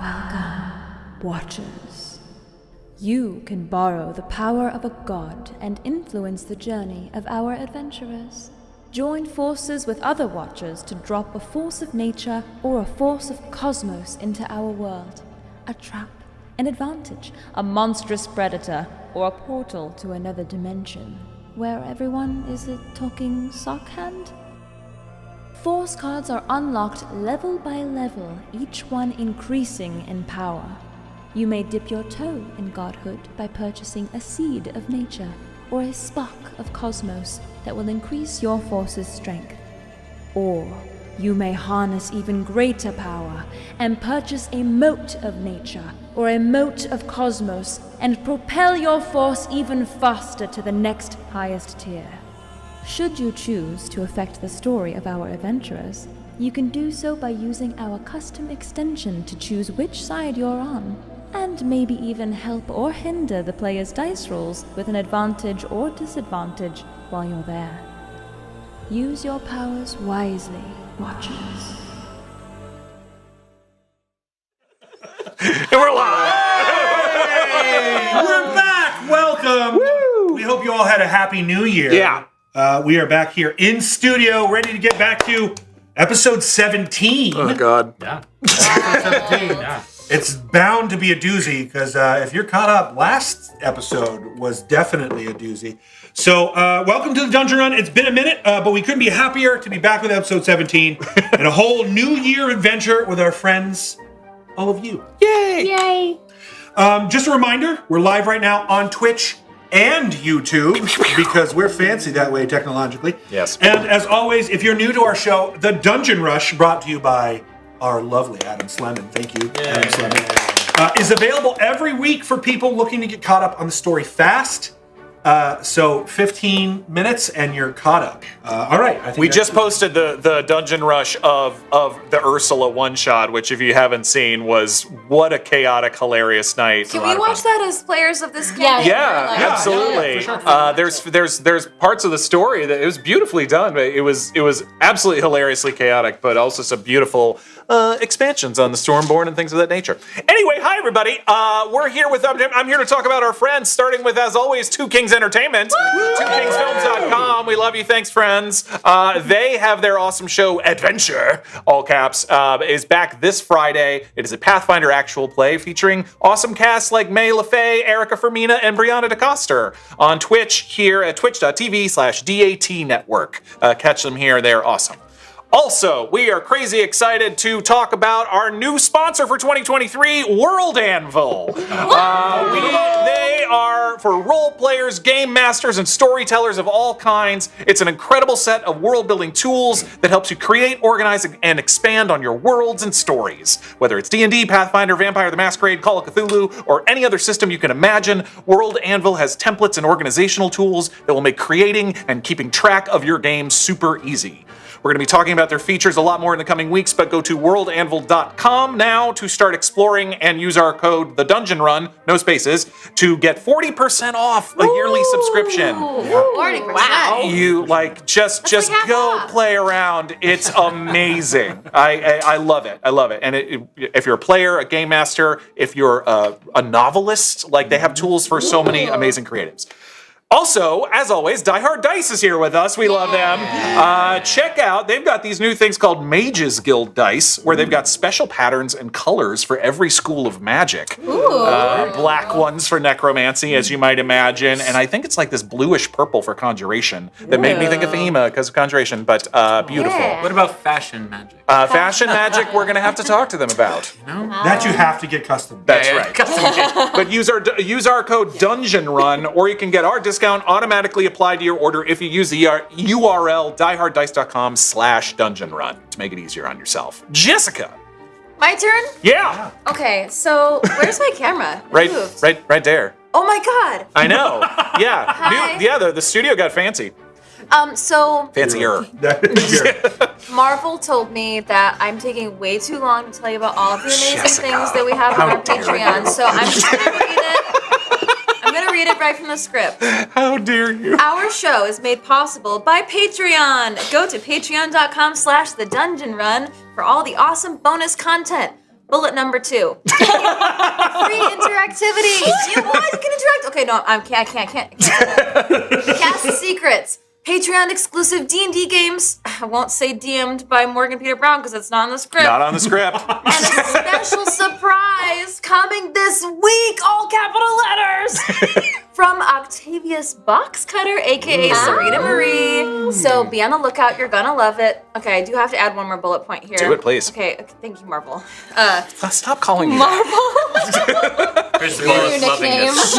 Welcome, Watchers. You can borrow the power of a god and influence the journey of our adventurers. Join forces with other Watchers to drop a force of nature or a force of cosmos into our world. A trap, an advantage, a monstrous predator, or a portal to another dimension, where everyone is a talking sock hand? Force cards are unlocked level by level, each one increasing in power. You may dip your toe in godhood by purchasing a seed of nature or a spark of cosmos that will increase your force's strength. Or you may harness even greater power and purchase a mote of nature or a mote of cosmos and propel your force even faster to the next highest tier. Should you choose to affect the story of our adventurers, you can do so by using our custom extension to choose which side you're on, and maybe even help or hinder the player's dice rolls with an advantage or disadvantage while you're there. Use your powers wisely, Watchers. And we're live! We're back! Welcome! Woo! We hope you all had a happy new year. Yeah. We are back here in studio, ready to get back to episode 17. Oh, God. Yeah. Episode 17, yeah. It's bound to be a doozy, because if you're caught up, last episode was definitely a doozy. So, welcome to the Dungeon Run. It's been a minute, but we couldn't be happier to be back with episode 17 and a whole new year adventure with our friends, all of you. Yay! Yay! Just a reminder, we're live right now on Twitch and YouTube, because we're fancy that way technologically. Yes. And as always, if you're new to our show, The Dungeon Rush, brought to you by our lovely Adam Slemon. Thank you, Adam Slemon. Is available every week for people looking to get caught up on the story fast. So 15 minutes and you're caught up. All right. I think We just posted the Dungeon Rush of the Ursula one-shot, which if you haven't seen was what a chaotic, hilarious night. Can we watch that as players of this game? Yeah, absolutely. There's parts of the story that it was beautifully done. It was absolutely hilariously chaotic, but also some beautiful expansions on the Stormborn and things of that nature. Anyway, hi everybody. We're here with I'm here to talk about our friends, starting with, as always, Two Kings Entertainment, twokingsfilms.com. We love you. Thanks, friends. They have their awesome show, Adventure, all caps, is back this Friday. It is a Pathfinder actual play featuring awesome casts like May LaFay, Erica Fermina, and Brianna DeCoster on Twitch here at twitch.tv/DAT Network. Catch them here. They're awesome. Also, we are crazy excited to talk about our new sponsor for 2023, World Anvil. They are for role players, game masters, and storytellers of all kinds. It's an incredible set of world-building tools that helps you create, organize, and expand on your worlds and stories. Whether it's D&D, Pathfinder, Vampire the Masquerade, Call of Cthulhu, or any other system you can imagine, World Anvil has templates and organizational tools that will make creating and keeping track of your game super easy. We're going to be talking about their features a lot more in the coming weeks, but go to worldanvil.com now to start exploring and use our code TheDungeonRun, no spaces, to get 40% off a yearly subscription. 40%. Wow. You just go play around. It's amazing. I love it. I love it. And if you're a player, a game master, if you're a novelist, they have tools for so many amazing creatives. Also, as always, Die Hard Dice is here with us. We love them. Check out, they've got these new things called Mages Guild Dice, where they've got special patterns and colors for every school of magic. Black ones for necromancy, as you might imagine, and I think it's like this bluish purple for conjuration that made me think of FEMA because of conjuration, but beautiful. Yeah. What about fashion magic? Fashion magic, we're going to have to talk to them about. That you have to get custom. That's Yeah, right. custom. But use our code Dungeon Run, or you can get our discount automatically applied to your order if you use the URL dieharddice.com/Dungeon Run to make it easier on yourself. Jessica. My turn? Yeah. Okay, so where's my camera? It Right moved. there. Oh my god. I know. Yeah. Hi. The studio got fancy. So Fancier. Marvel told me that I'm taking way too long to tell you about all of the amazing things that we have on our Patreon. So I'm just gonna read it. I'm gonna read it right from the script. How dare you? Our show is made possible by Patreon. Go to patreon.com/thedungeonrun for all the awesome bonus content. Bullet number 2. Free interactivity. You guys can interact. Okay, no, I can't. Cast Secrets. Patreon exclusive D&D games. I won't say DM'd by Morgan Peter Brown because it's not on the script. Not on the script. And a special surprise coming this week, all capital letters, from Octavius Boxcutter, aka Surena Marie. So be on the lookout. You're gonna love it. Okay, I do have to add one more bullet point here. Do it, please. Okay, thank you, Marvel. Stop calling me Cristobal is loving this.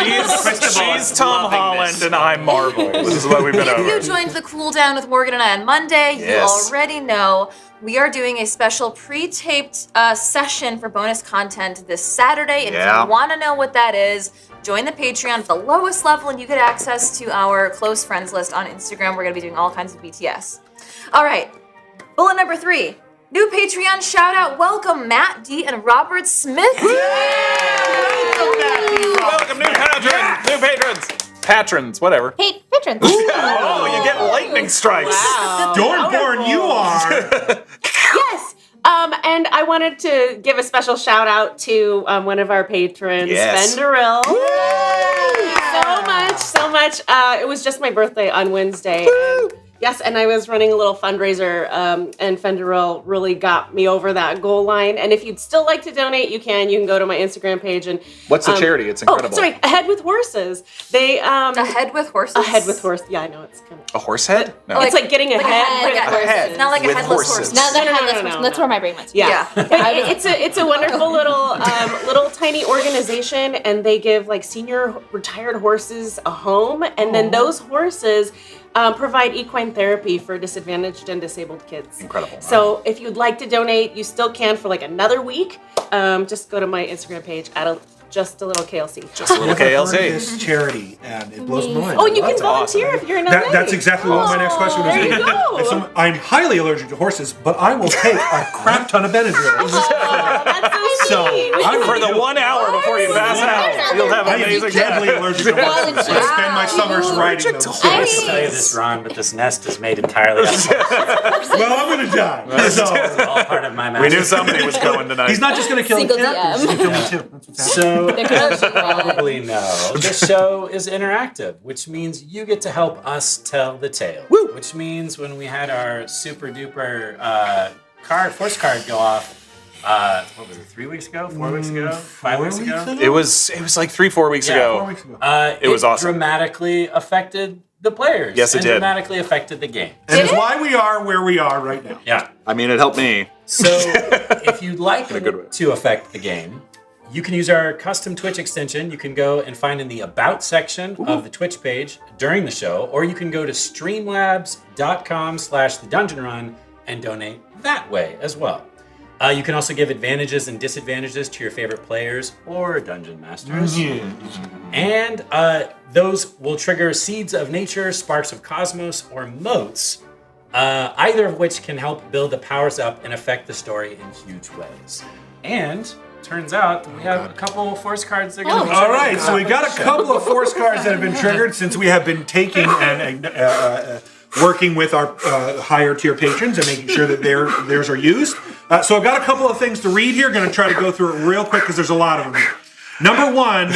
She's Tom Holland and I'm Marvel. This is what we've been If over. you joined the cool down with Morgan and I on Monday, you already know we are doing a special pre-taped session for bonus content this Saturday. And if you want to know what that is, join the Patreon at the lowest level and you get access to our close friends list on Instagram. We're going to be doing all kinds of BTS. All right, bullet number 3. New Patreon shout out. Welcome Matt D and Robert Smith. Welcome, new patrons. Patrons, whatever. Patrons. Oh, you get lightning strikes. Wow. Stormborn, you are. Yes. And I wanted to give a special shout out to one of our patrons, Fenderil. So much. It was just my birthday on Wednesday. And yes, and I was running a little fundraiser, and Fenderil really got me over that goal line. And if you'd still like to donate, you can. You can go to my Instagram page and. What's the charity? It's incredible. Oh, sorry, Ahead with Horses. They A head with horses? A head with horses. Yeah, I know it's kind of. A horse head? No. It's like getting a head. Like a head. It's not like a with headless horses. horse. Not that No. headless. That's where my brain went. Yeah. But it's a wonderful little tiny organization, and they give like senior retired horses a home, and then those horses provide equine therapy for disadvantaged and disabled kids. Incredible. So if you'd like to donate, you still can for like another week. Just go to my Instagram page, just a little KLC. Just a little Never heard of KLC. this charity, and it blows my mind. Oh, and you can That's volunteer awesome. if you're in LA. That's exactly what my next question was. there you go. If I'm highly allergic to horses, but I will take a crap ton of Benadryl. That's So I'm For the 1 hour before you pass out, you'll have I am amazing deadly allergic to horses. I spend my summers riding them. to So, I hate to tell you this, Ron, but this nest is made entirely out of horses. well, I'm gonna die. So, It's all part of my We knew master. somebody was going tonight. he's not just gonna kill Single the cat, he's gonna kill me too. That's what's happening. So, as you probably know, this show is interactive, which means you get to help us tell the tale. Woo! Which means when we had our super duper force card go off, what was it, 3 weeks ago, 4 weeks ago, 5 weeks ago? It was like 3-4 weeks ago. 4 weeks ago. It was awesome. Dramatically affected the players. Yes, it and did. dramatically affected the game. And it's why we are where we are right now. Yeah. I mean, it helped me. So if you'd like In a good way. to affect the game, you can use our custom Twitch extension. You can go and find in the About section of the Twitch page during the show, or you can go to streamlabs.com/thedungeonrun and donate that way as well. You can also give advantages and disadvantages to your favorite players or dungeon masters. And those will trigger Seeds of Nature, Sparks of Cosmos, or Motes, either of which can help build the powers up and affect the story in huge ways. And turns out we have a couple force cards that are going to be All right, so we got a couple of force cards that have been triggered since we have been taking and working with our higher tier patrons and making sure that theirs are used. So I've got a couple of things to read here. Going to try to go through it real quick because there's a lot of them here. Number one,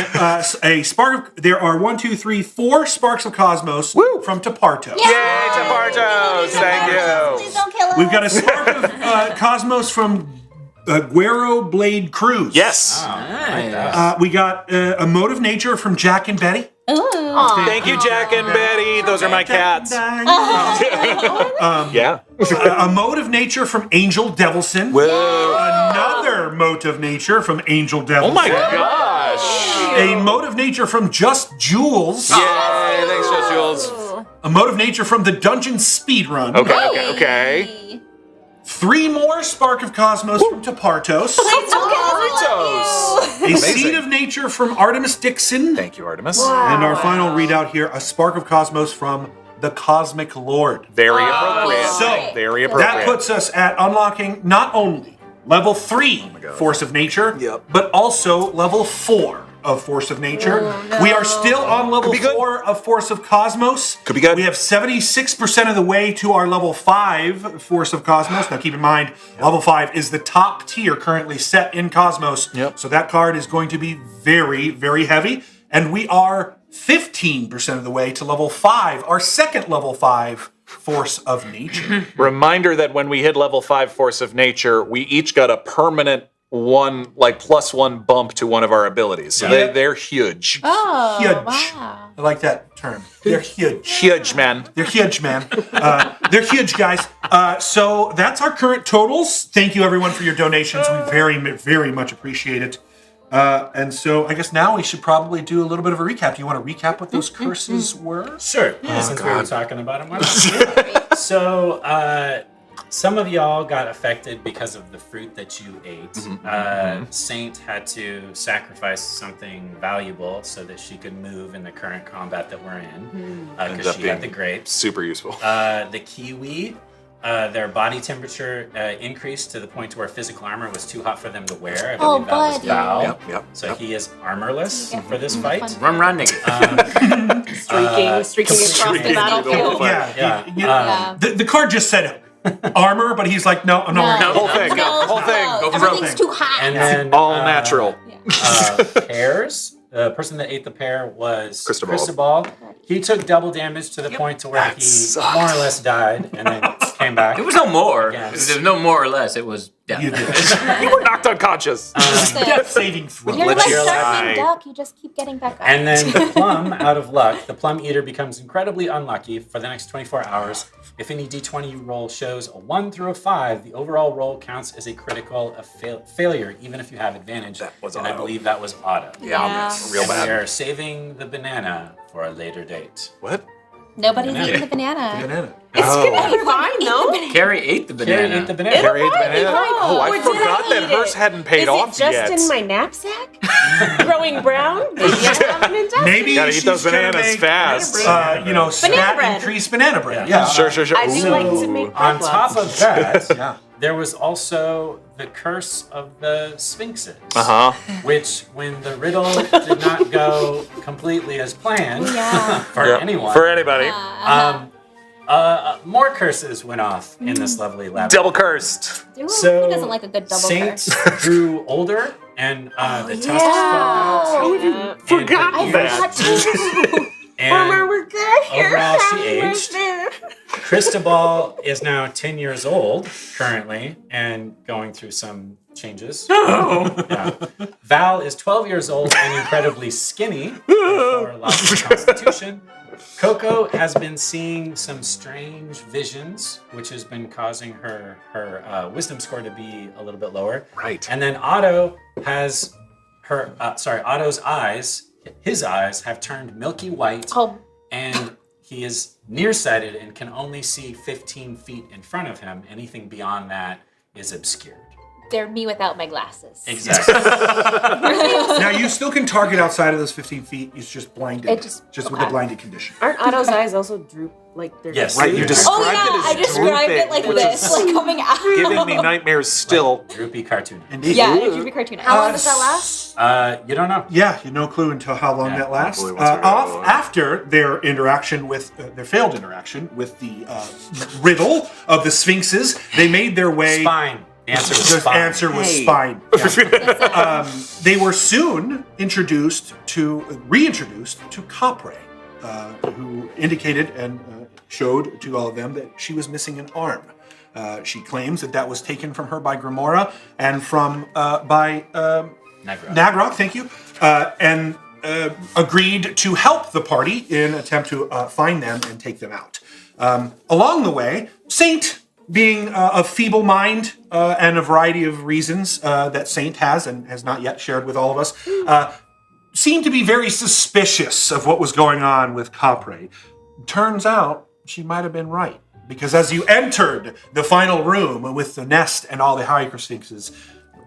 a spark. There are 4 sparks of cosmos from Taparto. Yay, Tapartos! Thank you. Please don't kill us. We've got a spark of cosmos from Guero Blade Cruz. Yes. We got a mode of nature from Kjack and Betty. Thank you, Jack and Betty. Those are my cats. Yeah. A mode of nature from Angel Devilson. Whoa. Another mode of nature from Angel Devilson. Oh my gosh. A mode of nature from Just Jules. Yay, thanks, Just Jules. A mode of nature from the Dungeon Speedrun. Okay. 3 more Spark of Cosmos from Tapartos. A Seed of Nature from Artemis Dixon. Thank you, Artemis. And our final readout here, a Spark of Cosmos from the Cosmic Lord. Very appropriate. So, very appropriate. That puts us at unlocking not only level 3 Force of Nature, but also level 4 of Force of Nature. We are still on level 4 of Force of Cosmos. Could be good. We have 76% of the way to our level 5 Force of Cosmos. Now keep in mind, level 5 is the top tier currently set in Cosmos. Yep. So that card is going to be very, very heavy. And we are 15% of the way to level 5, our second level 5 Force of Nature. Reminder that when we hit level 5 Force of Nature, we each got a permanent +1 bump to one of our abilities. So they're huge. Oh, Huge. wow. I like that term. They're huge. Huge, man. They're huge, man. They're huge, guys. So that's our current totals. Thank you, everyone, for your donations. We very, very much appreciate it. And so I guess now we should probably do a little bit of a recap. Do you want to recap what those curses were? Sure. Since we were talking about them. So, some of y'all got affected because of the fruit that you ate. Saint had to sacrifice something valuable so that she could move in the current combat that we're in, because she had the grapes. Super useful. The kiwi, their body temperature increased to the point where physical armor was too hot for them to wear. I believe that was buddy. Val. Yep. So he is armorless for this fight. Run, nigga. Streaking across the battlefield. Yeah. The card just said armor, but he's like, no. Whole thing. Whole thing. No, everything's too hot. And then All natural. pears. The person that ate the pear was Cristobal. Cristobal. He took double damage to the point to where he more or less died, and then came back. It was no more. Yes. There's no more or less. It was death. You did. You were knocked unconscious. Death saving throw. You're Let like your surfing eye- duck. You just keep getting back up. And then the plum, out of luck, the plum eater becomes incredibly unlucky for the next 24 hours. If any d20 you roll shows a 1 through a 5, the overall roll counts as a critical failure, even if you have advantage. That was and I Otto. believe that was Otto. Yeah. Real And we bad. are saving the banana for a later date. What? Nobody's Banana. eating the banana. Banana. It's gonna be fine, though. Carrie ate the banana. Carrie ate the banana. Carrie ate the It'll banana? probably be Oh, I fine. Or did forgot I that eat hers it? hadn't paid off Is it yet. just in my knapsack? Growing brown? Maybe I haven't ingested. Maybe Gotta eat she's those gonna bananas make, fast. stat bread. increase banana bread. Yeah. Yeah. Sure. I do like to make On bread top lots. of that, Yeah. there was also the curse of the Sphinxes. Which, when the riddle did not go completely as planned for anyone, For anybody. more curses went off in this lovely labyrinth. Double cursed. Who So doesn't like a good double Saint curse? grew older, and the tusks fell out. How have you forgotten I forgot too. And we're good here. overall, she aged. Cristobal is now 10 years old currently and going through some changes. Yeah. Val is 12 years old and incredibly skinny, therefore lost her constitution. KoKo has been seeing some strange visions, which has been causing her wisdom score to be a little bit lower. Right. And then Otto has Otto's eyes, his eyes have turned milky white, and he is nearsighted and can only see 15 feet in front of him. Anything beyond that is obscured. They're me without my glasses. Exactly. Now you still can target outside of those 15 feet. It's just blinded. It just- with the blinded condition. Aren't Otto's eyes also droop like they're Yes. Right, you described Oh yeah, I it as described it like drooping, this, like coming out. giving me nightmares still. Droopy cartoon. Indeed. Yeah, it should be cartoon. How long does that last? You don't know. Yeah, you no clue until how long that lasts. hopefully once we're Off over. after their interaction with their failed interaction with the riddle of the Sphinxes, they made their way. Spine. The answer was The spine. answer was spine. Yeah. They were soon reintroduced to Capre, who indicated and showed to all of them that she was missing an arm. She claims that was taken from her by Grimora and by Nagrok, thank you, and agreed to help the party in an attempt to find them and take them out. Along the way, Saint, being of feeble mind and a variety of reasons that Saint has and has not yet shared with all of us, seemed to be very suspicious of what was going on with Capre. Turns out she might have been right, because as you entered the final room with the nest and all the Hypersphinxes,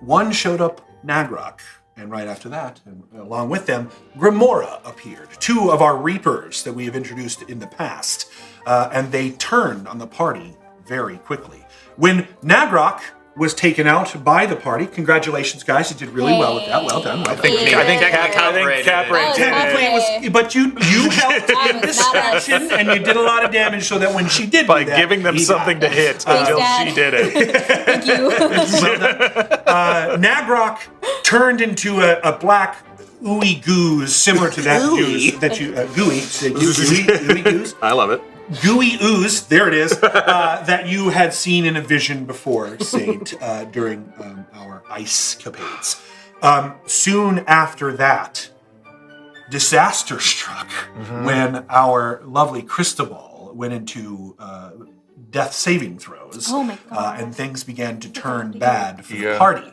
one showed up Nagrok, and right after that, and along with them, Grimora appeared, two of our Reapers that we have introduced in the past, and they turned on the party very quickly. When Nagrok was taken out by the party. Congratulations, guys! You did really well with that. Well done. Well done. I think Cap rated. Technically, it was, but you helped in distraction, and you did a lot of damage so that when she did By do that, giving them he something to died. hit Thanks, until Dad. she did it. Thank you. Nagrok turned into a black ooey goose, similar to that ooze that you gooey goose. I love it. Gooey ooze, there it is, that you had seen in a vision before, Saint, during our ice capades. Soon after that, disaster struck when our lovely Cristobal went into death saving throws. Oh my God. And things began to turn bad for the party.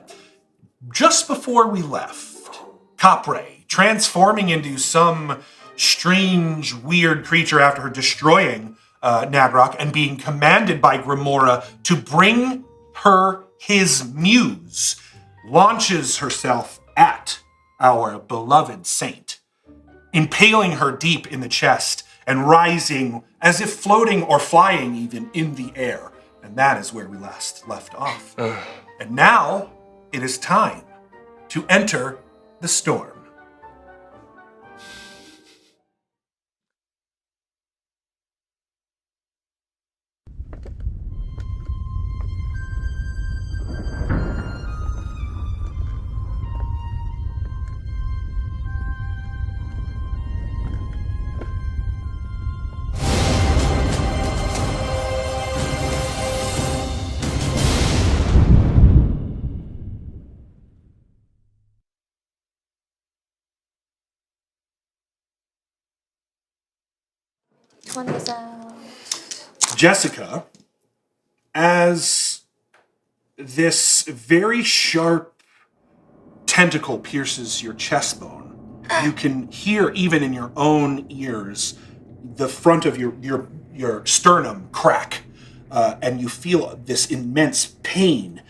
Just before we left, Cartwright, transforming into some strange, weird creature after her destroying Nagrok and being commanded by Grimora to bring her his muse, launches herself at our beloved Saint, impaling her deep in the chest and rising as if floating or flying even in the air. And that is where we last left off. And now it is time to enter the storm. One was out. Jessica, as this very sharp tentacle pierces your chest bone, you can hear even in your own ears the front of your sternum crack, and you feel this immense pain.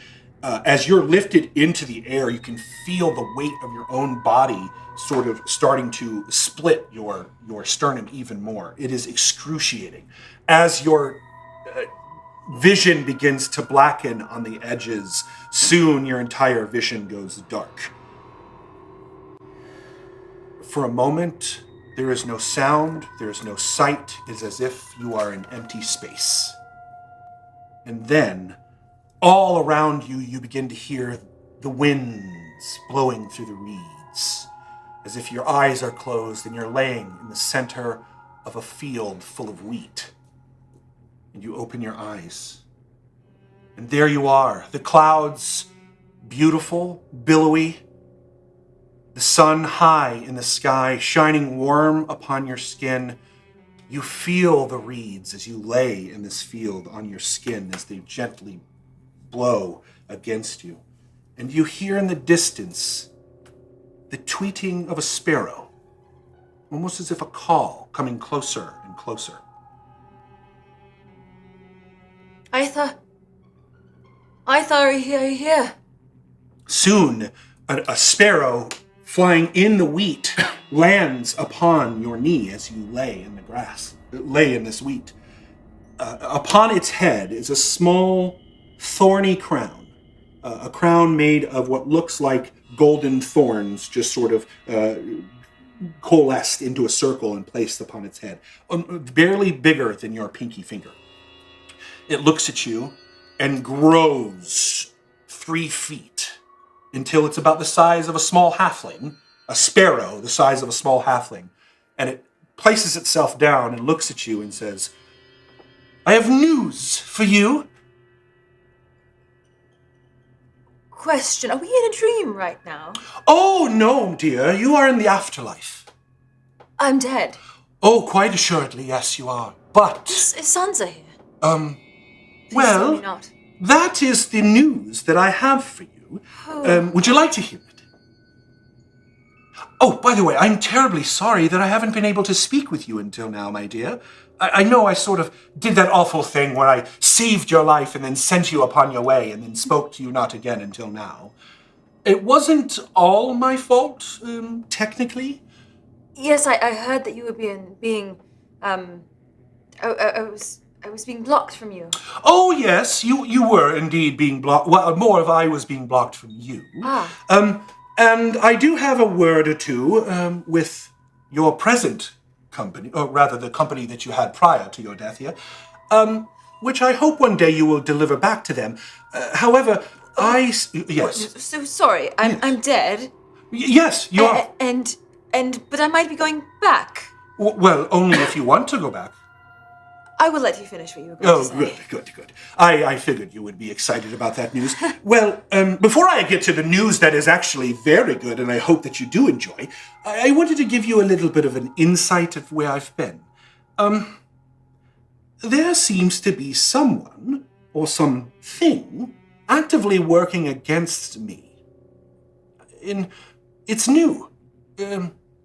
As you're lifted into the air, you can feel the weight of your own body sort of starting to split your sternum even more. It is excruciating. As your vision begins to blacken on the edges, soon your entire vision goes dark. For a moment, there is no sound, there is no sight. It is as if you are in empty space. And then, all around you, you begin to hear the winds blowing through the reeds, as if your eyes are closed and you're laying in the center of a field full of wheat. And you open your eyes. And there you are, the clouds, beautiful, billowy, the sun high in the sky, shining warm upon your skin. You feel the reeds as you lay in this field on your skin as they gently blow against you. And you hear in the distance the tweeting of a sparrow, almost as if a call coming closer and closer. Are you here? Soon, a sparrow flying in the wheat lands upon your knee as you lay in the grass, lay in this wheat. Upon its head is a small, thorny crown, a crown made of what looks like golden thorns, just sort of coalesced into a circle and placed upon its head, barely bigger than your pinky finger. It looks at you and grows 3 feet until it's about the size of a small halfling, a sparrow the size of a small halfling, and it places itself down and looks at you and says, "I have news for you." Question, are we in a dream right now? Oh, no, dear, you are in the afterlife. I'm dead. Oh, quite assuredly, yes, you are. But, Is Sansa here? Please tell well, me not. that is the news that I have for you. Would you like to hear it? Oh, by the way, I'm terribly sorry that I haven't been able to speak with you until now, my dear. I know I sort of did that awful thing where I saved your life and then sent you upon your way and then spoke to you not again until now. It wasn't all my fault, technically. Yes, I heard that you were being I was being blocked from you. Oh, yes, you were indeed being blocked. Well, more if I was being blocked from you. And I do have a word or two with your present company, or rather the company that you had prior to your death here, which I hope one day you will deliver back to them. However, yes. So sorry, I'm dead. Yes, you are. But I might be going back. Well, only if you want to go back. I will let you finish what you were going to say. Good. I figured you would be excited about that news. Well, before I get to the news that is actually very good, and I hope that you do enjoy, I wanted to give you a little bit of an insight of where I've been. There seems to be someone, or something, actively working against me. It's new.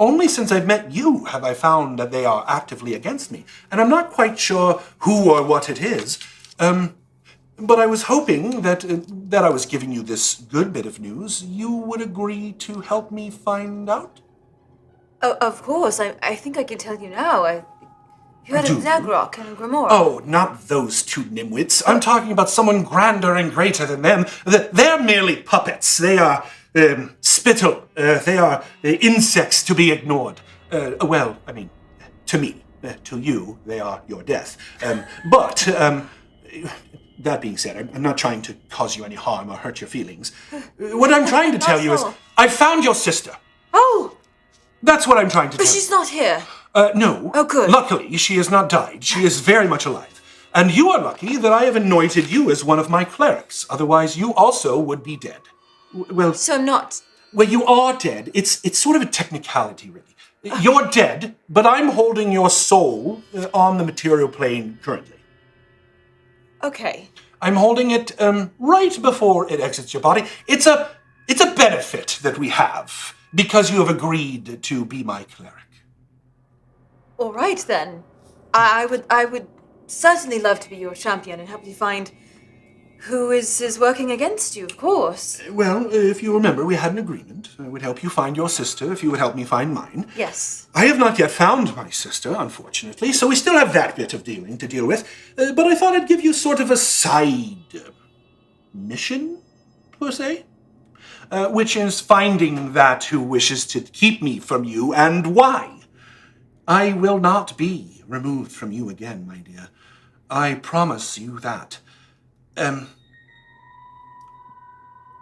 Only since I've met you have I found that they are actively against me, and I'm not quite sure who or what it is. But I was hoping that I was giving you this good bit of news. You would agree to help me find out? Of course, I think I can tell you now. You heard of Nagrok and Grimoire? Oh, not those two nimwits. I'm talking about someone grander and greater than them. They're merely puppets. They are spittle. They are insects to be ignored. Well, I mean, to me. To you, they are your death. But that being said, I'm not trying to cause you any harm or hurt your feelings. What I'm trying to tell you is, I found your sister. Oh! That's what I'm trying to tell you. But she's not here. No. Oh, good. Luckily, she has not died. She is very much alive. And you are lucky that I have anointed you as one of my clerics. Otherwise, you also would be dead. Well, so I'm not. Well, you are dead. It's sort of a technicality, really. You're dead, but I'm holding your soul on the material plane currently. Okay. I'm holding it right before it exits your body. It's a benefit that we have because you have agreed to be my cleric. All right then. I would certainly love to be your champion and help you find who is working against you, of course. Well, if you remember, we had an agreement. I would help you find your sister if you would help me find mine. Yes. I have not yet found my sister, unfortunately, so we still have that bit of dealing to deal with. But I thought I'd give you sort of a side mission, per se. Which is finding that who wishes to keep me from you and why. I will not be removed from you again, my dear. I promise you that.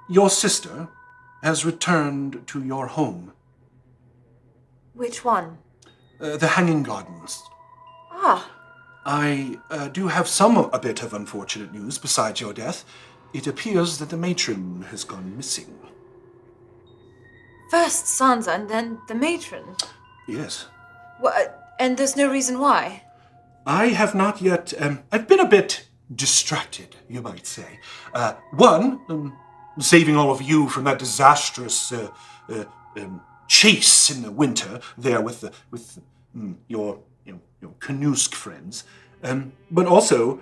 Your sister has returned to your home. Which one? The Hanging Gardens. Ah. I do have a bit of unfortunate news besides your death. It appears that the matron has gone missing. First Sansa and then the matron? Yes. And there's no reason why? I have not yet... I've been a bit distracted, you might say. One, saving all of you from that disastrous chase in the winter there with your Canusk friends. But also...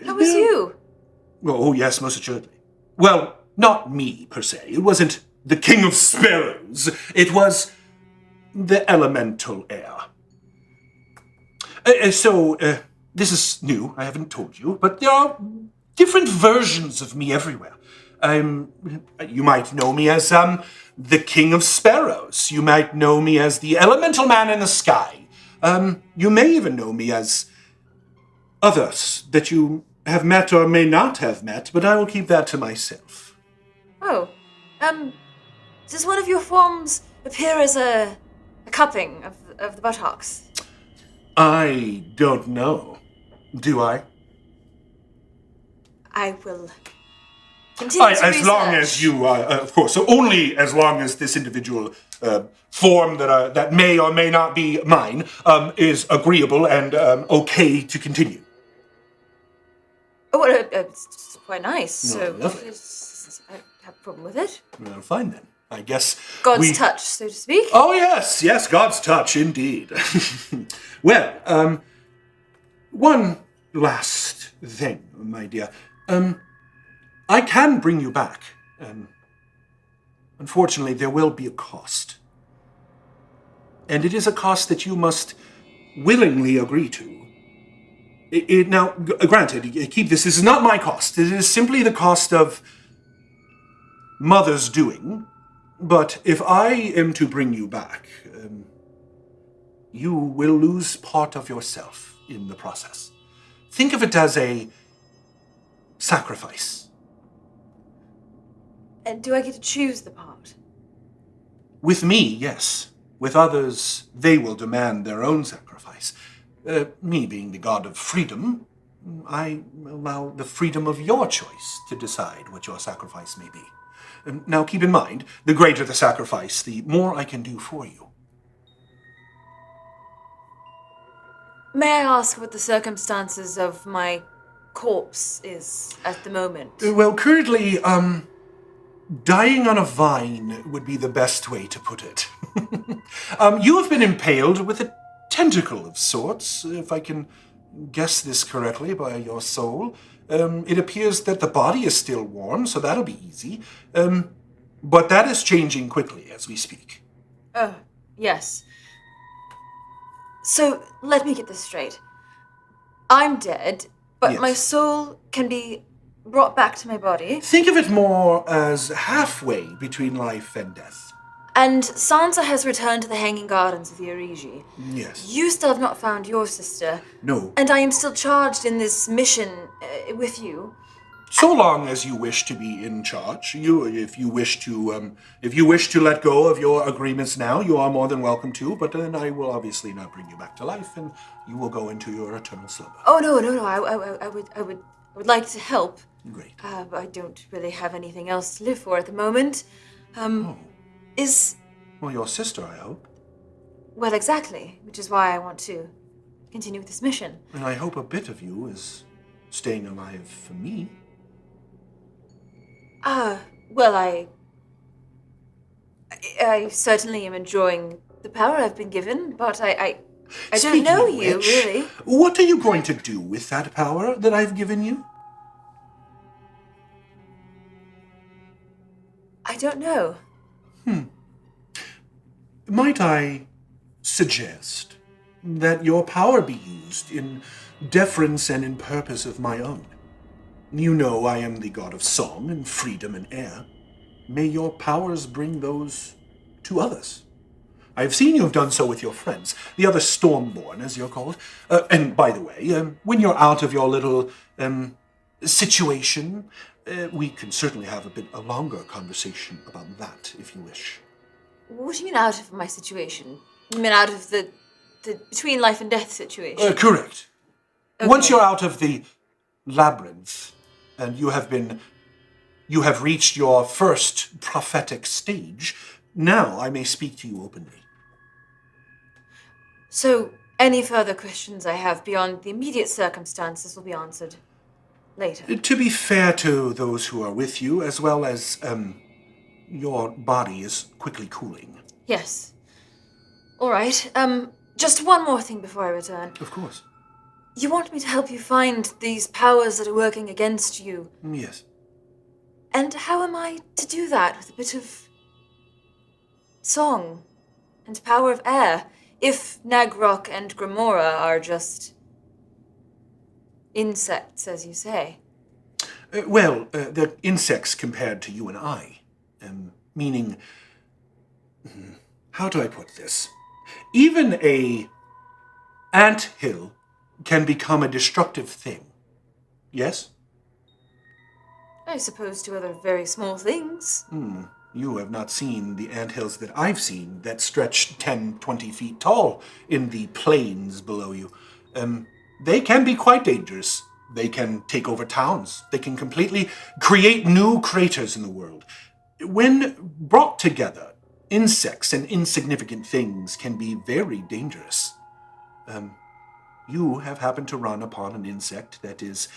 How was you? Oh, yes, most assuredly. Well, not me, per se. It wasn't the King of Sparrows. It was the elemental air. This is new, I haven't told you, but there are different versions of me everywhere. You might know me as the King of Sparrows. You might know me as the elemental man in the sky. You may even know me as others that you have met or may not have met, but I will keep that to myself. Oh, does one of your forms appear as a cupping of the buttocks? I don't know. Do I? I will continue to as long as you are, of course. So only as long as this individual form that may or may not be mine is agreeable and okay to continue. Oh, well, it's quite nice. No, so lovely. I don't have a problem with it. Well, fine then. I guess God's touch, so to speak. Oh, yes, God's touch, indeed. Well, one last thing, my dear. I can bring you back. Unfortunately, there will be a cost. And it is a cost that you must willingly agree to. Now, granted, keep this. This is not my cost. It is simply the cost of Mother's doing. But if I am to bring you back, you will lose part of yourself in the process. Think of it as a sacrifice. And do I get to choose the part? With me, yes. With others, they will demand their own sacrifice. Me being the god of freedom, I allow the freedom of your choice to decide what your sacrifice may be. Now, keep in mind, the greater the sacrifice, the more I can do for you. May I ask what the circumstances of my corpse is at the moment? Well, currently, dying on a vine would be the best way to put it. You have been impaled with a tentacle of sorts, if I can guess this correctly, by your soul. It appears that the body is still warm, so that'll be easy. But that is changing quickly as we speak. Oh, yes. So, let me get this straight. I'm dead, but Yes. my soul can be brought back to my body. Think of it more as halfway between life and death. And Sansa has returned to the Hanging Gardens of the Irijji. Yes. You still have not found your sister. No. And I am still charged in this mission with you. So long as you wish to be in charge, if you wish to let go of your agreements now, you are more than welcome to. But then I will obviously not bring you back to life, and you will go into your eternal slumber. Oh no! I would like to help. Great. But I don't really have anything else to live for at the moment. Well, your sister, I hope. Well, exactly, which is why I want to continue with this mission. And I hope a bit of you is staying alive for me. Well, I certainly am enjoying the power I've been given, but I don't Speaking know of you, which, really. What are you going to do with that power that I've given you? I don't know. Might I suggest that your power be used in deference and in purpose of my own? You know I am the god of song and freedom and air. May your powers bring those to others. I have seen you have done so with your friends, the other Stormborn, as you're called. And by the way, when you're out of your little situation, we can certainly have a longer conversation about that, if you wish. What do you mean out of my situation? You mean out of the between life and death situation? Correct. Okay. Once you're out of the Labyrinth, and you have reached your first prophetic stage, now I may speak to you openly. So, any further questions I have beyond the immediate circumstances will be answered later. To be fair to those who are with you, as well as, your body is quickly cooling. Yes. All right. Just one more thing before I return. Of course. You want me to help you find these powers that are working against you. Yes. And how am I to do that with a bit of song and power of air, if Nagrok and Grimora are just insects, as you say? They're insects compared to you and I. Meaning, how do I put this? Even a anthill can become a destructive thing. Yes? I suppose to other very small things. You have not seen the anthills that I've seen that stretch 10, 20 feet tall in the plains below you. They can be quite dangerous. They can take over towns. They can completely create new craters in the world. When brought together, insects and insignificant things can be very dangerous. You have happened to run upon an insect that is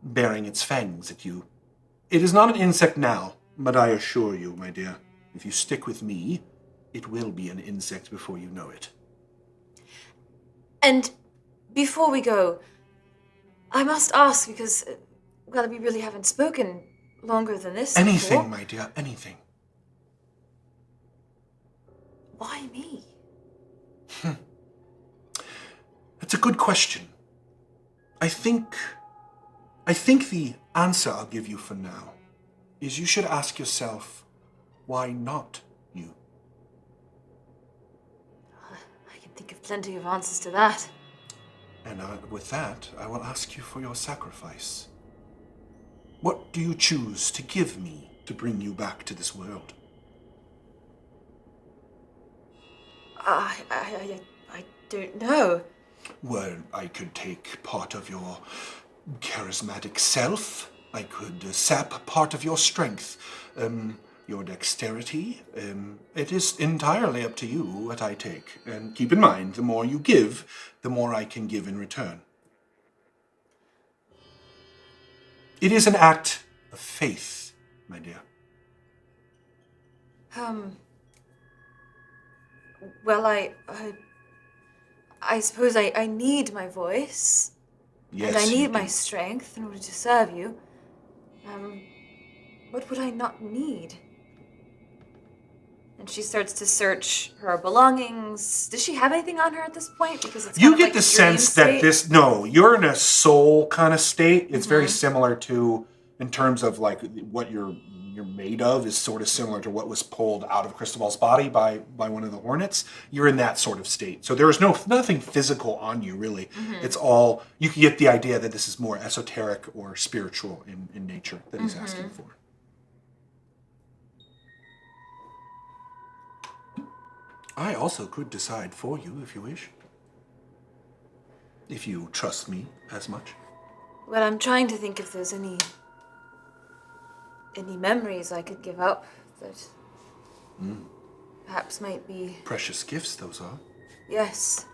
bearing its fangs at you. It is not an insect now, but I assure you, my dear, if you stick with me, it will be an insect before you know it. And before we go, I must ask, because, well, we really haven't spoken longer than this Anything, before. my dear, anything. Why me? That's a good question. I think the answer I'll give you for now is you should ask yourself, why not you? I can think of plenty of answers to that. And with that, I will ask you for your sacrifice. What do you choose to give me to bring you back to this world? I don't know. Well, I could take part of your charismatic self. I could sap part of your strength, your dexterity. It is entirely up to you what I take. And keep in mind, the more you give, the more I can give in return. It is an act of faith, my dear. Well, I suppose I need my voice. Yes, and I you need do. my strength in order to serve you. What would I not need? And she starts to search her belongings. Does she have anything on her at this point? Because it's You kind of get like the a dream sense that state. you're in a soul kind of state. It's very similar to, in terms of like what you're made of is sort of similar to what was pulled out of Cristobal's body by one of the hornets. You're in that sort of state. So there is nothing physical on you really. It's all, you can get the idea that this is more esoteric or spiritual in nature that he's asking for. I also could decide for you if you wish. If you trust me as much. Well, I'm trying to think if there's any memories I could give up that perhaps might be... Precious gifts, those are. Yes.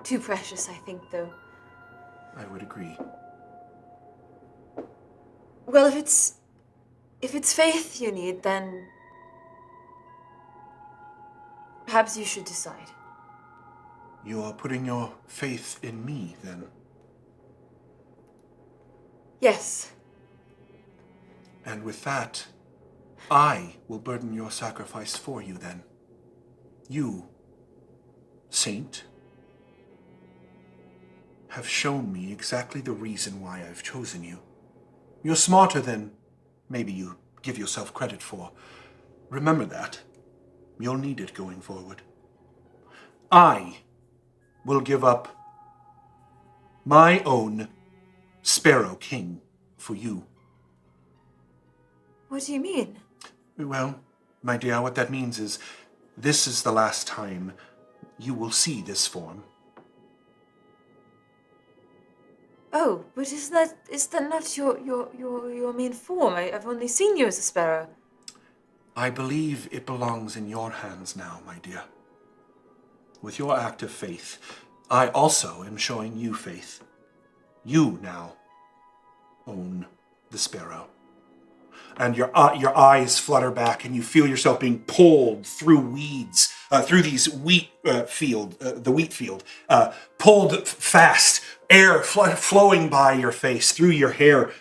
Too precious, I think, though. I would agree. Well, if it's faith you need, then perhaps you should decide. You are putting your faith in me, then. Yes. And with that, I will burden your sacrifice for you, then. You, Saint, have shown me exactly the reason why I've chosen you. You're smarter than maybe you give yourself credit for. Remember that. You'll need it going forward. I will give up my own Sparrow King for you. What do you mean? Well, my dear, what that means is this is the last time you will see this form. Oh, but is that not your main form? I've only seen you as a sparrow. I believe it belongs in your hands now, my dear. With your act of faith, I also am showing you faith. You now own the sparrow. And your eyes flutter back, and you feel yourself being pulled through weeds, through these wheat field, pulled fast, air flowing by your face, through your hair.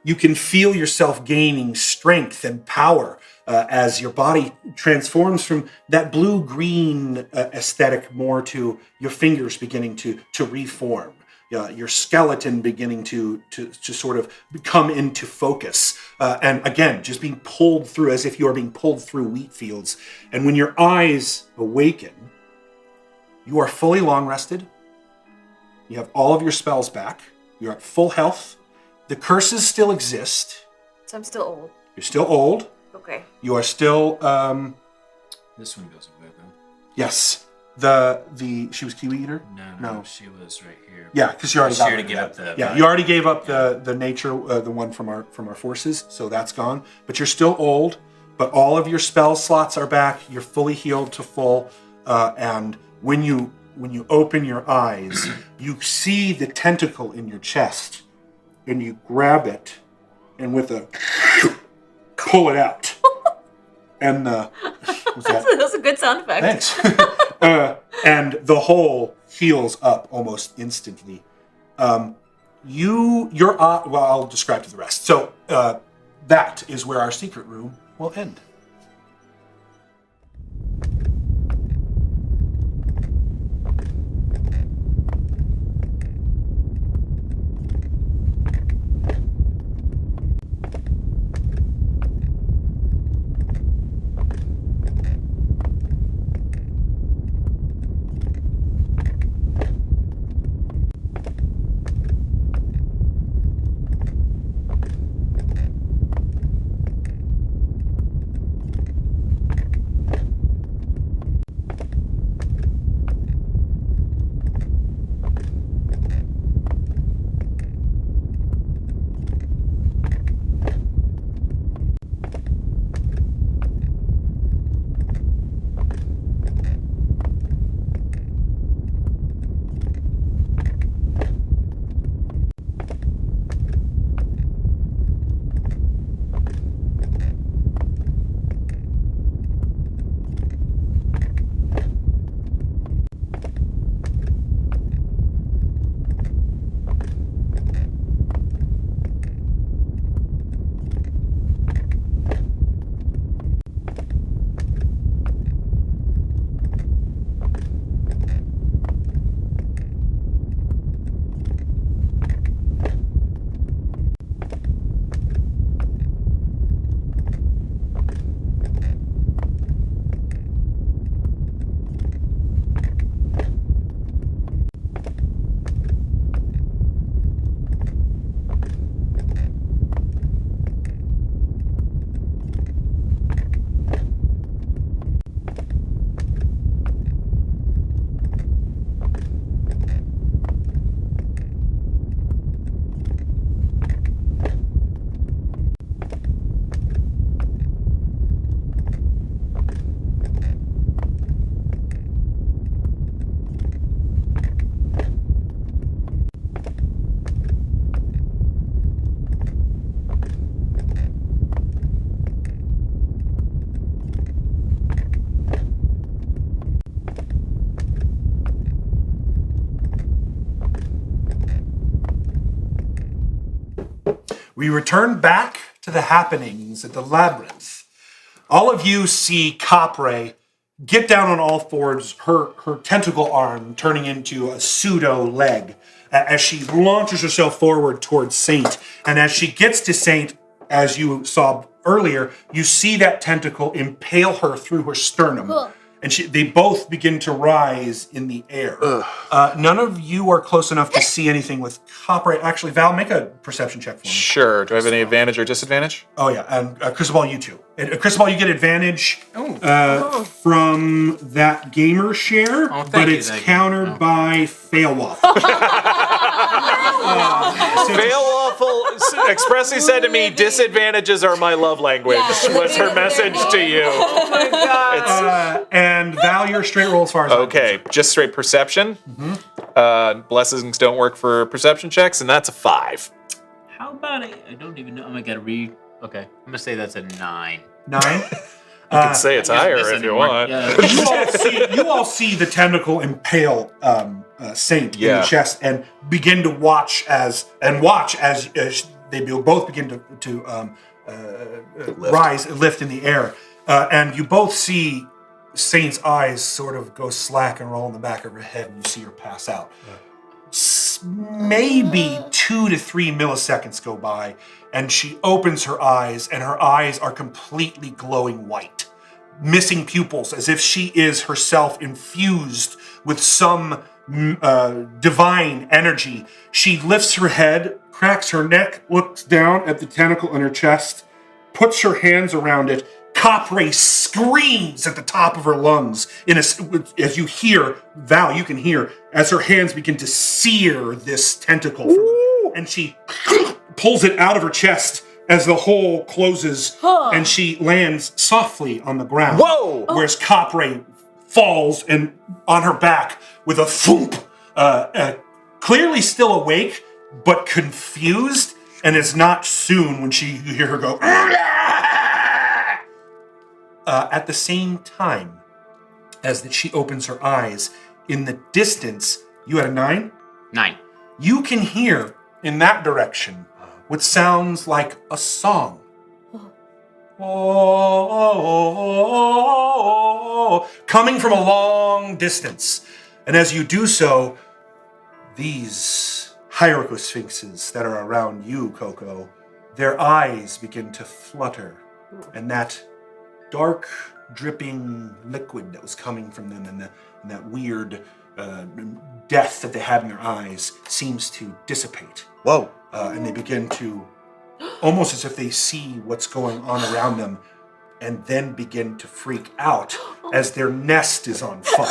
You can feel yourself gaining strength and power as your body transforms from that blue-green aesthetic more to your fingers beginning to reform. Your skeleton beginning to sort of come into focus. And again, just being pulled through as if you are being pulled through wheat fields. And when your eyes awaken, you are fully long rested. You have all of your spells back. You're at full health. The curses still exist. So I'm still old. You're still old. Okay. You are still, This one goes away though. yes. She was Kiwi Eater? No, she was right here. Yeah, because you already She got already rid gave of up that. the Yeah, you already gave up the nature, the one from our forces, so that's gone. But you're still old. But all of your spell slots are back. You're fully healed to full. And when you open your eyes, you see the tentacle in your chest, and you grab it, and with a pull it out. And was that? That was a good sound effect. Thanks. And the hole heals up almost instantly. Well, I'll describe to the rest. So that is where our secret room will end. we return back to the happenings at the Labyrinth. All of you see Capre get down on all fours, her tentacle arm turning into a pseudo leg as she launches herself forward towards Saint. And as she gets to Saint, as you saw earlier, you see that tentacle impale her through her sternum. Cool. And they both begin to rise in the air. None of you are close enough to see anything with Capre. Actually, Val, make a perception check for me. Sure. Do I have any advantage or disadvantage? Oh, yeah. And Cristobal, you too. And, Cristobal, you get advantage from that gamer share, thank but you, it's thank you. countered by Failwaffle. Failwaffle expressly said to me, disadvantages are my love language, was her message to you. And Val, you're straight roll as far as I'm Okay, just straight perception. Blessings don't work for perception checks, and that's a 5. How about it? I don't even know. I'm gonna read. Okay, I'm gonna say that's a 9. 9. You can say it's higher This if you anymore. want. Yeah. You all see the tentacle impale Saint in Yeah. the chest and begin to watch as they both begin to lift in the air, and you both see Saint's eyes sort of go slack and roll in the back of her head, and you see her pass out. Maybe 2 to 3 milliseconds go by, and she opens her eyes, and her eyes are completely glowing white, missing pupils, as if she is herself infused with some divine energy. She lifts her head, cracks her neck, looks down at the tentacle in her chest, puts her hands around it. Capre screams at the top of her lungs as you hear, Val, you can hear, as her hands begin to sear this tentacle. And she pulls it out of her chest as the hole closes, and she lands softly on the ground. Whoa! Whereas Capre falls and on her back with a thump, clearly still awake, but confused, and it's not soon when you hear her go, at the same time as she opens her eyes, in the distance, you had a 9? 9. You can hear in that direction what sounds like a song. Coming from a long distance. And as you do so, these hieroglyphs that are around you, KoKo, their eyes begin to flutter. And that dark, dripping liquid that was coming from them and that weird death that they had in their eyes seems to dissipate. Whoa. And they begin to, almost as if they see what's going on around them, and then begin to freak out as their nest is on fire.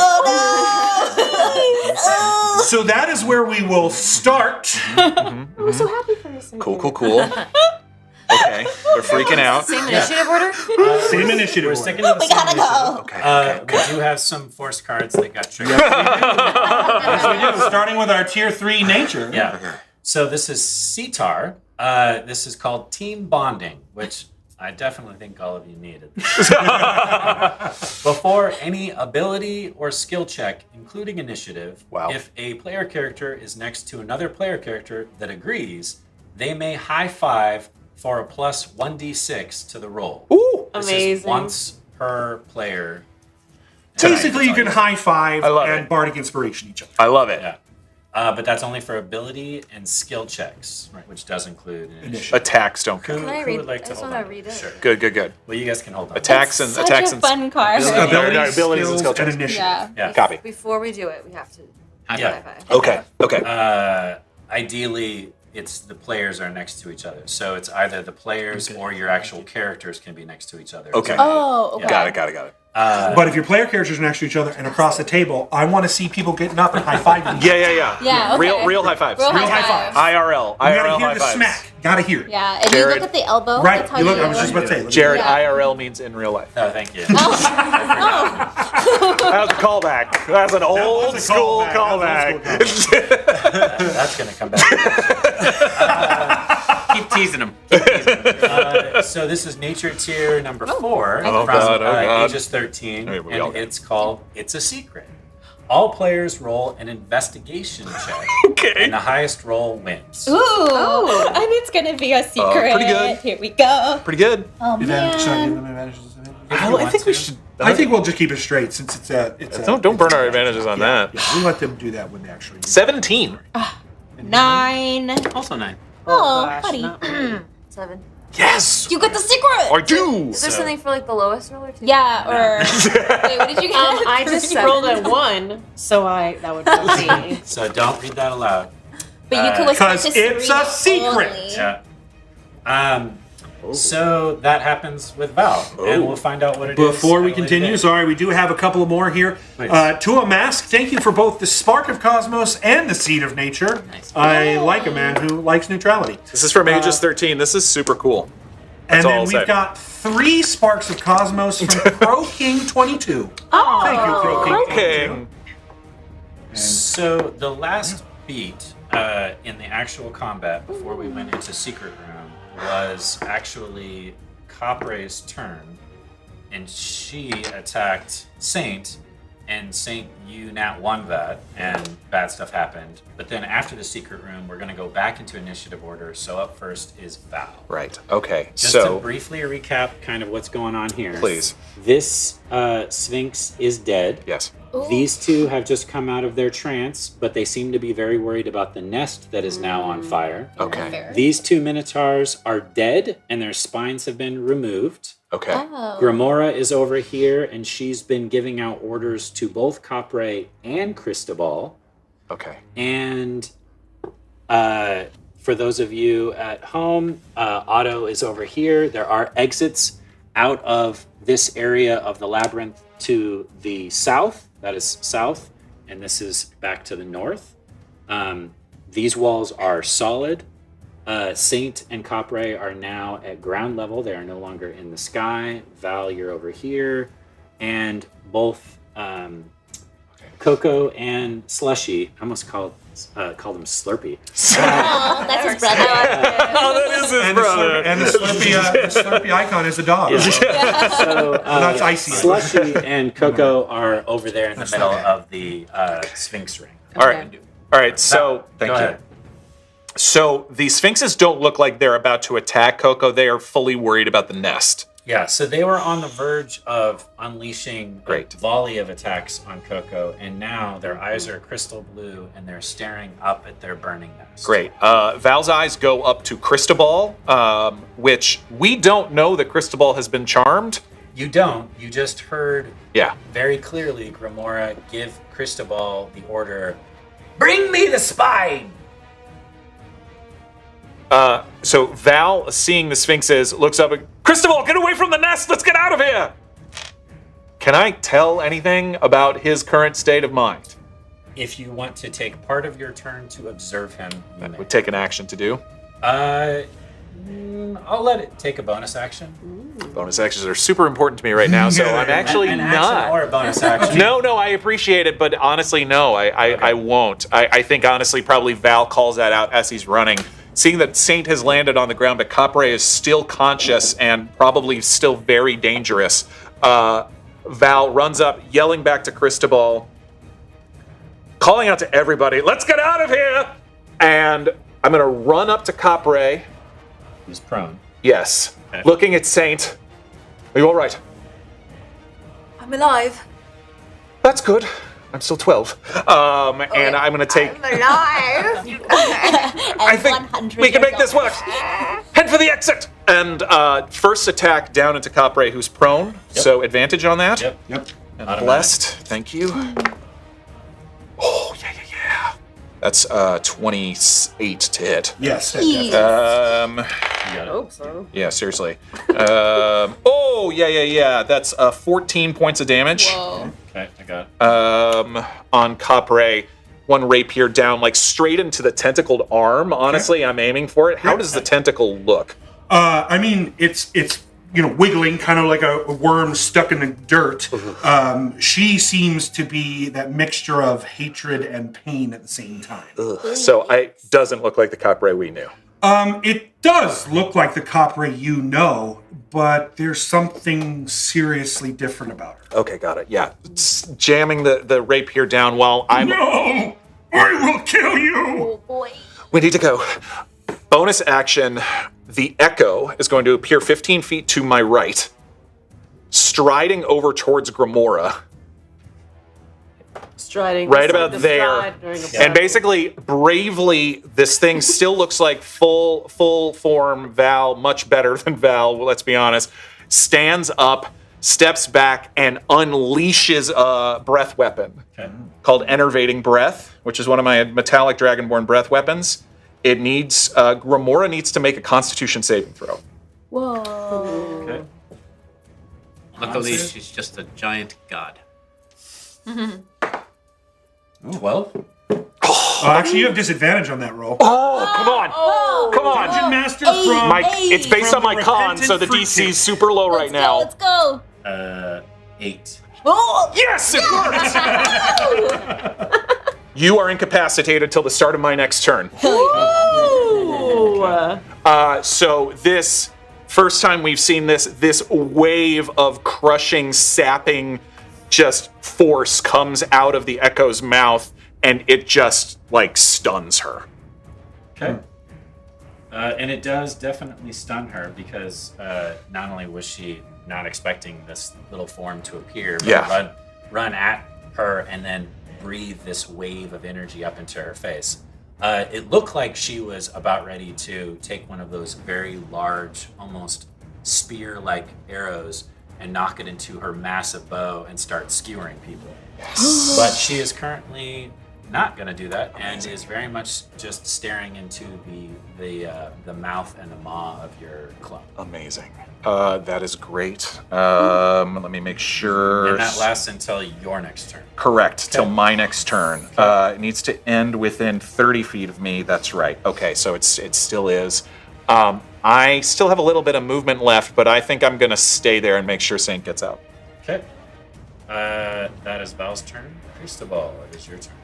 So that is where we will start. I'm so happy for this. Cool. Okay, they're freaking out. Same initiative order? Same initiative. We're order. sticking to the same initiative. Okay. We do have some force cards that got triggered. Yes, we do. Starting with our tier 3 nature. Yeah. So this is CTAR. This is called Team Bonding, which I definitely think all of you needed. Before any ability or skill check, including initiative, if a player character is next to another player character that agrees, they may high five for a plus 1d6 to the roll. Ooh! This Amazing. is once per player. Basically, you can high five love and it. bardic inspiration each other. I love it. Yeah. But that's only for ability and skill checks, which does include initiative. Attacks don't Who, count. Can I who read? would like I to just hold want on? to read it. Sure. Good. Well, you guys can hold on. Attacks and Such attacks a and fun card. Abilities, abilities and skill skills, and checks. initiative. Yeah. Copy. Before we do it, we have to Yeah. high five. Okay. Ideally, it's the players are next to each other. So it's either the players or your actual characters can be next to each other. Okay. Oh, okay. Got it. But if your player characters are next to each other and across the table, I want to see people getting up and high-fiving. Yeah. Yeah, okay. Real high fives. Real Real high high fives. IRL. You gotta IRL hear high the fives. smack. Gotta hear it. Yeah, and Jared. you look at the elbow. Right. That's how You look. you I was just about to say. Jared, Yeah. IRL means in real life. Oh, thank you. That was a callback. That's an old was a school callback. callback. That's going to come back. Keep teasing him. So this is nature tier number 4 Oh, from God. ages 13, Hey, we and all got it. it's called It's a Secret. All players roll an investigation check. Okay. And the highest roll wins. Ooh, and it's gonna be a secret. Pretty good. Here we go. Pretty good. Oh man. Should I give them advantages? I think we should. I think we'll just keep it straight since it's a. Don't burn our advantages on that. Yeah, we let them do that when they actually. 17. 9. Also 9. Oh, gosh, buddy. not 7. Yes. You got the secret. I do. Is there something for like the lowest roller too? Yeah, or wait, what did you get? I just rolled a 1, so that would be. So don't read that aloud. But you can whisper to Because it's Surena a secret. only. Yeah. So that happens with Val, and we'll find out what it is. Before we at a later continue, date. sorry, we do have a couple more here. Please. To a Mask, thank you for both the Spark of Cosmos and the Seed of Nature. Nice. I like a man who likes neutrality. This is from Aegis 13. This is super cool. And all then I'll we've say. got 3 Sparks of Cosmos from Crow King 22. Oh, Thank you, Crow King. Okay. 22. So the last beat in the actual combat before we went into Secret Room was actually Capre's turn, and she attacked Saint, and Saint you nat 1 that, and bad stuff happened. But then after the Secret Room, we're going to go back into initiative order. So up first is Val. Right. Okay. Just So to briefly recap kind of what's going on here. Please. This Sphinx is dead. yes. These two have just come out of their trance, but they seem to be very worried about the nest that is now on fire. Okay. fair. These 2 minotaurs are dead, and their spines have been removed. Okay. Oh. Grimora is over here, and she's been giving out orders to both Capre and Cristobal. Okay. And for those of you at home, Otto is over here. There are exits out of this area of the labyrinth to the south. That is south, and this is back to the north. These walls are solid. Saint and Capre are now at ground level. They are no longer in the sky. Val, you're over here. And both KoKo and Slushy, I almost called him Slurpee. Oh, that's his brother. Oh, that is his brother. And the Slurpee icon is a dog. So That's icy. Slushy and KoKo are over there in the middle of the Sphinx ring. All right. All right. So Go ahead. So the Sphinxes don't look like they're about to attack KoKo. They are fully worried about the nest. Yeah, so they were on the verge of unleashing Great. a volley of attacks on KoKo, and now their eyes are crystal blue, and they're staring up at their burning nest. Great. Val's eyes go up to Cristobal, which we don't know that Cristobal has been charmed. You don't. You just heard Yeah. very clearly Grimora give Cristobal the order, "Bring me the spine!" So Val, seeing the Sphinxes, looks up and, Cristobal, get away from the nest! Let's get out of here! Can I tell anything about his current state of mind? If you want to take part of your turn to observe him, you That may. would take an action to do. I'll let it take a bonus action. Bonus actions are super important to me right now, so I'm actually An not. action or a bonus action. No, I appreciate it, but honestly, no, I won't. I think, honestly, probably Val calls that out as he's running. Seeing that Saint has landed on the ground, but Capre is still conscious and probably still very dangerous, Val runs up, yelling back to Cristobal, calling out to everybody, let's get out of here! And I'm going to run up to Capre. He's prone. Yes. Okay. Looking at Saint. Are you all right? I'm alive. That's good. I'm still 12. And I'm going to take... I'm alive. I think we can make this work. Head for the exit. And first attack down into Capre, who's prone. So advantage on that. Yep. Yep. And Automatic. blessed. Thank you. Oh, yeah. That's 28 to hit. Yes. Jeez. You got it. Hope so. Yeah, seriously. Oh, yeah. That's 14 points of damage. Whoa. Okay, I got it. On Capre. One rapier down, like straight into the tentacled arm. Honestly, I'm aiming for it. How does the tentacle look? I mean, it's wiggling, kind of like a worm stuck in the dirt. She seems to be that mixture of hatred and pain at the same time. So it doesn't look like the Capre we knew. It does look like the Cartwright you know, but there's something seriously different about her. Okay, got it. Yeah. Jamming the rapier down while I'm... No! I will kill you! Oh boy. We need to go. Bonus action, the Echo is going to appear 15 feet to my right, striding over towards Grimora. Striding. Right just like about the there. stride during a And battle. basically, bravely, this thing still looks like full form Val, much better than Val, well, let's be honest, stands up, steps back, and unleashes a breath weapon called Enervating Breath, which is one of my metallic Dragonborn breath weapons. It needs, Grimora needs to make a Constitution saving throw. Whoa. Okay. Luckily, she's just a giant god. 12? Actually, you have disadvantage on that roll. Oh, come on! Come on! Dungeon Master from... It's based on my con, so the DC is super low right now. Let's go. 8. Oh, Yes, it worked! You are incapacitated till the start of my next turn. Ooh. So this, first time we've seen this wave of crushing, sapping, just force comes out of the Echo's mouth, and it just, like, stuns her. Okay. And it does definitely stun her because not only was she not expecting this little form to appear, but run at her and then breathe this wave of energy up into her face. It looked like she was about ready to take one of those very large, almost spear-like arrows and knock it into her massive bow and start skewering people. Yes. But she is currently not going to do that and is very much just staring into the mouth and the maw of your club. Amazing. That is great. Let me make sure. And that lasts until your next turn. Correct, till my next turn. It needs to end within 30 feet of me. That's right. Okay, so it still is. I still have a little bit of movement left, but I think I'm going to stay there and make sure Saint gets out. Okay. That is Val's turn. Cristobal, it is your turn.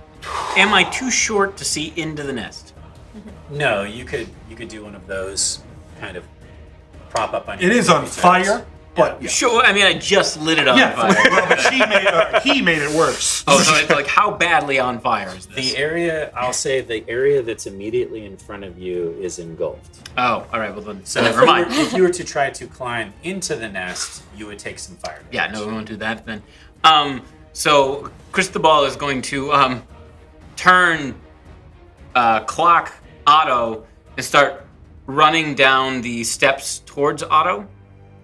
Am I too short to see into the nest? No, you could do one of those kind of prop up on It is on fire, but... Yeah. Sure. I mean, I just lit it on fire. Well, but he made it worse. Oh, so it's like, how badly on fire is this? The area, I'll say the area that's immediately in front of you is engulfed. Oh, all right. Well, then, so never mind. If you were to try to climb into the nest, you would take some fire damage. Yeah, no, we won't do that then. So Cristobal is going to turn clock Otto and start running down the steps towards Otto.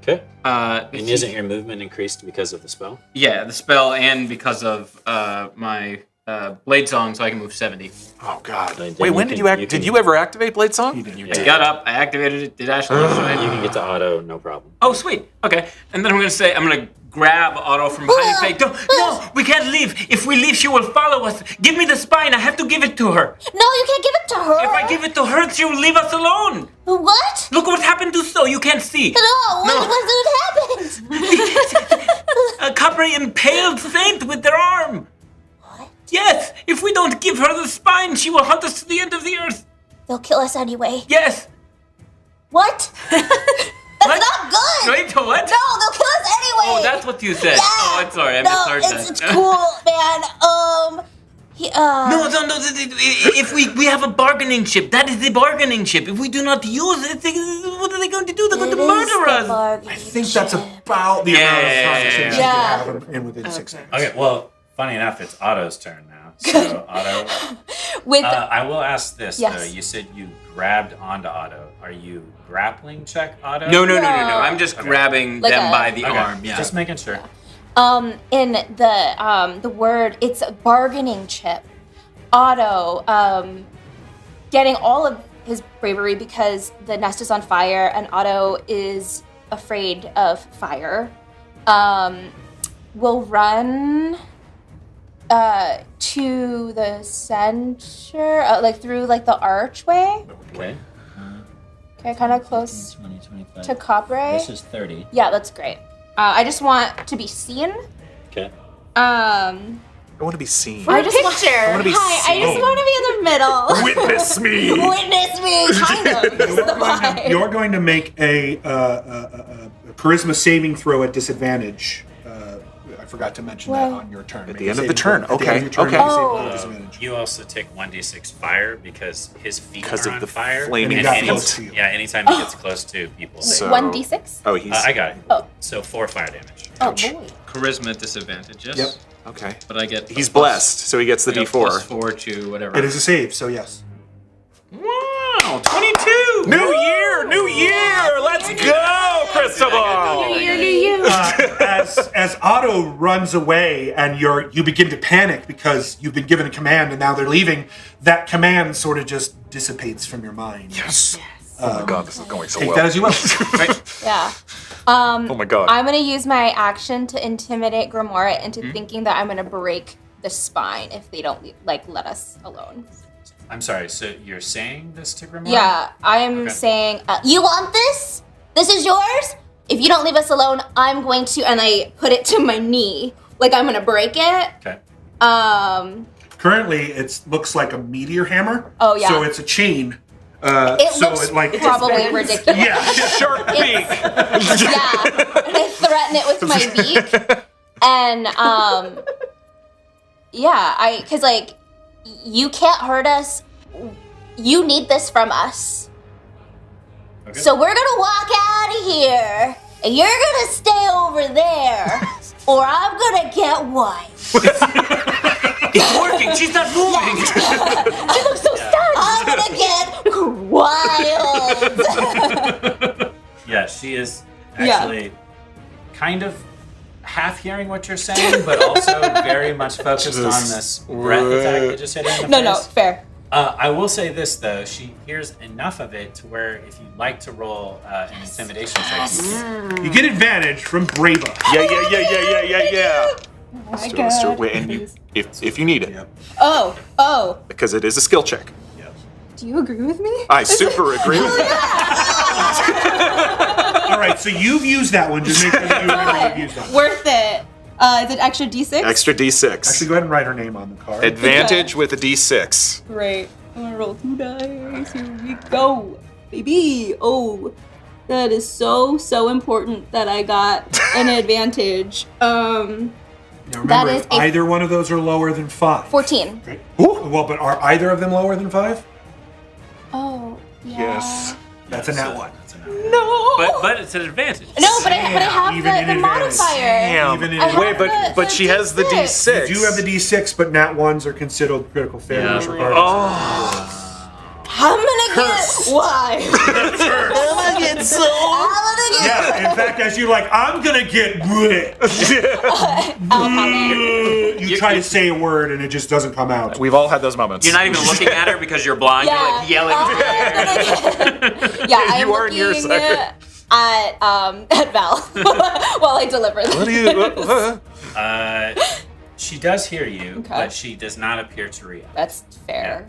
Okay. And isn't your movement increased because of the spell? Yeah, the spell and because of my Blade Song, so I can move 70. Oh, God. Then Wait, when did you act? Did you ever activate Blade Song? I got up, I activated it, did Ashley join? You can get to Otto, no problem. Oh, sweet. Okay. And then I'm going to grab Otto from behind and say, no, we can't leave. If we leave, she will follow us. Give me the spine. I have to give it to her. no, you can't give it to her. If I give it to her, she will leave us alone. What? Look what happened to So. You can't see. No, what happened? Capri impaled Saint with their arm. What? Yes. If we don't give her the spine, she will hunt us to the end of the earth. They'll kill us anyway. Yes. What? That's not good. Wait, what? No, they'll kill us anyway. Oh, that's what you said. Yeah. Oh, I'm sorry. I misheard that. It's cool, man. No. If we have a bargaining chip, that is the bargaining chip. If we do not use it, what are they going to do? They're going to murder us. I think that's about the amount of conversation you can have in within 6 seconds. Okay, well, funny enough, it's Otto's turn now. So, Otto, With I will ask this, Yes. though. You said you grabbed onto Otto. Are you grappling check Otto? No. I'm just grabbing Like them a- by the Okay, arm. Yeah. Just making sure. in the word, it's a bargaining chip. Otto, getting all of his bravery because the nest is on fire and Otto is afraid of fire, will run to the center, like through like the archway. Okay. Okay, kind of close 20, 25. to Cartwright. This is 30. Yeah, that's great. I just want to be seen. Okay. I want to be seen. I just want picture. I want to be Hi, I just seen. want to be in the middle. Witness me. Witness me, kind of. This is the vibe. You're going to make a charisma saving throw at disadvantage. I forgot to mention that on your turn. At Make the a end of the saving turn. throw. At the end of your turn, Okay. make a saving Oh. throw at disadvantage. You also take 1d6 fire because his feet Because are of on the fire. flaming And he got feet. close to you. Yeah, anytime he gets close to people. So- 1d6? Oh, he's I got it. Oh. So 4 fire damage. Oh, boy. Charisma disadvantage, yes? Yep. okay. But I get. He's a plus- blessed, so he gets the I get D4. +4 to whatever. It is a save, so yes. Wow, 22! New year, new year. Let's go, Cristobal. You're you. As Otto runs away and you begin to panic because you've been given a command and now they're leaving, that command sort of just dissipates from your mind. Yes. Oh my God, this is going so Take well. that as you will. Yeah. Oh my God. I'm going to use my action to intimidate Grimoire into thinking that I'm going to break the spine if they don't, let us alone. I'm sorry, so you're saying this to Grimoire? Yeah, I'm Okay. saying, you want this? This is yours? If you don't leave us alone, I'm going to, and I put it to my knee. Like, I'm going to break it. Okay. Currently, it looks like a meteor hammer. Oh, yeah. So it's a chain. It so looks it like probably ridiculous. Yeah. Shark beak. Yeah, and I threaten it with my beak. And, yeah, because, you can't hurt us. You need this from us. Okay. So we're gonna walk out of here, and you're gonna stay over there, or I'm gonna get white. It's working! She's not moving! She looks so stunned. I'm gonna get wild. Yeah, she is actually kind of half hearing what you're saying, but also very much focused on this breath attack that just hit her in the No, face. fair. I will say this, though. She hears enough of it to where if you'd like to roll an intimidation check, you can. You get advantage from Brava. Yeah. Oh my God. Wait, and if you need it, Oh, because it is a skill check. do you agree with me? I super agree with you. All right, so you've used that one. Just make sure that you remember you've used that one. Worth it. Is it extra D6? Extra D6. Actually, go ahead and write her name on the card. Advantage with a D6. Great. I'm gonna roll 2 dice. Here we go. Baby. Oh, that is so important that I got an advantage. Now remember, that is if a- either one of those are lower than 5. 14. Right? Ooh, well, but are either of them lower than 5? Oh, yeah. Yes. That's a nat 1. That's a nat. No. But it's an advantage. No, but I have Even in the advantage. modifier. Damn. Even in I have Wait, but she has the D6. You do have the D6, but nat 1s are considered critical failures. regardless. Oh. I'm gonna get why? I'm gonna get so. Yeah, in fact, as you're like, I'm gonna get you try to say a word and it just doesn't come out. We've all had those moments. You're not even looking at her because you're blind. You're like yelling. Yeah, I'm You are in your looking side. at Val while I deliver this. What do you? She does hear you, Okay. but she does not appear to react. That's fair.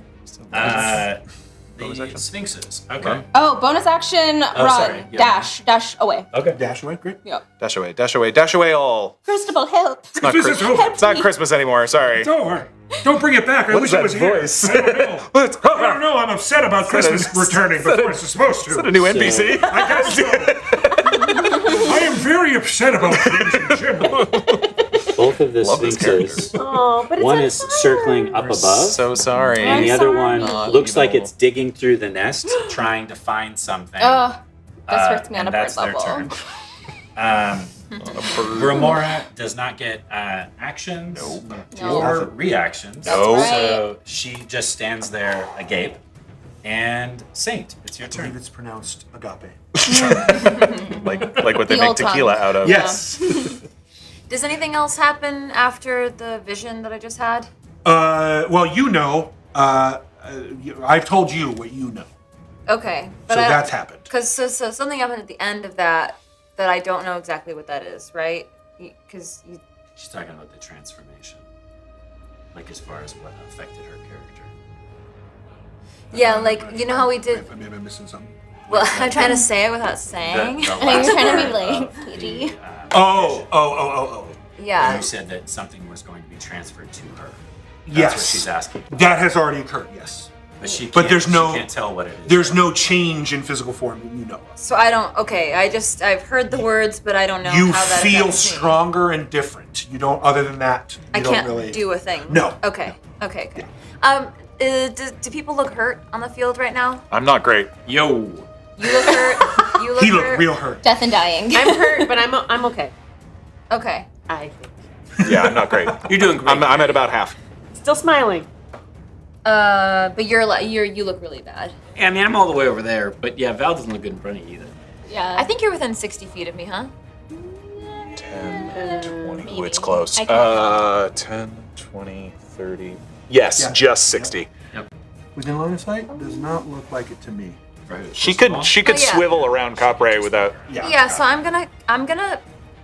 Bonus The action? Sphinxes. Okay. Oh, bonus action, run, sorry, yeah. dash away. Okay. Dash away, great. Yep. Dash away, dash away, dash away all. Cristobal, help. It's not, This is over. it's not Christmas anymore, sorry. It's over. Don't bring it back. I What wish is it that was voice? here. I don't know. What's- I don't know. I'm upset about Christmas returning before it's supposed Is that a to. new NPC? I guess so. I am very upset about things in general. Both of the Love this sphinxes. Oh, but it's One on is fire. circling up above, So sorry. and the I'm other sorry. one looks like evil. it's digging through the nest. Trying to find something. Oh, this hurts me on and a bird that's their level. turn. Remora does not get actions No. or reactions. No. That's So she just stands there agape. And Saint, it's your I believe turn. it's pronounced agape. like what they The make old tequila tongue. out of. Yes. Does anything else happen after the vision that I just had? Well, you know. I've told you what you know. Okay. So that's happened. Because so something happened at the end of that I don't know exactly what that is, right? Because you. She's talking about the transformation. Like as far as what affected her character. Yeah, like, you know how we did. Maybe I'm missing something. Well, I'm trying to say it without saying. The And you're last trying to be part like, of PG. the, Oh. Yeah. You said that something was going to be transferred to her. That's Yes. what she's asking. That has already occurred, yes. But she But there's she no- can't tell what it is. There's no change in physical form that you know of. So I don't. Okay, I've heard the words, but I don't know You how that feel affects me. stronger and different. You don't. Other than that, you I don't can't really do a thing. No. Okay. Okay. Okay. Do people look hurt on the field right now? I'm not great. Yo. You look hurt. You look He hurt. looked real hurt. Death and dying. I'm hurt, but I'm okay. Okay. I think. Yeah, I'm not great. You're doing great. I'm at about half. Still smiling. But you look really bad. Yeah, I mean, I'm all the way over there, but yeah, Val doesn't look good in front of you either. Yeah. I think you're within 60 feet of me, huh? 10, 20. maybe. Oh, it's close. I can't 10, 20, 30. Yes, Yeah. just 60. Within line of sight, does not look like it to me. She could Oh, yeah. swivel around Cartwright without. Yeah. So I'm gonna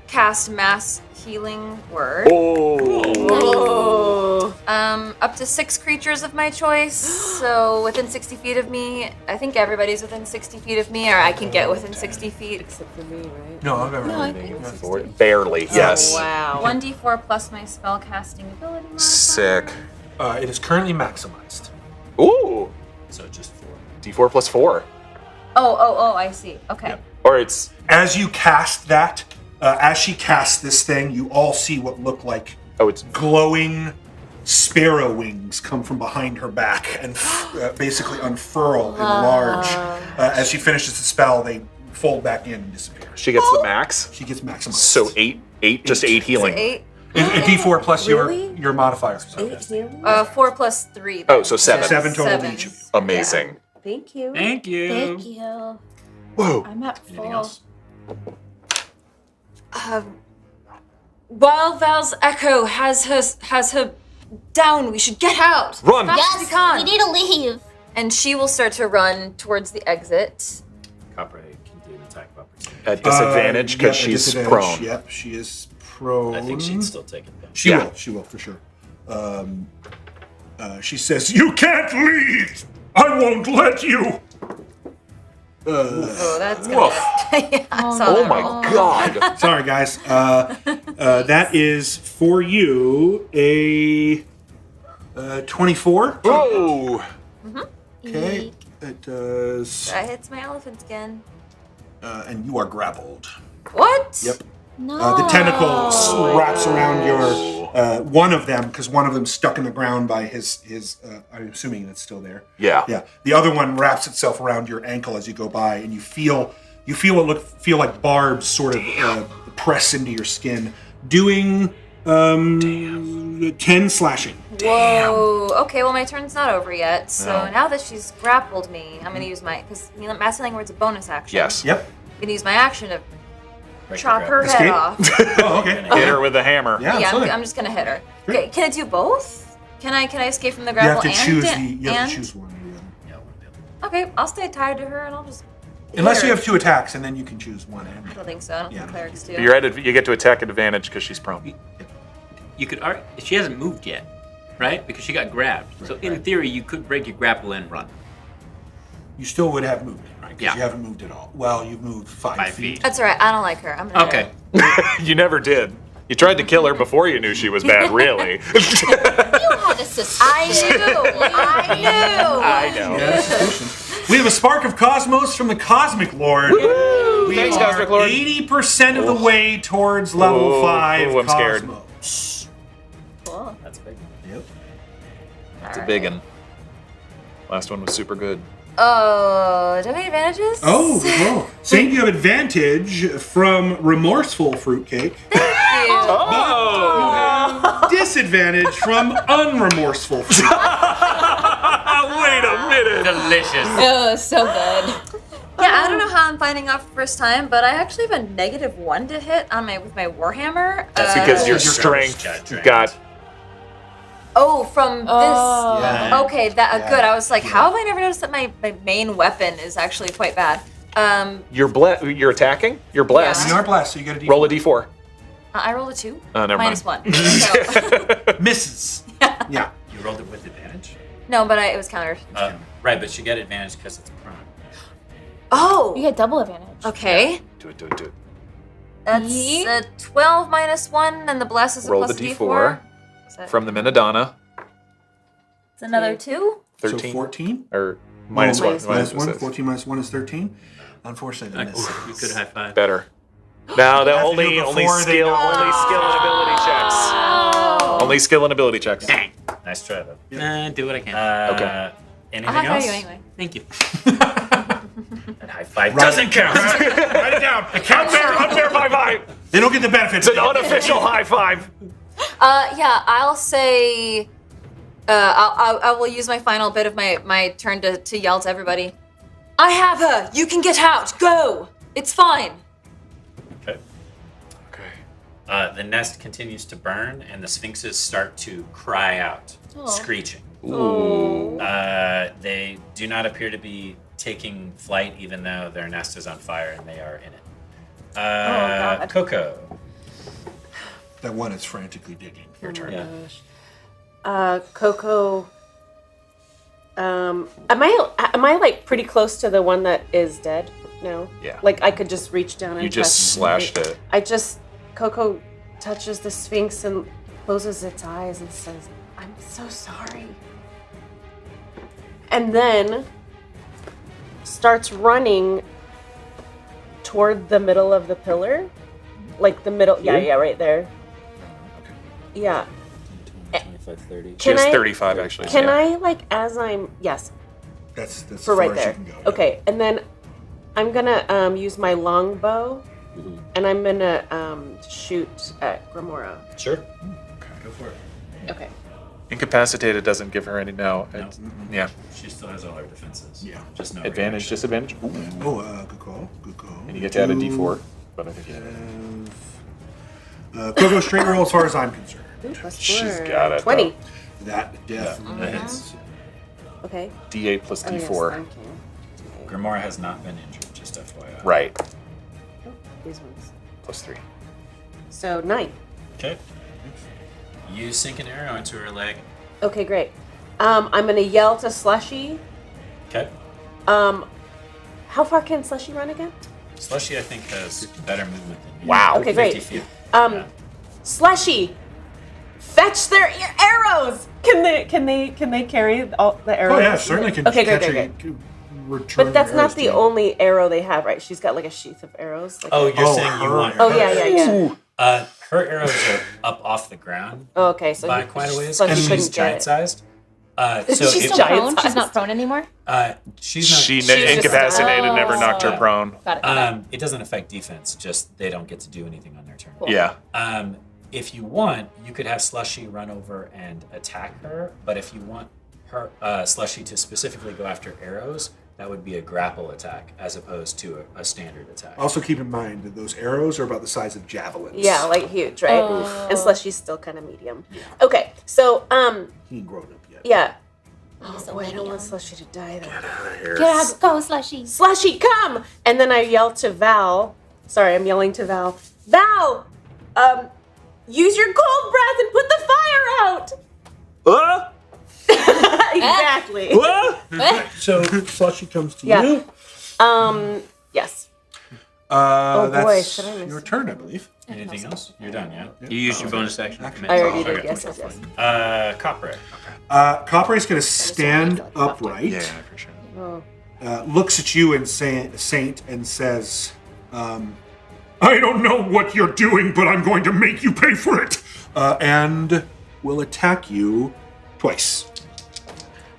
cast mass healing word. Oh. Oh. Up to 6 creatures of my choice. So within 60 feet of me. I think everybody's within 60 feet of me, or I can get within 60 feet. Except for me, right? No, I've ever. No, I heard think of it's it. 60. Barely, yes. Wow. 1d4 plus my spellcasting ability modifier. Sick. It is currently maximized. Ooh. So just 4. D4 plus 4. Oh, I see. Okay. Yep. Or it's. As you cast that, as she casts this thing, you all see what look like Oh, it's. glowing sparrow wings come from behind her back and basically unfurl and enlarge. As she finishes the spell, they fold back in and disappear. She gets the max. She gets maximized. So 8, just 8 healing. 8. A D4 plus Really? your modifier. 4 plus 3. Oh, so 7. 7 total to Seven. each of you. Amazing. Thank you. Thank you. Thank you. Whoa. I'm at full. Anything else? While Val's echo has her down, we should get out. Run. Fast as we can. we need to leave. And she will start to run towards the exit. Cartwright can do an attack of opportunity. At disadvantage because Yep, at she's disadvantage. prone. Yep, she is prone. I think she'd still take it though. She Yeah. will. She will for sure. She says, "You can't leave. I won't let you." Oh, that's gonna. Yeah, I saw Oh that my roll. god. Sorry, guys. That is for you a 24. Whoa. Okay. It does. That hits my elephant again. And you are grappled. What? Yep. No. The tentacle wraps around your one of them because one of them stuck in the ground by his. I'm assuming it's still there. Yeah. Yeah. The other one wraps itself around your ankle as you go by, and you feel feel like barbs sort of press into your skin, doing 10 slashing. Whoa. Okay, well, my turn's not over yet. So now that she's grappled me, I'm going to use my. Because mass healing word's a bonus action. Yes. Yep. I'm going to use my action to Break the chop her grapple. head Escape? off. Oh, okay. Hit her with a hammer. Yeah, Yeah, absolutely. I'm just going to hit her. Okay, can I do both? Can I escape from the You have grapple to choose and you have and? to choose one. Yeah, one of the other. Okay, I'll stay tied to her and I'll just. hit Unless her. you have 2 attacks, and then you can choose one. I don't think so. I don't Yeah. think clerics do. You get to attack advantage because she's prone. You could. She hasn't moved yet, right? Because she got grabbed. So in theory, you could break your grapple and run. You still would have movement, right? Because Yeah. you haven't moved at all. Well, you've moved 5 5 feet. feet. That's all right. I don't like her. I'm gonna hit Okay. her. You never did. You tried to kill her before you knew she was bad, really. You had a suspicion. I knew. I know. Yeah, suspicion. We have a spark of cosmos from the Cosmic Lord. We Thanks, are Cosmic Lord. 80% of the way towards level Oh, 5 oh, I'm scared. Cosmos. Cool. That's big. Yep. It's a big one. Last one was super good. Oh, do I have any advantages? Oh. Saying you have advantage from remorseful fruitcake. Oh! Disadvantage from unremorseful fruitcake. Wait a minute. Delicious. Oh, so good. Yeah, I don't know how I'm finding out for the first time, but I actually have a -1 to hit on with my warhammer. That's because your strength got. From this. Yeah. Okay, that Yeah. good. I was like, how have I never noticed that my main weapon is actually quite bad? You're attacking. You're blessed. You are blessed, so you get a D4. Roll a d4. I rolled a 2. Never mind. -1. So, Misses. Yeah. You rolled it with advantage? no, but it was countered. Right, but you get advantage because it's prone. Oh. You get double advantage. Okay. Do it. That's Ye- a 12 minus 1, and the bless is a Roll plus the d4. d4 from the Minadonna. It's another 2. 13 So 14? or minus Oh, 1. minus 1. 14 minus 1 is 13. Unfortunately, I missed You could high five. Better. Now the Have to only do it only before they skill know. only skill and ability checks. Only skill and ability checks. Dang. Nice try, though. Do what I can. Okay. Anything I'll high else? five you anyway. Thank you. That high five doesn't count. Write it down. Unfair high five. They don't get the benefits. It's an unofficial high five. Yeah, I'll say. I will use my final bit of my turn to yell to everybody. I have her. You can get out. Go. It's fine. Okay. The nest continues to burn, and the sphinxes start to cry out, screeching. They do not appear to be taking flight, even though their nest is on fire and they are in it. God. KoKo. That one is frantically digging. Your turn. Yeah. KoKo. Am I like pretty close to the one that is dead? No. Yeah. Like I could just reach down and You just touch slashed it. KoKo touches the Sphinx and closes its eyes and says, "I'm so sorry." And then starts running toward the middle of the pillar. Like the middle, yeah, right there. Yeah. 25, 30. She Can has I- 35 actually. Can yeah. I like as I'm yes, That's as for far right as there. you can go. Okay, and then I'm gonna use my longbow, and I'm gonna shoot at Grimora. Sure. Go for it. Okay. Incapacitated doesn't give her any it's- Yeah. She still has all her defenses. Yeah. Just no Advantage, reaction. disadvantage. Ooh. Oh, good call. Good call. And you get to add a d4. But I think you KoKo straight roll as far as I'm concerned. Ooh, plus She's 4. got it, 20. That definitely That hits. hits. Okay. d8 plus Oh, yes, d4. thank you. Grimora has not been injured, just FYI. Right. Oh, these ones. Plus 3. So 9. Okay. You sink an arrow into her leg. Okay, great. I'm gonna yell to Slushy. Okay. How far can Slushy run again? Slushy, I think, has better movement than you. Wow. Okay, 50 great. feet. Slushy, fetch their arrows. Can they carry all the arrows? Oh yeah, certainly can Okay, catch great. return But that's arrows not to the you. only arrow they have, right? She's got like a sheath of arrows. Like Oh, you're saying you her want Oh her yeah, yeah, arrows. yeah. Her arrows are up off the ground Oh, okay, so by he- quite a ways. so he And couldn't she's get giant it. sized. So She's it- still giant prone. She's sized. not prone anymore. she's not. She just- incapacitated, oh. never knocked her Yeah. prone. Got it. Got it. It doesn't affect defense. Just they don't get to do anything on their turn. Yeah. If you want, you could have Slushy run over and attack her. But if you want her Slushy to specifically go after arrows, that would be a grapple attack as opposed to a standard attack. Also keep in mind that those arrows are about the size of javelins. Yeah, like huge, right? Oh. And Slushy's still kind of medium. Okay, so He ain't grown up yet. yeah. He's Oh, a boy, I don't medium. want Slushy to die though. Get out, go, Slushy. Slushy, come! And then I yell to Val. Sorry, I'm yelling to Val. Val, use your cold breath and put the fire out. Exactly. So Slushy comes to Yeah. you. Yes. Oh, That's boy, should I miss your it? turn, I believe. Anything else? You're done, yeah? You used your bonus action. I already did. okay. Yes, yes, yes. Copper. Copper's going to stand upright. Yeah, for sure. Oh. Looks at you and Saint and says, I don't know what you're doing, but I'm going to make you pay for it. And will attack you twice.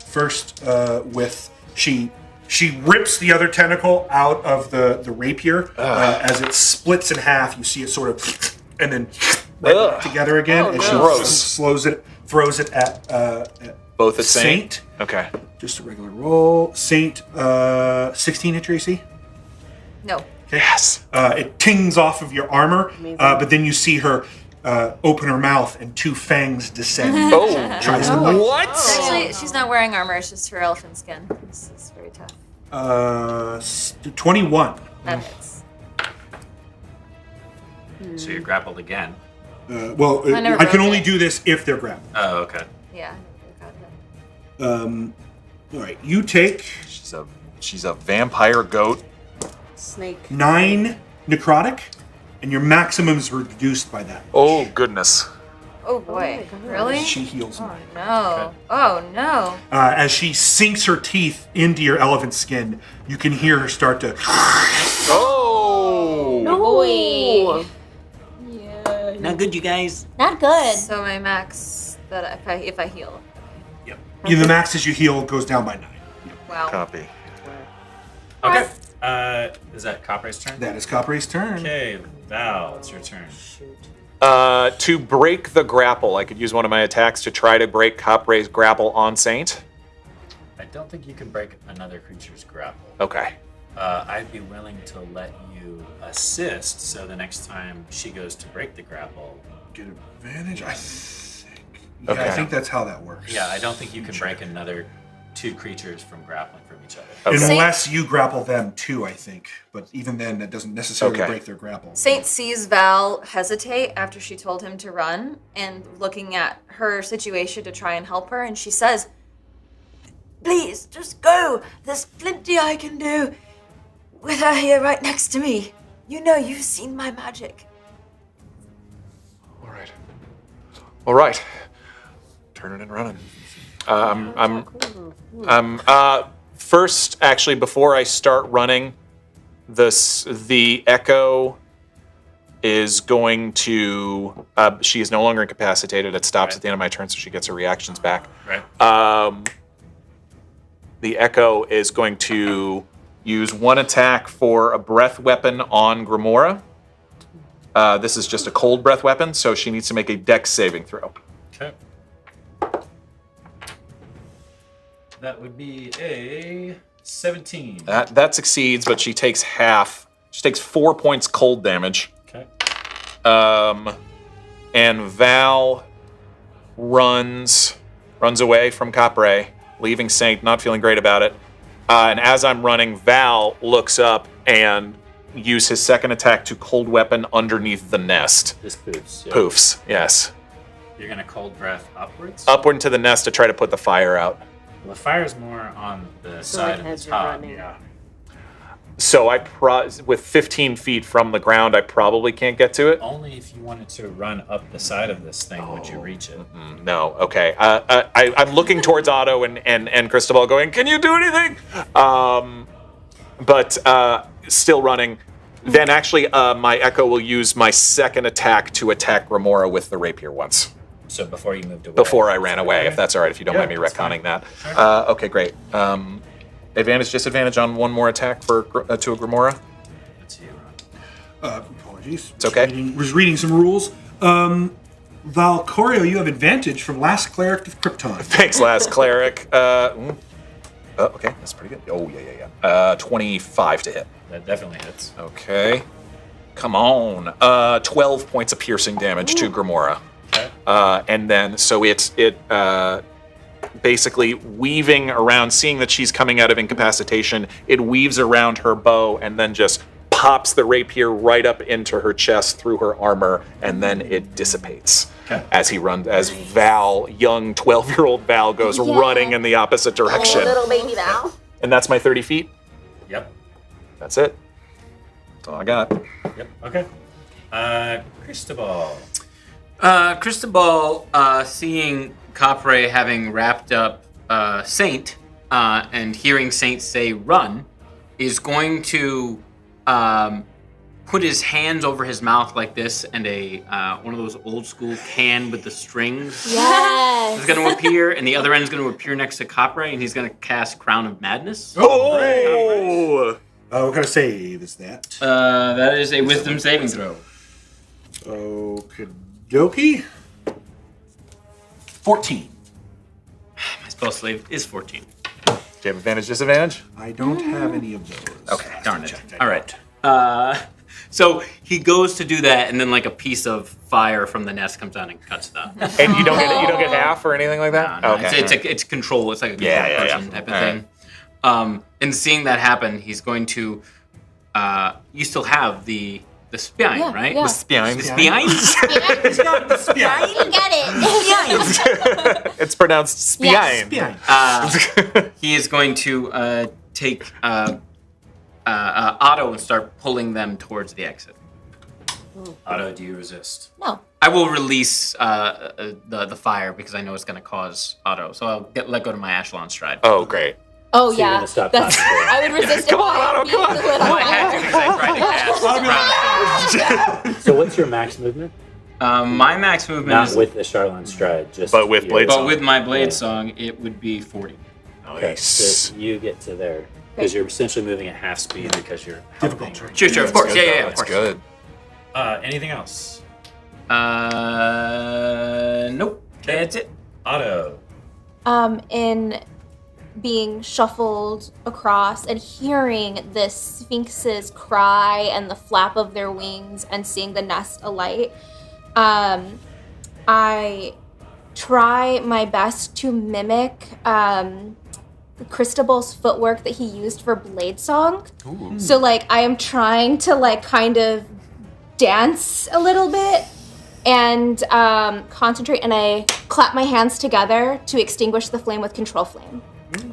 First, with she rips the other tentacle out of the rapier. As it splits in half, you see it sort of, and then right back together again. And she Gross. throws it at Both at Saint? Saint. Okay. Just a regular roll. Saint, 16 hit your AC. No. Okay. Yes. It tings off of your armor, but then you see her open her mouth and two fangs descend. Oh, Tries to bite. what? Actually, she's not wearing armor. It's just her elephant skin. This is very tough. 21. That hits. So you're grappled again. Well, I never I can broke only it. do this if they're grappled. Oh, okay. Yeah. I got that. All right, you take She's a vampire goat. Snake. 9 necrotic and your maximum is reduced by that. Oh, goodness. Oh boy. Really? She heals 9. No. Oh no. As she sinks her teeth into your elephant skin, you can hear her start to. Oh! Boy. Not good, you guys. Not good. So my max that if I heal. The max as you heal goes down by 9. Wow. Copy. Okay. Is that Copray's turn? That is Copray's turn. Okay, Val, it's your turn. To break the grapple, I could use one of my attacks to try to break Copray's grapple on Saint. I don't think you can break another creature's grapple. Okay. I'd be willing to let you assist, so the next time she goes to break the grapple. Get advantage? I think. Okay. I think that's how that works. Yeah, I don't think you can break another 2 creatures from grappling from each other. Okay. Unless you grapple them too, I think. But even then, that doesn't necessarily Okay. break their grapple. Saint sees Val hesitate after she told him to run and looking at her situation to try and help her, and she says, "Please, just go. There's plenty I can do with her here right next to me. You know you've seen my magic." All right. Turning and running. First, actually, before I start running, the Echo is going to. She is no longer incapacitated. It stops at the end of my turn, so she gets her reactions back. Right. The Echo is going to use 1 attack for a breath weapon on Grimora. This is just a cold breath weapon, so she needs to make a Dex saving throw. Okay. That would be a 17. That succeeds, but she takes half. She takes 4 points cold damage. Okay. And Val runs away from Capre, leaving Saint, not feeling great about it. And as I'm running, Val looks up and use his second attack to cold weapon underneath the nest. This poofs. Yeah. Poofs, yes. You're going to cold breath upwards? Upward to the nest to try to put the fire out. Well, the fire's more on the side of as the you're top. running. Yeah. So with 15 feet from the ground, I probably can't get to it. Only if you wanted to run up the side of this thing would you reach it. No, okay. I'm looking towards Otto and Cristobal going, can you do anything? But still running. Then actually, my Echo will use my second attack to attack Grimora with the rapier once. So before you moved away? Before I ran away, if that's all right, if you don't mind me that's retconning fine. that. Okay, great. Advantage, disadvantage on one more attack for to a Grimora? That's you. Apologies. It's okay. Was reading some rules. Valcorio, you have advantage from last cleric to Krypton. Thanks, last cleric. Okay, that's pretty good. Oh, yeah. 25 to hit. That definitely hits. Okay. Come on. 12 points of piercing damage to Grimora. Okay. And then, so it basically weaving around, seeing that she's coming out of incapacitation, it weaves around her bow and then just pops the rapier right up into her chest through her armor, and then it dissipates. Okay. As he runs, as Val, young 12-year-old Val, goes running in the opposite direction. Little baby Val. And that's my 30 feet. Yep. That's it. That's all I got. Yep. Okay. Cristobal. Cristobal, seeing Capre having wrapped up Saint and hearing Saint say run, is going to put his hands over his mouth like this, and a one of those old school can with the strings Yes. is going to appear, and the other end is going to appear next to Capre, and he's going to cast Crown of Madness. Oh! What kind of save is that? That is a Wisdom saving throw. Okie dokie. 14. My spell slave is 14. Do you have advantage, disadvantage? I don't have any of those. Okay. Darn it. All right. So he goes to do that, and then like a piece of fire from the nest comes out and cuts the. And you don't get half or anything like that? No, Okay. it's control. It's like a control person type of thing. And seeing that happen, he's going to. You still have the spine, right? yeah. The spine. The spines. You get it. It's pronounced spine. He is going to take Otto and start pulling them towards the exit. Otto, do you resist? No. I will release the fire because I know it's going to cause Otto. So I'll let go to my Ashlon stride. Oh, great. Oh So you're yeah. gonna stop That's, concentrating. I would resist Come it. on, Otto, come on. Well, I had to because I tried to cast. So what's your max movement? My max movement Not is, with the Charlon stride, just But with your- blade but with my blade Yeah. song, it would be 40. Okay, Nice. so you get to there because you're essentially moving at half speed because you're Difficult helping. terrain. Sure, of course. Yeah, of That's course. good. Anything else? Nope. That's it. Otto. In being shuffled across and hearing the sphinxes cry and the flap of their wings and seeing the nest alight, I try my best to mimic Cristobal's footwork that he used for Blade Song. So like I am trying to like kind of dance a little bit and concentrate, and I clap my hands together to extinguish the flame with Control Flame.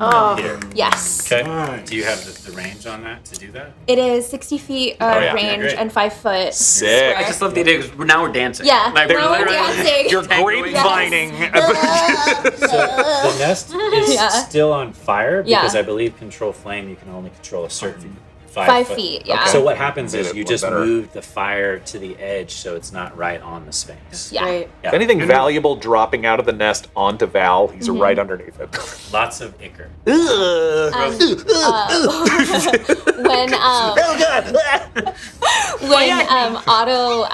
Oh, Here. Yes. Okay. Nice. Do you have the range on that to do that? It is 60 feet yeah. range Great. and 5 foot. Sick. I just love the idea because now we're dancing. Yeah, Like, now we're literally dancing. You're tangoing. grapevining. So the nest is Yeah. still on fire Yeah. because I believe Control Flame you can only control a certain 5 foot. feet, yeah. So what happens Made is it you look just better. move the fire to the edge so it's not right on the Sphinx. Yeah. right. Yeah. If anything valuable dropping out of the nest onto Val, he's right underneath it. Lots of ichor. When Otto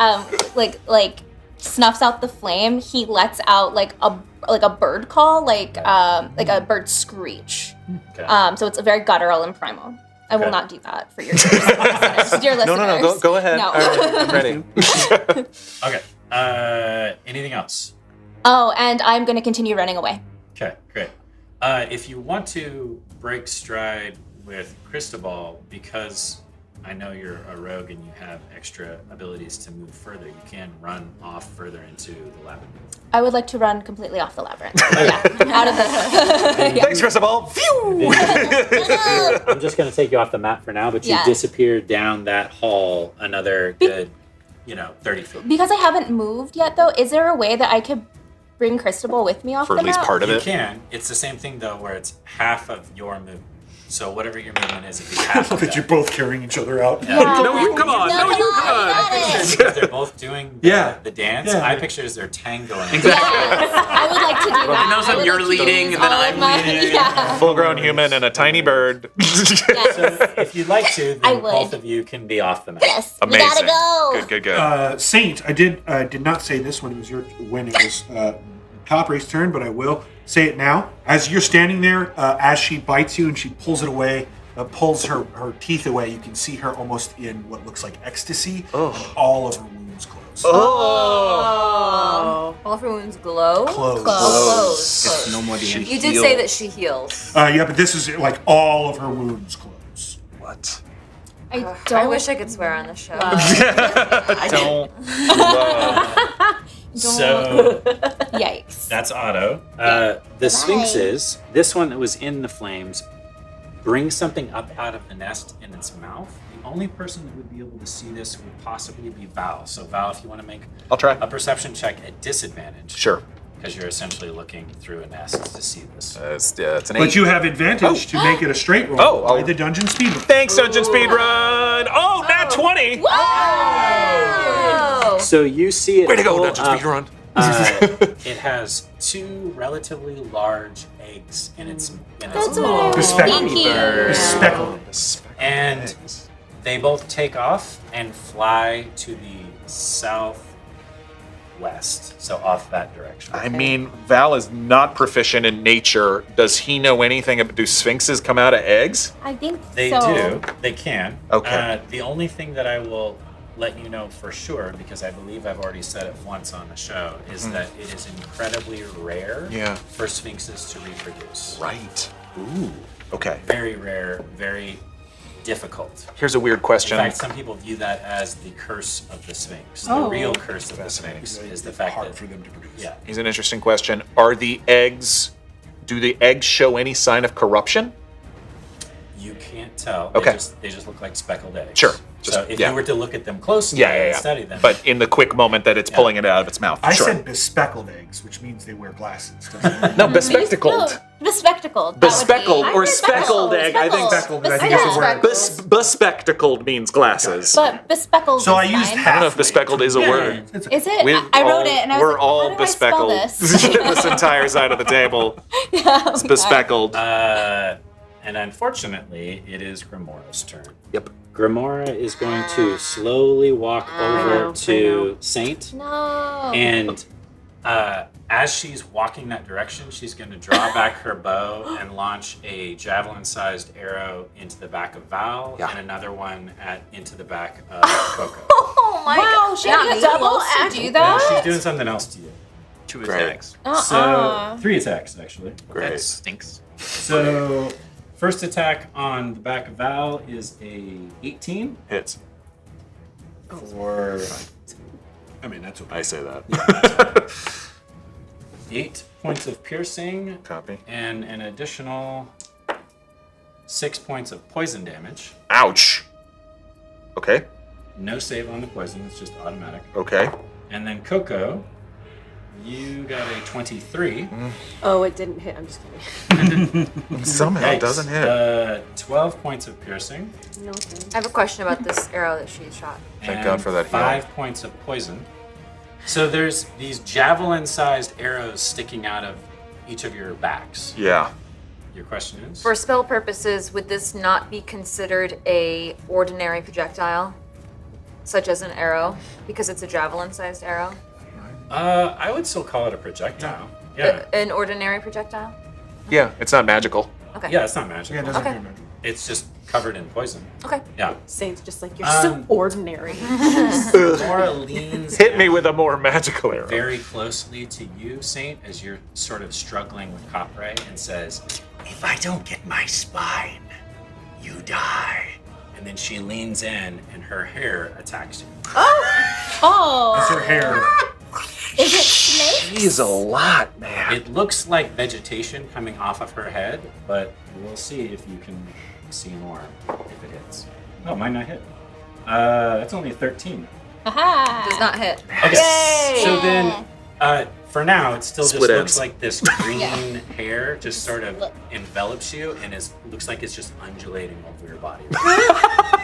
like snuffs out the flame, he lets out like a bird call, like a bird screech. Okay. So it's a very guttural and primal. I will Okay. not do that for your listeners. Dear listeners. No, go ahead. No. All right, I'm ready. Okay. Anything else? Oh, and I'm going to continue running away. Okay, great. If you want to break stride with Cristobal, because I know you're a rogue and you have extra abilities to move further, you can run off further into the labyrinth. I would like to run completely off the labyrinth. Yeah, out of the. Thanks, Cristobal. Phew! I'm just going to take you off the map for now, but you Yeah. disappeared down that hall another good, 30 feet. Because I haven't moved yet, though, is there a way that I could bring Cristobal with me off For the at least map? part of You it. can. It's the same thing, though, where it's half of your movement. So whatever your movement is, it'd be half of That that. you're both carrying each other out. Yeah. No, you come on. No, you come on. Because they're both doing the dance. Yeah. I picture as they're tangoing. Yes, I would like to do that. You know, I would you're like to leading use and then all of I'm my- leading. Yeah. Full-grown human and a tiny bird. Yes. So if you'd like to, I then would. both of you can be off the map. Yes, we Amazing. gotta go. Good. Saint, I did not say this when it was your when it was Copray's turn, but I will say it now. As you're standing there, as she bites you and she pulls it away, pulls her teeth away, you can see her almost in what looks like ecstasy, and all of her wounds close. All of her wounds glow. Close. Close. No more damage. You did say that she heals. Yeah, but this is like all of her wounds close. What? I I don't wish I could swear on the show. Don't. So Yikes. that's Otto. The Sphinxes, this one that was in the flames, brings something up out of the nest in its mouth. The only person that would be able to see this would possibly be Val. So Val, if you want to make I'll try. a perception check at disadvantage. Sure. Because you're essentially looking through a nest to see this. It's an 8. But you have advantage to make it a straight roll Oh, by oh. the dungeon speed roll. Thanks, Dungeon Speedrun. Oh, nat 20. Oh. So you see it. Way to go, pull Dungeon up, Speedrun. It has 2 relatively large eggs in its That's mouth. what I was Speckled. thinking. Speckled. And they both take off and fly to the southwest, so off that direction. I mean, Val is not proficient in nature. Does he know anything about? Do sphinxes come out of eggs? I think They so. do. They can. Okay. The only thing that I will let you know for sure, because I believe I've already said it once on the show, is that it is incredibly rare Yeah. for sphinxes to reproduce. Right. Ooh. Okay. Very rare, very difficult. Here's a weird In question. fact, some people view that as the curse of the Sphinx. The Oh. real curse of the Sphinx is the fact hard that for them to produce. Yeah. Here's an interesting question. Do the eggs show any sign of corruption? You can't tell. Okay. They just look like speckled eggs. Sure. So if you were to look at them closely Yeah. and study them. But in the quick moment that it's pulling it out of its mouth. I sure. said bespeckled eggs, which means they wear glasses. Doesn't it? No, bespectacled. Bespectacled. Bespeckled or Speckled. speckled egg. I think Speckled, I think is the word. bespectacled means glasses. But bespeckled. So I is used fine. I don't know if bespeckled is a word. Is it? I wrote it and I was we're like, all how do I spell bespeckled. this? This entire side of the table. It's bespeckled. And unfortunately, it is Grimora's turn. Yep. Grimora is going to slowly walk over to Saint. No. And as she's walking that direction, she's going to draw back her bow and launch a javelin-sized arrow into the back of Val and another one into the back of KoKo. Oh my god. Wow, she had double to do No, that? she's doing something else to you. 2 attacks. So 3 attacks, actually. That stinks. So first attack on the back of Val is a 18 Hits. for I mean, that's okay. I say that. 8 points of piercing Copy. and an additional 6 points of poison damage. Ouch. Okay. No save on the poison, it's just automatic. Okay. And then KoKo, you got a 23. Oh, it didn't hit. I'm just kidding. Somehow it Yikes. doesn't hit. 12 points of piercing. No thanks. I have a question about this arrow that she shot. Thank and God for that heal. 5 points of poison. So there's these javelin-sized arrows sticking out of each of your backs. Yeah. Your question is? For spell purposes, would this not be considered a ordinary projectile, such as an arrow, because it's a javelin-sized arrow? I would still call it a projectile. Yeah. An ordinary projectile? Yeah, it's not magical. Okay. Yeah, it's not magical. Yeah, it doesn't Okay. appear magical. It's just covered in poison. Okay. Yeah. Saint's just like, you're so ordinary. Laura leans Hit me down with a more magical arrow. very closely to you, Saint, as you're sort of struggling with Cartwright, and says, "If I don't get my spine, you die." And then she leans in, and her hair attacks you. Oh. That's her hair. Is it snake? He's a lot, man. It looks like vegetation coming off of her head, but we'll see if you can see more if it hits. No, it might not hit. That's only a 13. Aha. Does not hit. Okay. So then, for now, it still Split just ends. looks like this green hair just sort of envelops you, and looks like it's just undulating over your body.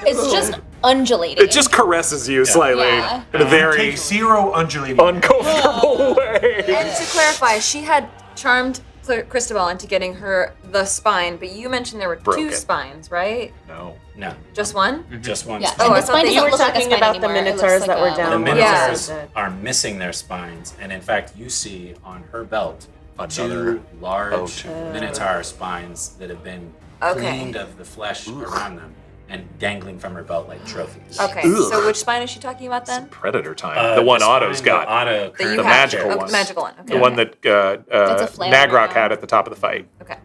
It's just undulating. It just caresses you slightly Yeah. in a very Take 0 undulating. uncomfortable way. And to clarify, she had charmed Cristobal into getting her the spine, but you mentioned there were Broken. 2 spines, right? No. No, Just one? just one Yeah. spine. Oh, I And the thought spine that You doesn't were look like a talking spine about the anymore. It looks minotaurs like that were a- down. The below. minotaurs Yeah. are missing their spines, and in fact, you see on her belt Another- 2 large two. minotaur spines that have been Okay. cleaned of the flesh around them and dangling from her belt like trophies. Okay, so which spine is she talking about then? Predator time. The one spine Otto's that got. Otto That you currently The have. magical Oh, one. the magical one. Okay. The one that That's a flare Nagrok right had at the top of the fight. Okay.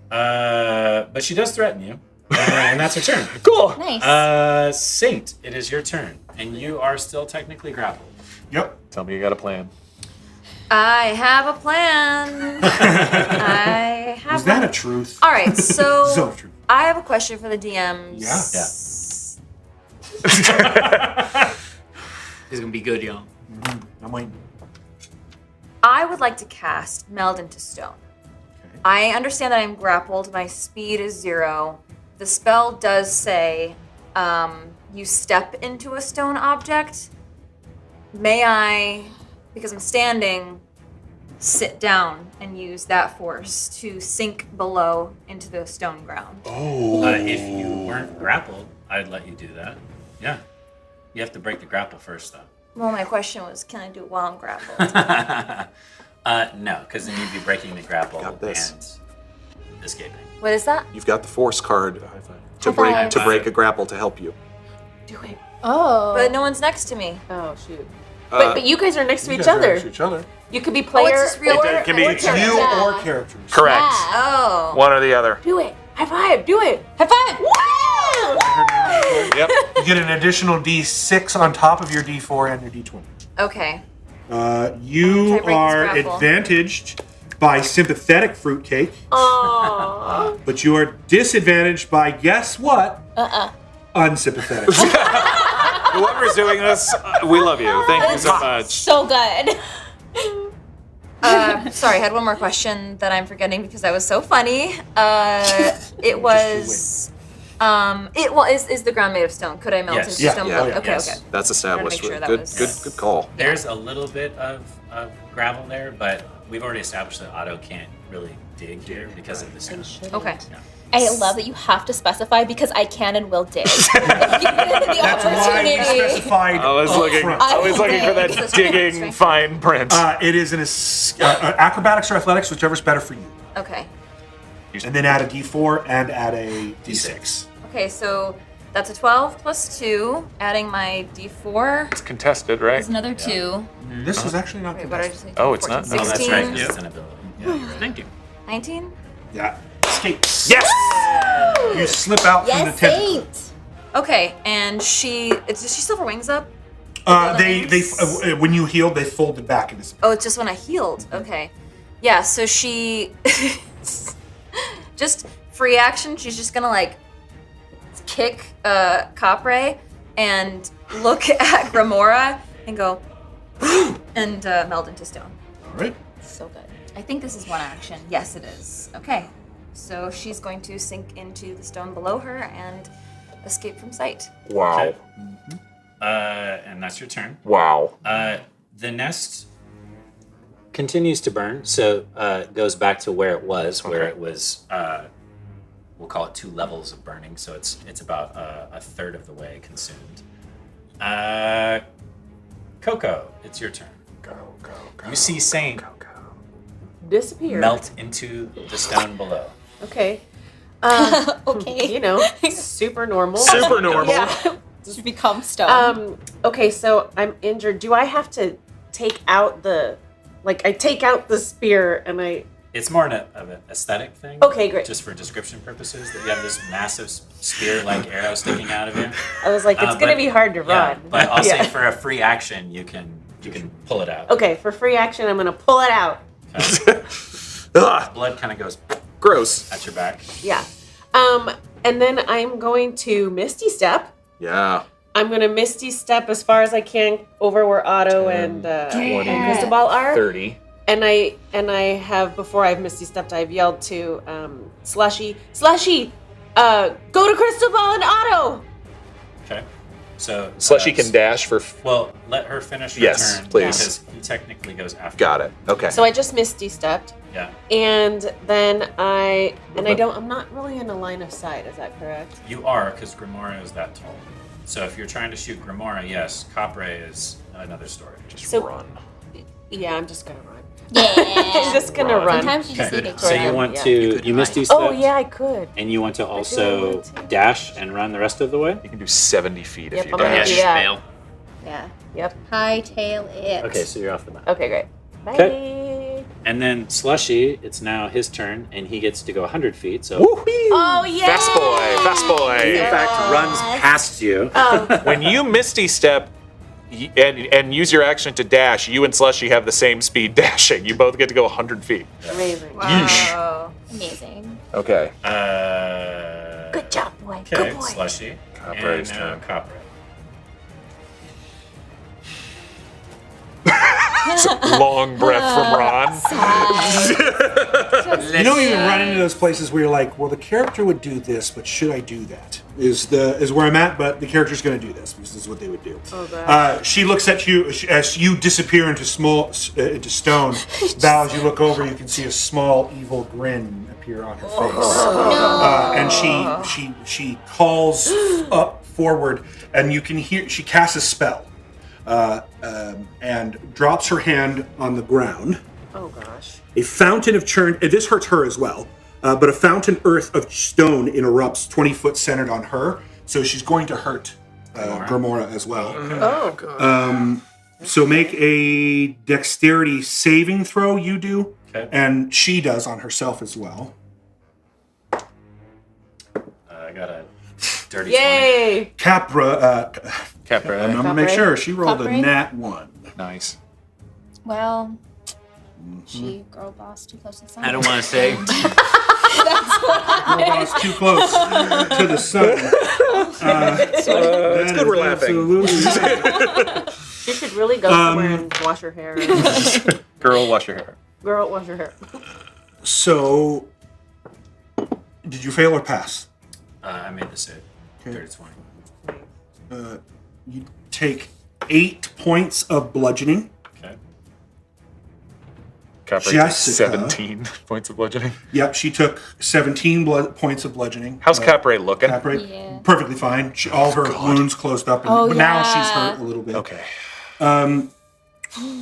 But she does threaten you, and that's her turn. Cool. Nice. Saint, it is your turn, and you are still technically grappled. Yep. Tell me you got a plan. I have a plan. I have Was that a truth? All right, so So true. I have a question for the DMs. Yeah. This is gonna be good, y'all. I'm waiting. I would like to cast Meld into Stone. Okay. I understand that I'm grappled. My speed is 0. The spell does say you step into a stone object. May I, because I'm standing, sit down and use that force to sink below into the stone ground? If you weren't grappled, I'd let you do that. Yeah. You have to break the grapple first, though. Well, my question was, can I do it while I'm grappled? No, because then you'd be breaking the grapple Got this. and escaping. What is that? You've got the force card to High five. break a grapple to help you. Do it. Oh. But no one's next to me. Oh, shoot. But you guys are next to each other. Each other. You could be Oh, player. it's just real. It can be or you character. You Yeah. or characters. Correct. Yeah. Oh. One or the other. Do it. High five. Do it. High five. Yep. You get an additional D6 on top of your D4 and your D20. Okay. You Can I break this are grapple? advantaged by sympathetic fruitcake, Aww. but you are disadvantaged by guess what? Unsympathetic. Whoever's doing this, we love you. Thank you so much. So good. Sorry, I had one more question that I'm forgetting because that was so funny. It was the ground made of stone? Could I melt Yes. into stone? Yeah, Okay, yes. okay. That's established. Make sure that Good, was- good call. There's a little bit of gravel there, but we've already established that Otto can't really dig here because of the stone. Okay. I love that you have to specify because I can and will dig. If you get the That's why we opportunity. specified I was looking. upfront. I was looking for that Strength, digging strength. fine print. It is acrobatics or athletics, whichever's better for you. Okay. And then add a D4 and add a D6. Okay, so that's a 12 plus 2, adding my D4. It's contested, right? There's another 2. This is actually not Wait, what did I contested. just say? Oh, it's not? 14, Oh, Oh, that's 16, right. It's an ability. Yeah, you're right. Thank you. 19? Yeah. Escapes. Yes. You slip out from the Yes, tentacle. saint. Okay, and does she still have her wings up? When you healed, they folded back into. Oh, it's just when I healed. Okay. Yeah, so she just free action, she's just gonna like kick Capre and look at Grimora and go and meld into stone. All right. So good. I think this is one action. Yes, it is. Okay. So she's going to sink into the stone below her and escape from sight. Wow. And that's your turn. Wow. The nest continues to burn, so it goes back to where it was, where it was. We'll call it 2 levels of burning, so it's about a third of the way consumed. KoKo, it's your turn. Go. You see Saint Disappear. melt into the stone below. Okay. Okay. You know, super normal. Super normal. Yeah. Just become stone. Okay, so I'm injured. Do I have to take out I take out the spear and I... It's more of an aesthetic thing. Okay, great. Just for description purposes, that you have this massive spear-like arrow sticking out of you. I was like, it's but- gonna be hard to Yeah, run. but I'll Yeah. say for a free action, you can pull it out. Okay, for free action, I'm gonna pull it out. Okay. Ugh, Blood kind of goes gross. at your back. Yeah. And then I'm going to Misty Step. Yeah. I'm gonna Misty Step as far as I can over where Otto and 20, Cristobal are. 30. And I have, before I've Misty Stepped, I've yelled to Slushy, go to Cristobal and Otto. Okay. So Slushy can dash for. Well, let her finish her Yes, turn. please. Because he technically goes after. Got it. Okay. So I just Misty Stepped, Yeah. and then I'm not really in a line of sight. Is that correct? You are, because Grimoire is that tall. So if you're trying to shoot Grimoire, yes. Capre is another story. Just So- run. Yeah, I'm just gonna run. Yeah. I'm just gonna run. Sometimes you just Okay. need to So you want Yeah. to you Misty Step, Oh yeah, I could. and you want to also want to. dash and run the rest of the way. You can do 70 feet Yep, if you I'm gonna dash. do Yes, that. fail. Yeah. Yep. Hightail it. Okay, so you're off the map. Okay, great. Bye. Okay. And then Slushy, it's now his turn, and he gets to go 100 feet. So Oh yeah. Fast boy, fast boy. he, in fact, runs past you. When you Misty Step and use your action to dash, you and Slushy have the same speed dashing. You both get to go 100 feet. Amazing. Wow. Amazing. Okay. Good job, boy. Okay, Good boy. Slushy. Capre's and now turn. Capre. Long breath from Ron. You don't even run into those places where you're like, well, the character would do this, but should I do that? Is where I'm at, but the character's going to do this because this is what they would do. Oh, God. She looks at you as you disappear into stone. Val, as you look over, you can see a small evil grin appear on her face, and she calls up forward, and you can hear she casts a spell, and drops her hand on the ground. Oh gosh. A fountain of churned. This hurts her as well. But a fountain earth of stone erupts 20 foot centered on her, so she's going to hurt Grimora as well. Oh. So make a dexterity saving throw, you do, Okay. and she does on herself as well. I got a dirty 20. Yay! Capra, Capra. I'm going to make Capra. sure she rolled Capra. a nat 1. Nice. Well, She, girl boss, too close to the sun. I don't want to say. Girl boss too close to the sun. It's good we're laughing. She should really go somewhere and wash her hair. Girl, wash your hair. Girl, wash her hair. So, did you fail or pass? I made the save. Okay. 30-20. You take 8 points of bludgeoning. Okay. Caprick Jessica. 17 points of bludgeoning. Yep, she took 17 points of bludgeoning. How's Capray looking? Capray, Yeah. perfectly fine. All her wounds closed up, but now she's hurt a little bit. Okay.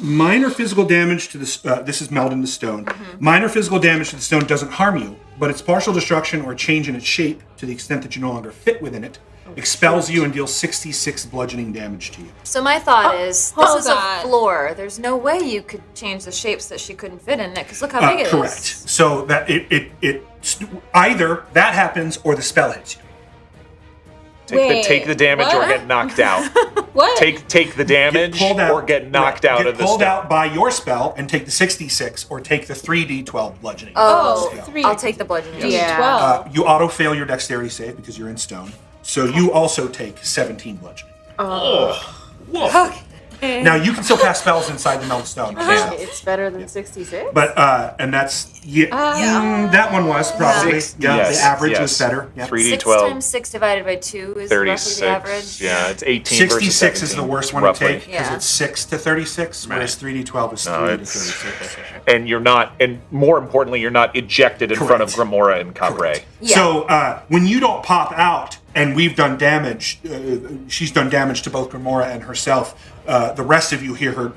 Minor physical damage to this. This is meld into stone. Minor physical damage to the stone doesn't harm you, but its partial destruction or change in its shape, to the extent that you no longer fit within it, expels you and deals 66 bludgeoning damage to you. So my thought is, this is God. a floor. There's no way you could change the shapes that she couldn't fit in it, because look how big it is. Correct. So that it either that happens or the spell hits you. Take the damage or what? get knocked out. What? Take the damage or get knocked out Get of the pulled stone. out by your spell and take the 66 or take the 3d12 bludgeoning. Oh, Yeah. 3. I'll take the bludgeoning. Yeah. 12. You auto fail your dexterity save because you're in stone. So you also take 17 bludgeoning. Now you can still cast spells inside the melted stone. It's better than 66. But and that's that one was probably Six- the yes, average yes. was better. Yeah. 3d12. 6 times 6 divided by 2 is 36. roughly the average. Yeah, it's 18 versus 66 is 17, the worst one roughly. to take because Yeah. it's 6 to 36, whereas 3d12 is 3 No, to it's- 36. And you're not, and more importantly, you're not ejected in front of Correct. Grimora and Capray. Correct. Yeah. So when you don't pop out and we've done damage, she's done damage to both Grimora and herself, the rest of you hear her,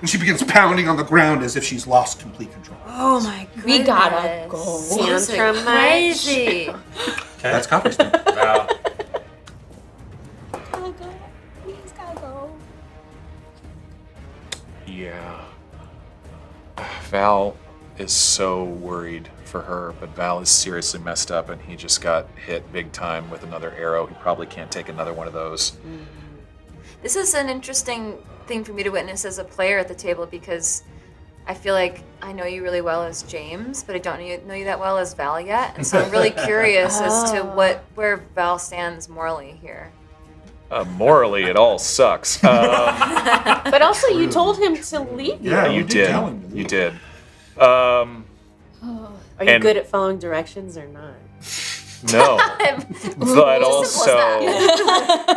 and she begins pounding on the ground as if she's lost complete control. Oh my god. We gotta go. Tantrum Crazy. That's Copper's turn. Val, Gotta go. Please gotta go. Yeah. Val is so worried for her, but Val is seriously messed up and he just got hit big time with another arrow. He probably can't take another one of those. This is an interesting thing for me to witness as a player at the table, because I feel like I know you really well as James, but I don't know you that well as Val yet. And so I'm really curious as to where Val stands morally here. Morally, it all sucks. But also, you told him to leave. Yeah, you did. tell him to leave. You did. Are you And- good at following directions or not? No. But also,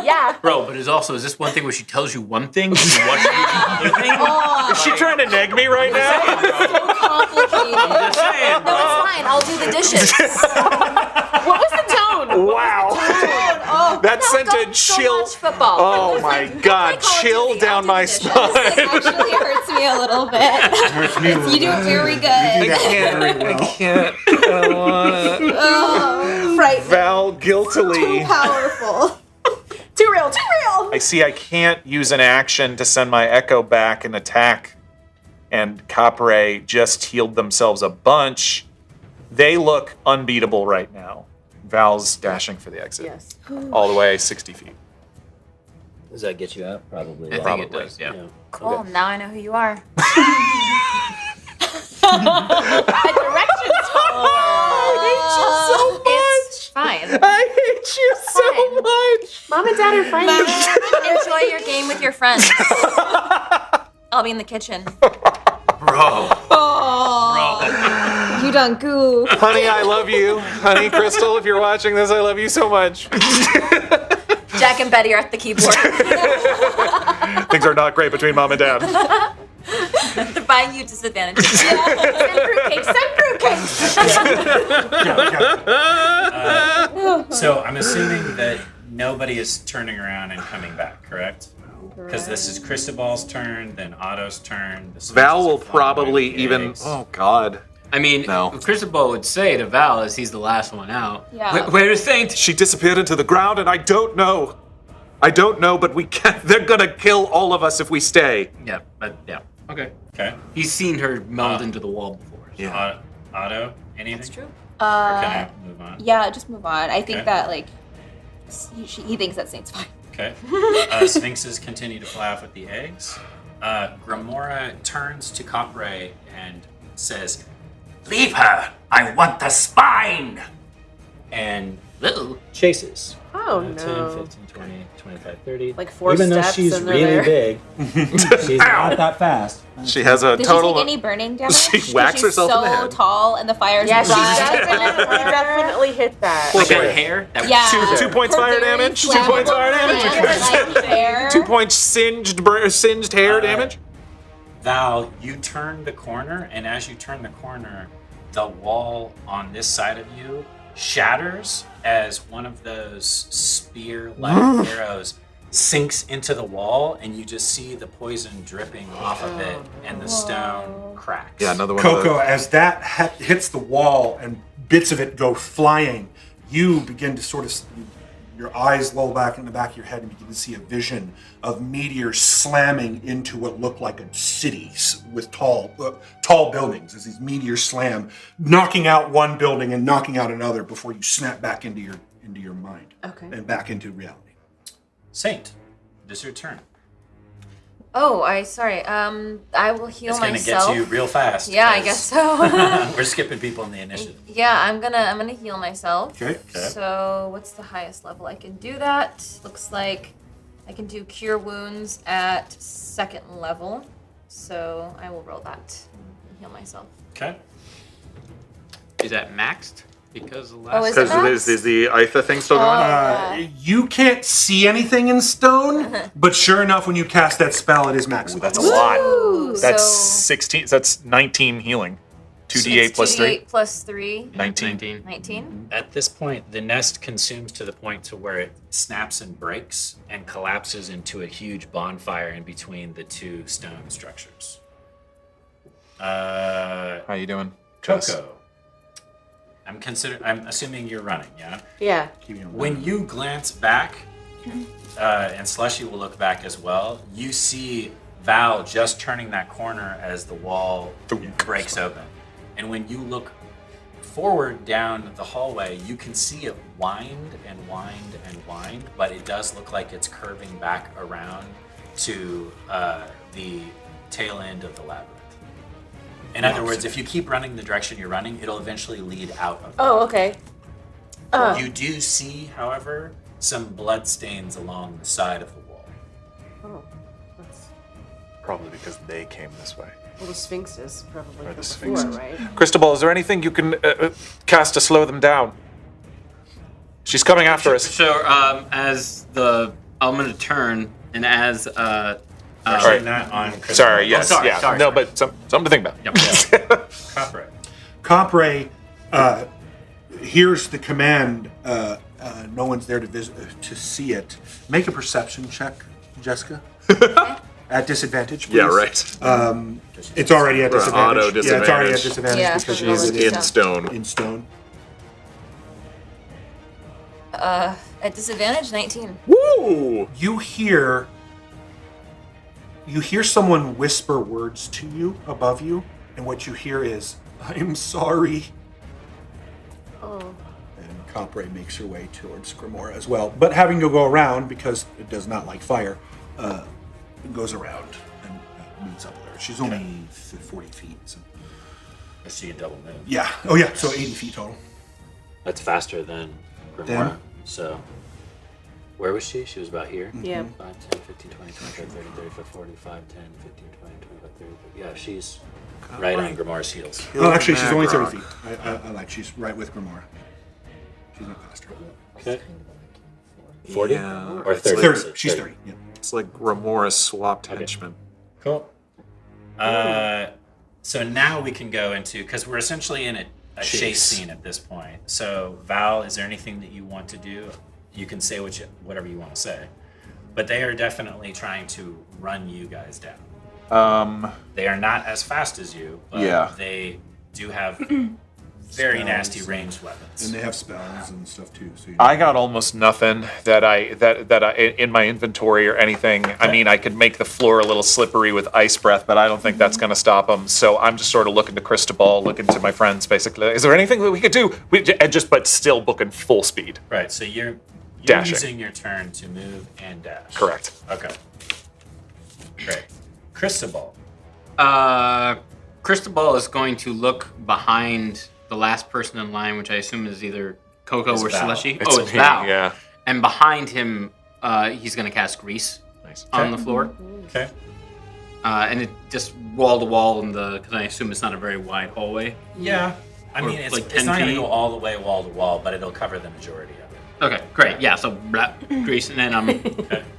Yeah. Bro, but is this one thing where she tells you one thing and you watch the other thing? is she trying to neg me right now? Complicated. I'm just saying, No, it's fine. I'll do the dishes. What was the tone? Wow. That sent a Go chill. watch football. Oh my god, chill down my spine. It actually hurts me a little bit. You do it very good. I can't. I wanna. Oh, frightening. Val guiltily. Powerful. Too real, too real. I see I can't use an action to send my Echo back and attack. And Capray just healed themselves a bunch. They look unbeatable right now. Val's dashing for the exit. Yes. All the way 60 feet. Does that get you out? Probably. I think it does, yeah. Cool. Now I know who you are. Directions It's fine. I hate you so much. Mom and Dad are friends. Enjoy your game with your friends. I'll be in the kitchen. Bro. You done goo. Honey, I love you. Honey, Crystal, if you're watching this, I love you so much. Jack and Betty are at the keyboard. Things are not great between mom and dad. They're buying you disadvantages. Send fruitcakes. so I'm assuming that nobody is turning around and coming back, correct? Because this is Cristobal's turn, then Otto's turn. The Val Sphinxes will are following probably the even. eggs. Oh, God. I mean, No. Cristobal would say to Val as he's the last one out. Yeah. Where is Saint? She disappeared into the ground, and I don't know. I don't know, but we can't. They're gonna kill all of us if we stay. Yeah, but yeah. Okay. Okay. He's seen her meld into the wall before. So. Yeah. Otto, anything? That's true. Or can I move on? Yeah, just move on. I think Okay. that, like, he thinks that Saint's fine. Okay. Sphinxes continue to fly off with the eggs. Grimora turns to Cartwright and says, Leave her! I want the spine! and chases. Oh, 10, no. 15, 20, 25, 30. Like 4 Even though steps she's and they're really there. big, she's not that fast. She has a Did total. she take any burning damage? She whacks She's herself so in the head. tall and the fire's Yeah, she bright. definitely hit that. Like her hair. That Yeah. 2 points Her fire very damage. 2 points fire damage. flammable like hair. 2 points singed hair damage. Val, you turn the corner, and as you turn the corner, the wall on this side of you shatters as one of those spear-like arrows sinks into the wall, and you just see the poison dripping off of it, and the stone cracks. Yeah, another one. KoKo, as that hits the wall and bits of it go flying, you begin to sort of, your eyes lull back in the back of your head and begin to see a vision of meteors slamming into what look like a city with tall buildings as these meteors slam, knocking out one building and knocking out another before you snap back into your mind and back into reality. Saint, this is your turn. Oh, sorry. I will heal It's gonna myself. get you real fast. Yeah, I 'cause guess so. We're skipping people in the initiative. Yeah, I'm gonna heal myself. Okay. So what's the highest level I can do that? Looks like I can do cure wounds at 2nd level. So I will roll that and heal myself. Okay. Is that maxed? Because the Oh, last. is it Because max? is the Aetha thing still going? You can't see anything in stone, but sure enough, when you cast that spell, it is maximum. That's a lot. Ooh, That's so 16. That's 19 healing. 2d8 plus 3. 2d8 plus 3. 19. 19. At this point, the nest consumes to the point to where it snaps and breaks and collapses into a huge bonfire in between the two stone structures. How you doing, Jess? KoKo. I'm assuming you're running, yeah? Yeah. When you glance back, and Slushy will look back as well, you see Val just turning that corner as the wall breaks open. And when you look forward down the hallway, you can see it wind and wind and wind, but it does look like it's curving back around to the tail end of the labyrinth. In other words, if you keep running the direction you're running, it'll eventually lead out of the Oh, okay. You do see, however, some blood stains along the side of the wall. Oh, that's... Probably because they came this way. Well, the Sphinx is probably Or the from Sphinx. before, right? Cristobal, is there anything you can cast to slow them down? She's coming after us. So I'm gonna turn, and as Actually, not on Cristobal. Sorry, yes, sorry, yeah. sorry, no, sorry. but something to think about. Yep. Cartwright. Compre hears the command. No one's there to see it. Make a perception check, Jessica. At disadvantage, please. Yeah, right. It's already at disadvantage. Auto Yeah, it's already at disadvantage. disadvantage Yeah, because for she's knowledge in stone. in stone. At disadvantage, 19. Woo! You hear someone whisper words to you above you, and what you hear is, "I'm sorry." Oh. And Compre makes her way towards Grimora as well, but having to go around because it does not like fire, it goes around and meets up with her. She's only 40 feet. So. I see a double move. Yeah. Oh yeah. So 80 feet total. That's faster than Grimoire. Then? So, where was she? She was about here. Yeah. 5, 10, 15, 20, 25, 30, 35, 40, 5, 10, 15, 20, 25, 30. Yeah, she's right on Grimoire's heels. Oh, actually, she's only 30 feet. I like. She's right with Grimora. She's not faster. Okay. 40 Yeah. or 30? 30. She's 30. Yeah. It's like Remora swapped henchmen. Cool. So now we can go into, because we're essentially in a chase scene at this point. So Val, is there anything that you want to do? You can say whatever you want to say. But they are definitely trying to run you guys down. They are not as fast as you, but they do have very nasty ranged weapons. And they have spells and stuff too. So I got almost nothing that I in my inventory or anything. I mean, I could make the floor a little slippery with ice breath, but I don't think that's going to stop them. So I'm just sort of looking to Cristobal, looking to my friends, basically. Is there anything that we could do? But still booking full speed. Right, so you're Dashing. using your turn to move and dash. Correct. Okay. Great. Cristobal. Cristobal is going to look behind the last person in line, which I assume is either KoKo or Val. Slushy. It's It's me, Val. yeah. And behind him, he's going to cast Grease on the floor. Okay. And it just wall to wall because I assume it's not a very wide hallway. Yeah. I Or mean, it's, like it's 10 not going to feet. go all the way wall to wall, but it'll cover the majority of it. Okay, great. Yeah, so Grease, and then I'm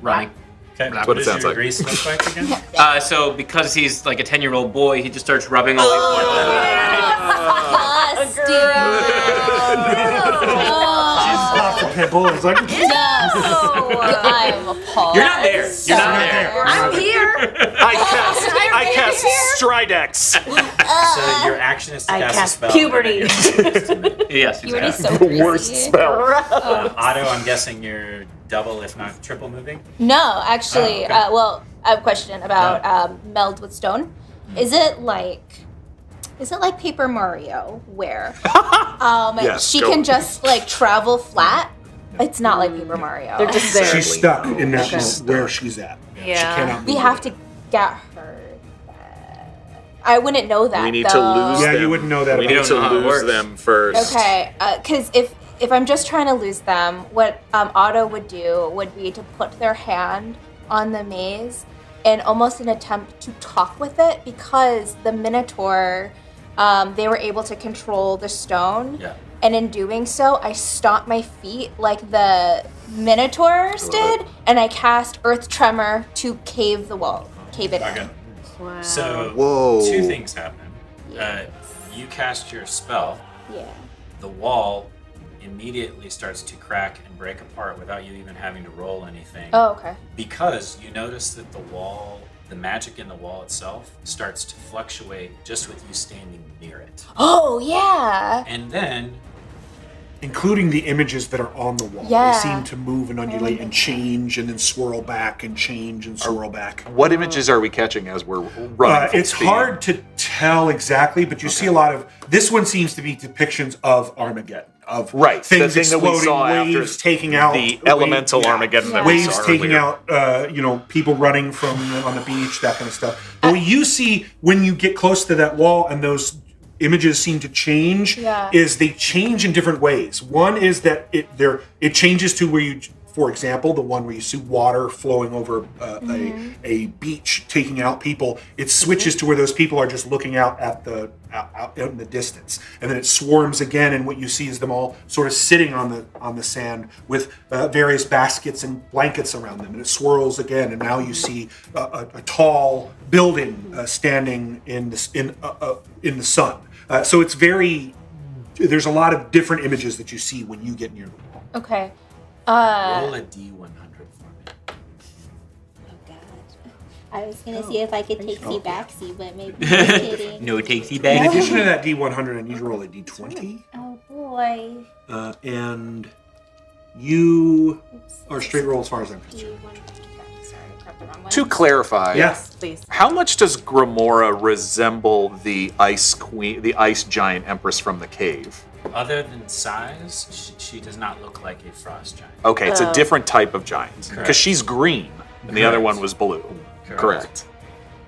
running. Okay. That's what it does sounds your like. grease look like again? So because he's like a 10-year-old boy, he just starts rubbing all over. Pops a pimple. It's like, I'm appalled. You're not there. You're not there. I'm here. I cast Stridex. So your action is to I cast a cast spell. puberty. Yes, Puberty's exactly. so The worst greasy. spell. Otto, I'm guessing you're double, if not triple moving. No, actually, Oh, okay. well, I have a question about meld with stone. Is it like Paper Mario, where Yes, she go. can just like travel flat? It's not like Paper Mario. They're just there. she's stuck in that Okay. where she's at. She Yeah. cannot we move. have to get her. I wouldn't know that. We need though. to lose Yeah, them. you wouldn't know that We about need it. to Don't know how it lose works. them first. Okay, because if I'm just trying to lose them, what Otto would do would be to put their hand on the maze in almost an attempt to talk with it, because the Minotaur, they were able to control the stone. Yeah. And in doing so, I stomped my feet like the Minotaurs did, and I cast Earth Tremor to cave the wall, cave it Okay. in. Wow. So Whoa. two things happen. You cast your spell. Yeah. The wall immediately starts to crack and break apart without you even having to roll anything. Oh, okay. Because you notice that the wall, the magic in the wall itself, starts to fluctuate just with you standing near it. Oh, yeah. And then including the images that are on the wall. Yeah. They seem to move and undulate and change and then swirl back and change and swirl back. What images are we catching as we're running? full It's speed? hard to tell exactly, but you see a lot of. This one seems to be depictions of Armageddon, of Right, the things thing that we exploding, saw after waves taking out the elemental Armageddon that we waves saw taking earlier. out, people running from on the beach, that kind of stuff. But what you see when you get close to that wall and those images seem to change Yeah. is they change in different ways. One is that it changes to where you, for example, the one where you see water flowing over a beach taking out people. It switches to where those people are just looking out at out in the distance, and then it swarms again, and what you see is them all sort of sitting on the sand with various baskets and blankets around them, and it swirls again, and now you see a tall building standing in the sun. So it's there's a lot of different images that you see when you get near the wall. Okay. roll a D100 for me. Oh god. I was gonna see if I could take see backsy, but maybe just kidding. No takesy In back. addition to that D100, I need to roll a D20, Oh boy. and you are straight roll as far as I'm concerned. Sorry, I grabbed the wrong one. To clarify, Yes. Please. how much does Grimora resemble the ice queen, the ice giant empress from the cave? Other than size, she does not look like a frost giant. Okay, it's a different type of giant because Correct. she's green and the other Correct. one was blue. Correct. Correct.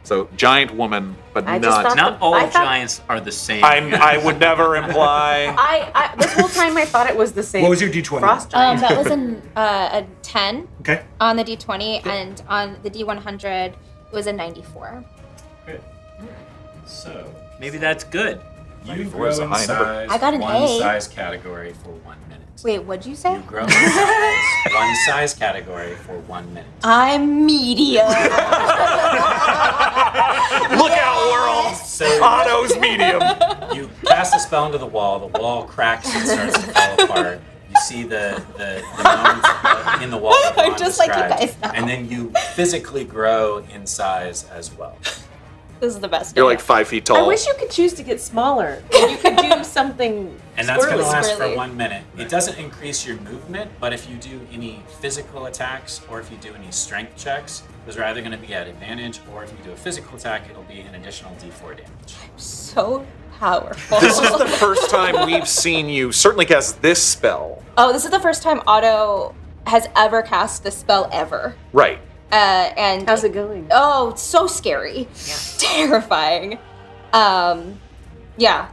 So giant woman, but I just not. thought- Not all I thought- giants are the same. I would never imply. I this whole time I thought it was the same. What was your D20? Frost giant. That was a 10 Okay. on the D20, and on the D100 it was a 94. Good. So, Maybe that's good. you 94 grow is a in high number. size I got an one A. size category for 1 minute. Wait, what'd you say? You grow in size one size category for 1 minute. I'm medium. Look out, world! So Otto's medium. you cast a spell into the wall cracks and starts to fall apart. You see the gnomes in the wall. that I'm Ron just like you described, guys now. And then you physically grow in size as well. This is the best. You're day. like 5 feet tall. I wish you could choose to get smaller. And you could do something. And that's going to squirrely. last for Squirrely. 1 minute. It doesn't increase your movement, but if you do any physical attacks or if you do any strength checks, those are either going to be at advantage, or if you do a physical attack, it'll be an additional D4 damage. So powerful. This is the first time we've seen you certainly cast this spell. Oh, this is the first time Otto has ever cast this spell ever. Right. And how's it going? Oh, so scary. Yeah. Terrifying. Yeah.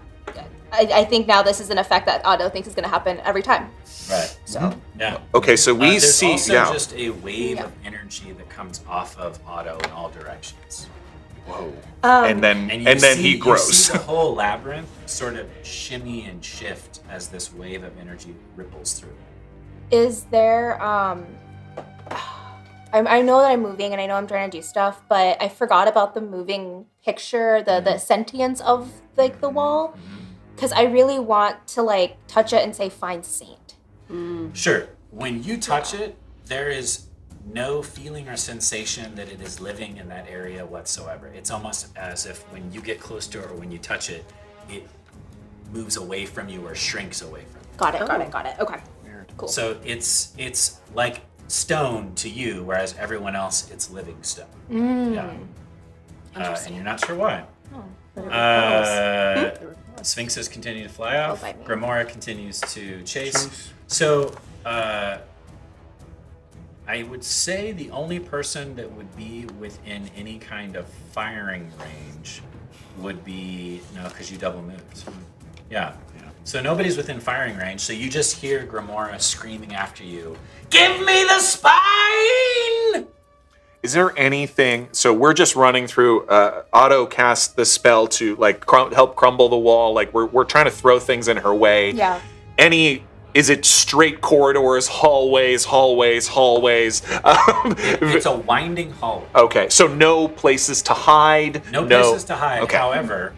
I think now this is an effect that Otto thinks is going to happen every time. Right. So. Yeah. Okay, so we there's see. also Yeah. just a wave of energy that comes off of Otto in all directions. Whoa. Um, and you then see- he You grows. see the whole labyrinth sort of shimmy and shift as this wave of energy ripples through. Is there I know that I'm moving and I know I'm trying to do stuff, but I forgot about the moving picture, the sentience of like the wall, because I really want to like touch it and say find saint. Sure. When you touch it, there is no feeling or sensation that it is living in that area whatsoever. It's almost as if when you get close to it or when you touch it, it moves away from you or shrinks away from you. Got it. Okay. Cool. So it's like stone to you, whereas everyone else it's living stone. Yeah. And you're not sure why. Sphinxes continue to fly off. bite me. Grimoire continues to chase. So I would say the only person that would be within any kind of firing range would be because you double moved. Yeah. So nobody's within firing range. So you just hear Grimoire screaming after you. Give me the spine! Is there anything? So we're just running through. Otto cast the spell to like help crumble the wall. Like we're trying to throw things in her way. Yeah. Is it straight corridors, hallways? It's a winding hallway. Okay, so no places to hide. No places to hide. Okay. However,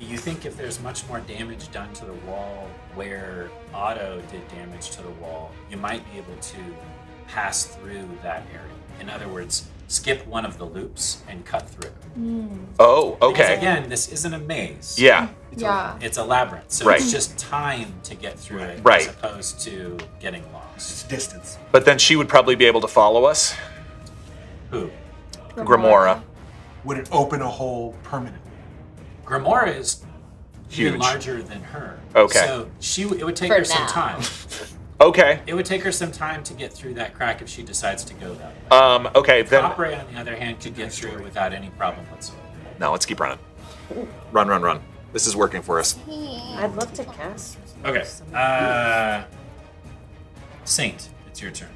you think if there's much more damage done to the wall where Otto did damage to the wall, you might be able to pass through that area. In other words, skip one of the loops and cut through. Oh, Because okay. again, this isn't a maze. Yeah. It's a labyrinth. So Right. it's just time to get through it Right. as opposed to getting lost. Distance. But then she would probably be able to follow us. Who? Grimoire. Would it open a hole permanently? Grimoire is even Huge. larger than her. Okay. So it would take For her some now. time. Okay. It would take her some time to get through that crack if she decides to go that way. Okay. Then. Opera, on the other hand, could get through without any problem whatsoever. No, let's keep running. Run. This is working for us. I'd love to cast. Okay. Saint, it's your turn.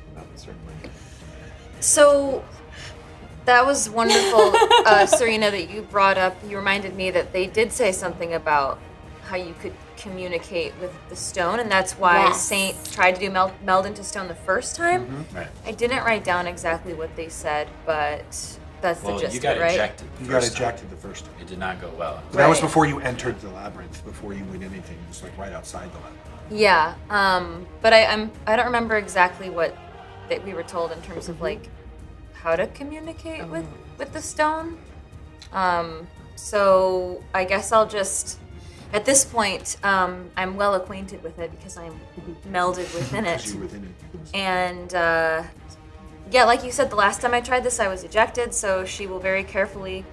So that was wonderful, Surena, that you brought up. You reminded me that they did say something about how you could communicate with the stone, and that's why Yes. Saint tried to do meld into stone the first time. Right. I didn't write down exactly what they said, but that's Well, the gist you of got it, right? ejected. You the got first time. ejected the first time. It did not go well. That was Right. before you entered the labyrinth, before you did anything. It was like right outside the labyrinth. Yeah, but I don't remember exactly what that we were told in terms of like how to communicate with the stone. So I guess I'll just at this point I'm well acquainted with it because I'm melded within it. You were within it. And yeah, like you said, the last time I tried this, I was ejected. So she will very carefully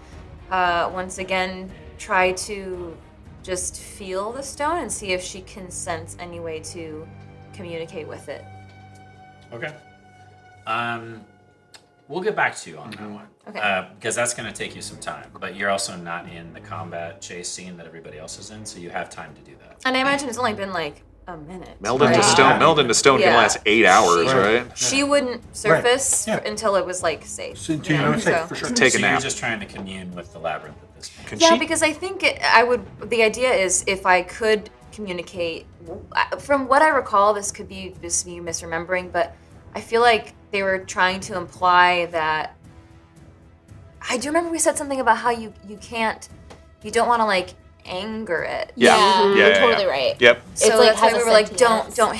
once again try to just feel the stone and see if she can sense any way to communicate with it. Okay. We'll get back to you on that one. Okay. Because that's going to take you some time. But you're also not in the combat chase scene that everybody else is in, so you have time to do that. And I imagine it's only been like a minute. Meld into right? stone. Meld into stone can Yeah. last 8 hours, She- right? She wouldn't surface Yeah. until it was like safe. So, you know, it's safe, for sure. Take a So you're nap. just trying to commune with the labyrinth at this point. Can Yeah, she? because I think I would. The idea is if I could communicate. From what I recall, this could be just me misremembering, but I feel like they were trying to imply that. I do remember we said something about how you don't want to like anger it. Yeah. You're totally right. Yep. So It's like that's why has we a were like, sentience. don't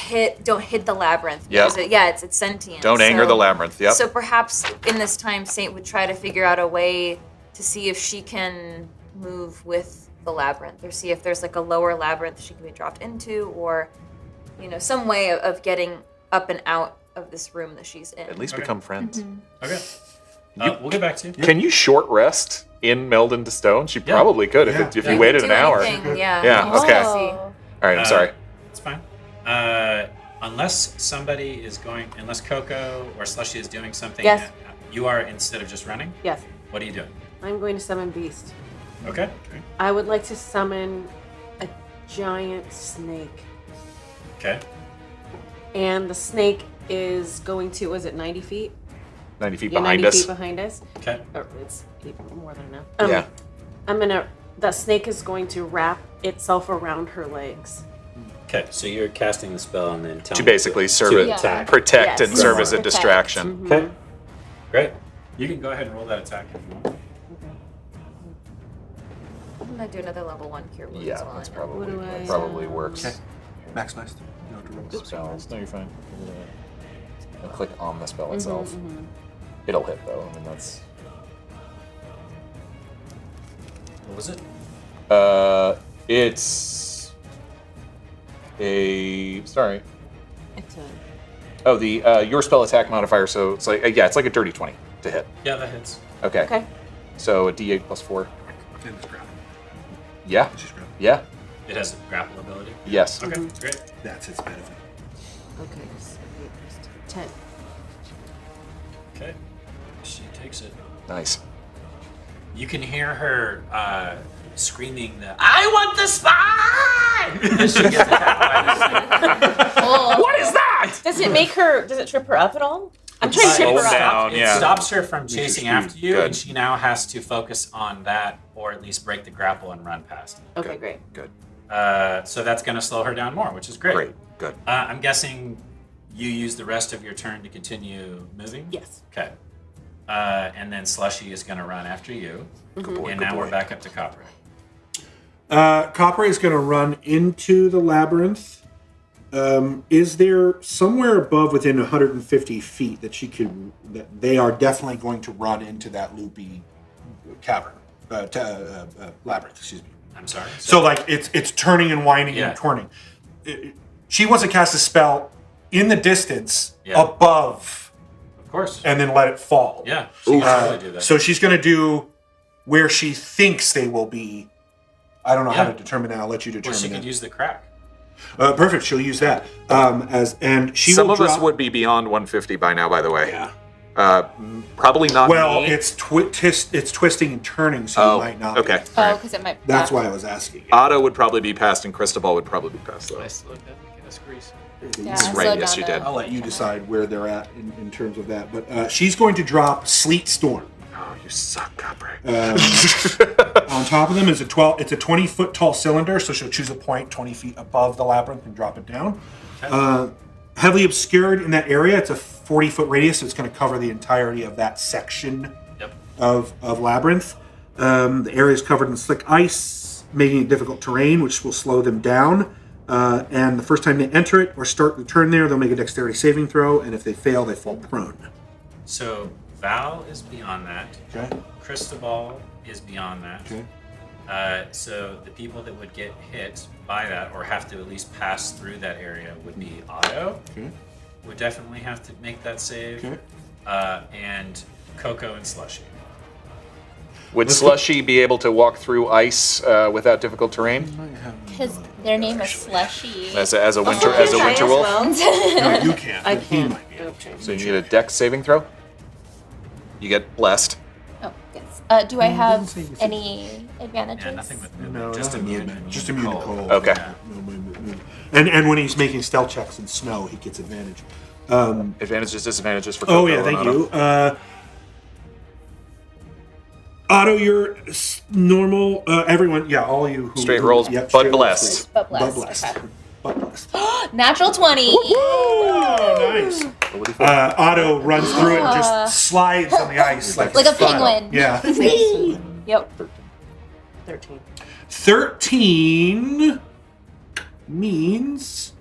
hit the labyrinth. Yep. Because it's sentient. Don't anger So- the labyrinth. Yep. So perhaps in this time, Saint would try to figure out a way to see if she can move with the labyrinth, or see if there's like a lower labyrinth she can be dropped into, or some way of getting up and out of this room that she's in. At least become friends. Okay. We'll get back to you. Can you short rest in meld into stone? She Yeah. probably could Yeah. if You you waited could an do hour. anything, Yeah. Yeah, Just okay. to see. All right, I'm sorry. It's fine. Unless somebody is unless KoKo or Slushy is doing something Yes. You are, instead of just running, Yes. what are you doing? I'm going to summon Beast. Okay. I would like to summon a giant snake. Okay. And the snake is going to, was it 90 feet? 90 feet Yeah, behind 90 us. feet behind us. Okay. Or it's even more than enough. Yeah. The snake is going to wrap itself around her legs. Okay. So you're casting the spell and then To basically serve it, attack. protect Yes. and serve as a Protect. distraction. Okay. Great. You can go ahead and roll that attack if you want. I'm gonna do another level 1 cure wounds. Yeah, while that's I'm- probably What do I- that probably works. Okay. Maximized. You don't have to roll. Spells. No, you're fine. And click on the spell itself. It'll hit though. I mean that's. What was it? It's a sorry. It's a Oh, the your spell attack modifier. So it's like it's like a dirty 20 to hit. Yeah, that hits. Okay. Okay. So a D8 plus 4. And it's grapple. Yeah. It's just grapple. Yeah. It has a grapple ability. Yes. Okay. Great. That's its benefit. Okay. So 10. Okay. She takes it. Nice. You can hear her screaming that I want the spine! As she gets attacked by the snake. What is that? Does it trip her up at all? I'm trying to trip Slow her up. down. It Yeah. stops her from chasing after you, Good. and she now has to focus on that, or at least break the grapple and run past it. Okay, great. Good. So that's going to slow her down more, which is great. Great. Good. I'm guessing you use the rest of your turn to continue moving? Yes. Okay. And then Slushy is going to run after you. Good boy. And good now boy. we're back up to Copper. Copper is going to run into the labyrinth. Is there somewhere above within 150 feet that that they are definitely going to run into that loopy cavern, labyrinth, excuse me. I'm sorry? So like it's turning and winding Yeah. and turning. She wants to cast a spell in the distance Yeah. above Of course. and then let it fall. Yeah, she can totally do that. So she's going to do where she thinks they will be. I don't know how Yeah. to determine that. I'll let you Or determine she that. could use the crack. Perfect. She'll use that and she Some will of us drop- would be beyond 150 by now, by the way. Yeah. Probably not Well, me. it's twisting and turning, so you might not. be. Okay. Oh, because it might. That's why I was asking. Otto would probably be past, and Cristobal would probably be past, though. I slowed down to get us grease. Yeah, That's I right, slowed yes, down you the- did. I'll let you decide where they're at in terms of that. But she's going to drop Sleet Storm. Oh, you suck, Copper. On top of them is it's a 20-foot tall cylinder, so she'll choose a point 20 feet above the labyrinth and drop it down. Heavily obscured in that area, it's a 40-foot radius, so it's going to cover the entirety of that section of labyrinth. The area is covered in slick ice, making it difficult terrain, which will slow them down. And the first time they enter it or start the turn there, they'll make a dexterity saving throw, and if they fail, they fall prone. So Val is beyond that. Okay. Cristobal is beyond that. Okay. So the people that would get hit by that or have to at least pass through that area would be Otto. Okay. Would definitely have to make that save. Okay. And KoKo and Slushy. Would Slushy be able to walk through ice without difficult terrain? Because their name is Slushy. As a winter Oh, as a can I winter as wolf? well? No, you can't. I but he can't. might be able to. Okay. So you need a dex saving throw. You get blessed. Oh, yes. Do I have any advantages? Yeah, nothing with movement. No, just not immune. movement. Just immune to cold. Okay. Yeah, no movement. And when he's making stealth checks in snow, he gets advantage. Advantages, disadvantages for KoKo Oh yeah, and thank Otto. you. Otto, you're normal. Everyone, yeah, all you who Straight rolls, yep, but straight rolls, blessed. straight. But blessed, But blessed. okay. But blessed. Natural 20. Oh, nice. Otto runs through it and just slides on the ice like Like it's a fun. penguin. Yeah. Yep. 13. 13 means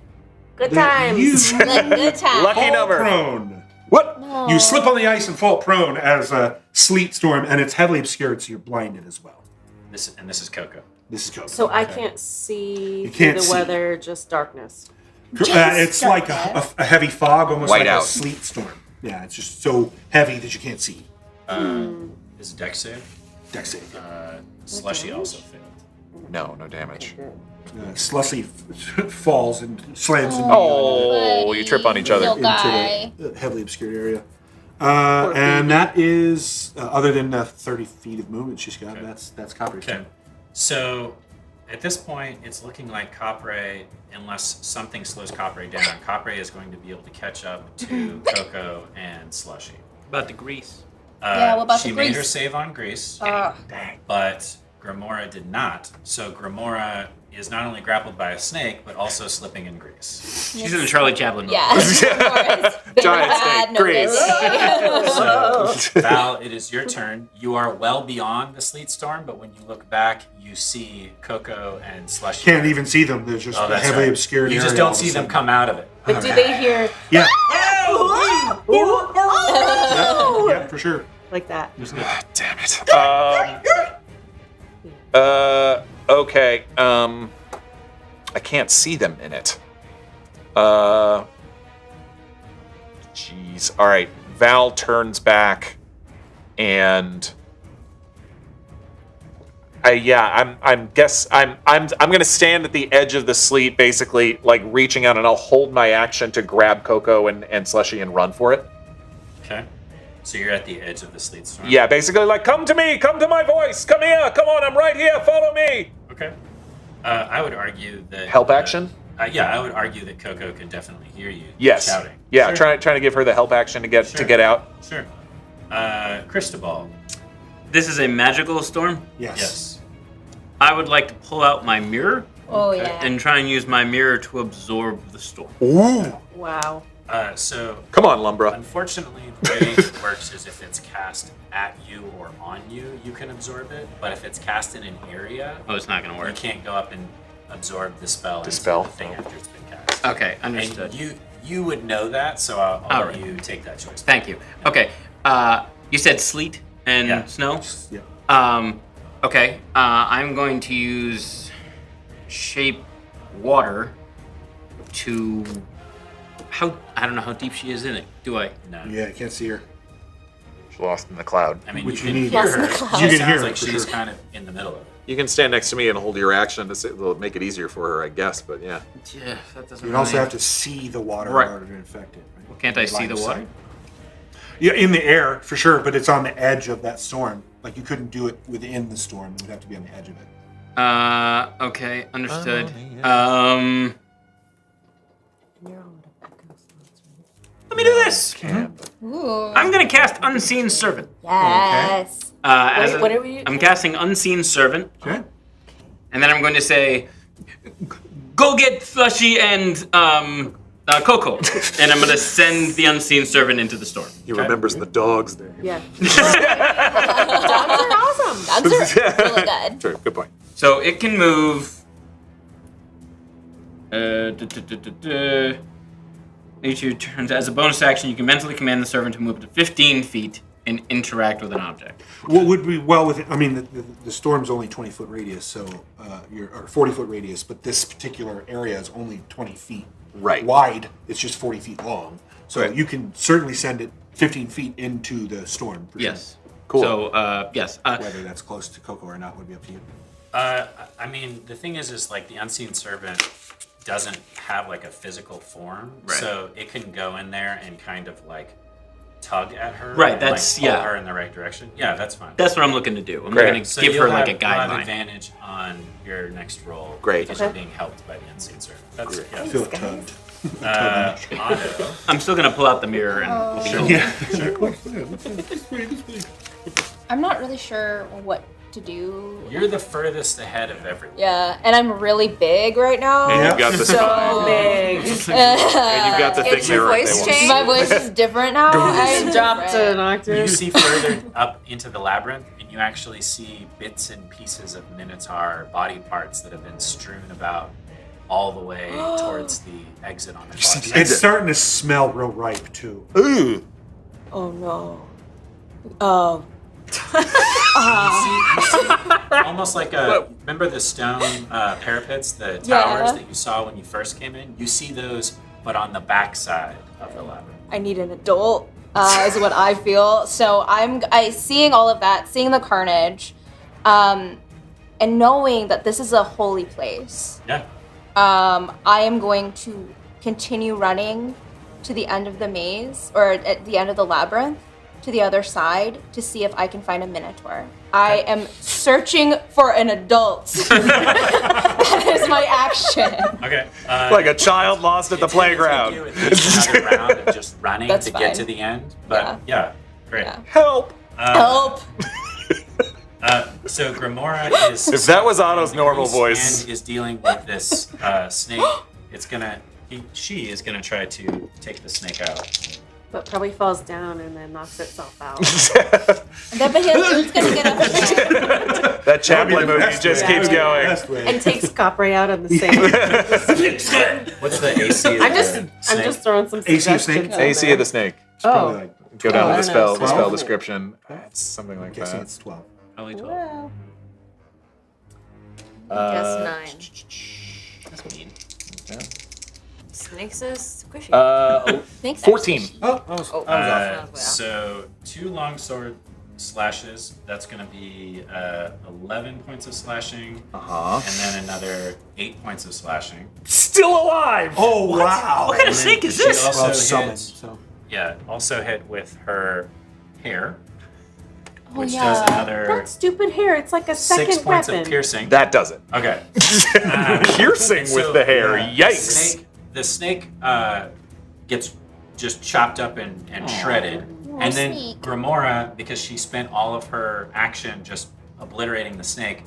Good that times. you Good time. Lucky fall number. prone. What? No. You slip on the ice and fall prone as a sleet storm, and it's heavily obscured, so you're blinded as well. This is KoKo. This is KoKo. So I can't see You through can't the see. weather, just darkness. It's like a heavy fog, almost White like out. a sleet storm. Yeah, it's just so heavy that you can't see. Is Dex save? Dex save. Slushy also failed. No damage. Slushy falls and slams into Oh, you trip on each other. You'll die. the heavily obscured area. And that is, other than the 30 feet of movement she's got, that's Copper's Okay. turn. So at this point, it's looking like Copperray, unless something slows Copperray down, Copperray is going to be able to catch up to KoKo and Slushy. About the grease. Yeah, what about she the made her grease? save on grease, but Grimora did not. So Grimora is not only grappled by a snake, but also slipping in grease. She's in the Charlie Chaplin mode. Yeah. Giant snake, grease. So, Val, it is your turn. You are well beyond the sleet storm, but when you look back, you see KoKo and Slushy. Can't even see them. They're just that's heavily right. obscured. You just area don't all of a see them sudden. come out of it. But do they hear Yeah. Yeah, for sure. like that? Damn it. Okay. I can't see them in it. Jeez. All right. Val turns back, and I'm gonna stand at the edge of the sleet, basically like reaching out, and I'll hold my action to grab KoKo and Slushy and run for it. Okay. So you're at the edge of the sleet storm. Yeah, basically like, come to me, come to my voice, come here, come on, I'm right here, follow me. Okay. I would argue that Help action? Yeah, I would argue that KoKo can definitely hear you. Yes. Shouting. Yeah, Sure. trying to give her the help action to get out. Sure. Cristobal. This is a magical storm. Yes. I would like to pull out my mirror Oh, yeah. and try and use my mirror to absorb the storm. Ooh. Wow. So Come on, Lumbra. unfortunately, the way it works is if it's cast at you or on you, you can absorb it. But if it's cast in an area, Oh, it's not going to you work. can't go up and absorb the spell. Dispel. Into the thing after it's been cast. Okay, understood. And you would know that, so I'll All let right. you take that choice. Thank you. Okay, you said sleet and Yeah. snow? Yeah. Okay, I'm going to use shape water to... I don't know how deep she is in it, do I? No. Yeah, I can't see her. She's lost in the cloud. I mean, Which you you can need. hear Lost in her. the clouds. She You can sounds hear her, like for she's sure. kind of in the middle of it. You can stand next to me and hold your action. It'll make it easier for her, I guess, but yeah. Yeah, that doesn't You also really- have to see the water Right. in order to infect it. Right? Can't I see Line the of water? sight. Yeah, in the air, for sure, but it's on the edge of that storm. Like, you couldn't do it within the storm. It would have to be on the edge of it. Okay, understood. Oh, Let me do this. Ooh. I'm gonna cast Unseen Servant. Yes. What are we? I'm casting Unseen Servant, Okay. and then I'm going to say, "Go get Slushy and KoKo," and I'm gonna send the Unseen Servant into the storm. He remembers the dogs there. Yeah. Dogs are awesome. Dogs are really good. True, good point. So it can move. Each of your turns, as a bonus action, you can mentally command the servant to move to 15 feet and interact with an object. What would be well within? I mean, the storm's only 20-foot radius, so or 40-foot radius, but this particular area is only 20 feet Right. wide. It's just 40 feet long, so Right. you can certainly send it 15 feet into the storm. For Yes. Cool. So, yes. Sure. Whether that's close to KoKo or not would be up to you. I mean, the thing is like the Unseen Servant doesn't have like a physical form, Right. so it can go in there and kind of like tug at her. Right, and, that's- like, pull yeah. her in the right direction. Yeah, that's fine. That's what I'm looking to do. I'm Great. going to So give you'll her like a have- you'll have guideline. advantage on your next roll. Great. Because you're being helped by the Unseen Servant. That's I yeah. feel it tugged. Otto. I'm still going to pull out the mirror and I'm not really sure what to do. You're the furthest ahead of everyone. Yeah, and I'm really big right now. And you've got the So big. and you've got the thing It's your there. right voice there. change. My voice is different now. I'm Dropped to an different. octave. You see further up into the labyrinth, and you actually see bits and pieces of Minotaur body parts that have been strewn about all the way towards the exit on the far side. It's starting to smell real ripe too. Ooh. Oh no. Oh. You see almost like a remember the stone parapets, the towers Yeah. that you saw when you first came in. You see those, but on the back side of the labyrinth. I need an adult, is what I feel. So I seeing all of that, seeing the carnage, and knowing that this is a holy place. Yeah. I am going to continue running to the end of the maze or at the end of the labyrinth to the other side to see if I can find a minotaur. I am searching for an adult. That is my action. Okay. Like a child lost at the playground. You another round of just running That's to fine. get to the end. But yeah, great. Yeah. Help! Help! So Grimora is. If that was Otto's normal voice. And is dealing with this snake. She is gonna try to take the snake out. But probably falls down and then knocks itself out. But who's gonna get up there? That Chaplin movie just keeps going. And takes Copray out on the same. What's the AC? Of I'm the snake? just throwing some AC of suggestions. snake? AC of the snake. Oh. Go down to I the don't know. spell description. It's something like Guessing that. it's 12. Probably 12. Well, Guess 9. That's mean. Snakes is squishy. Thanks, 14. Oh, I was off. So 2 longsword slashes. That's going to be 11 points of slashing. Uh-huh. And then another 8 points of slashing. Still alive! Oh, wow. What kind of snake is She this? also Well, summoned, hit, so. yeah, also hit with her hair, which yeah. does another that stupid hair. It's like a 6 second points weapon. of piercing. That does it. Okay. Piercing So, with the hair. Yikes. The snake gets just chopped up and shredded. And then snake. Grimora, because she spent all of her action just obliterating the snake,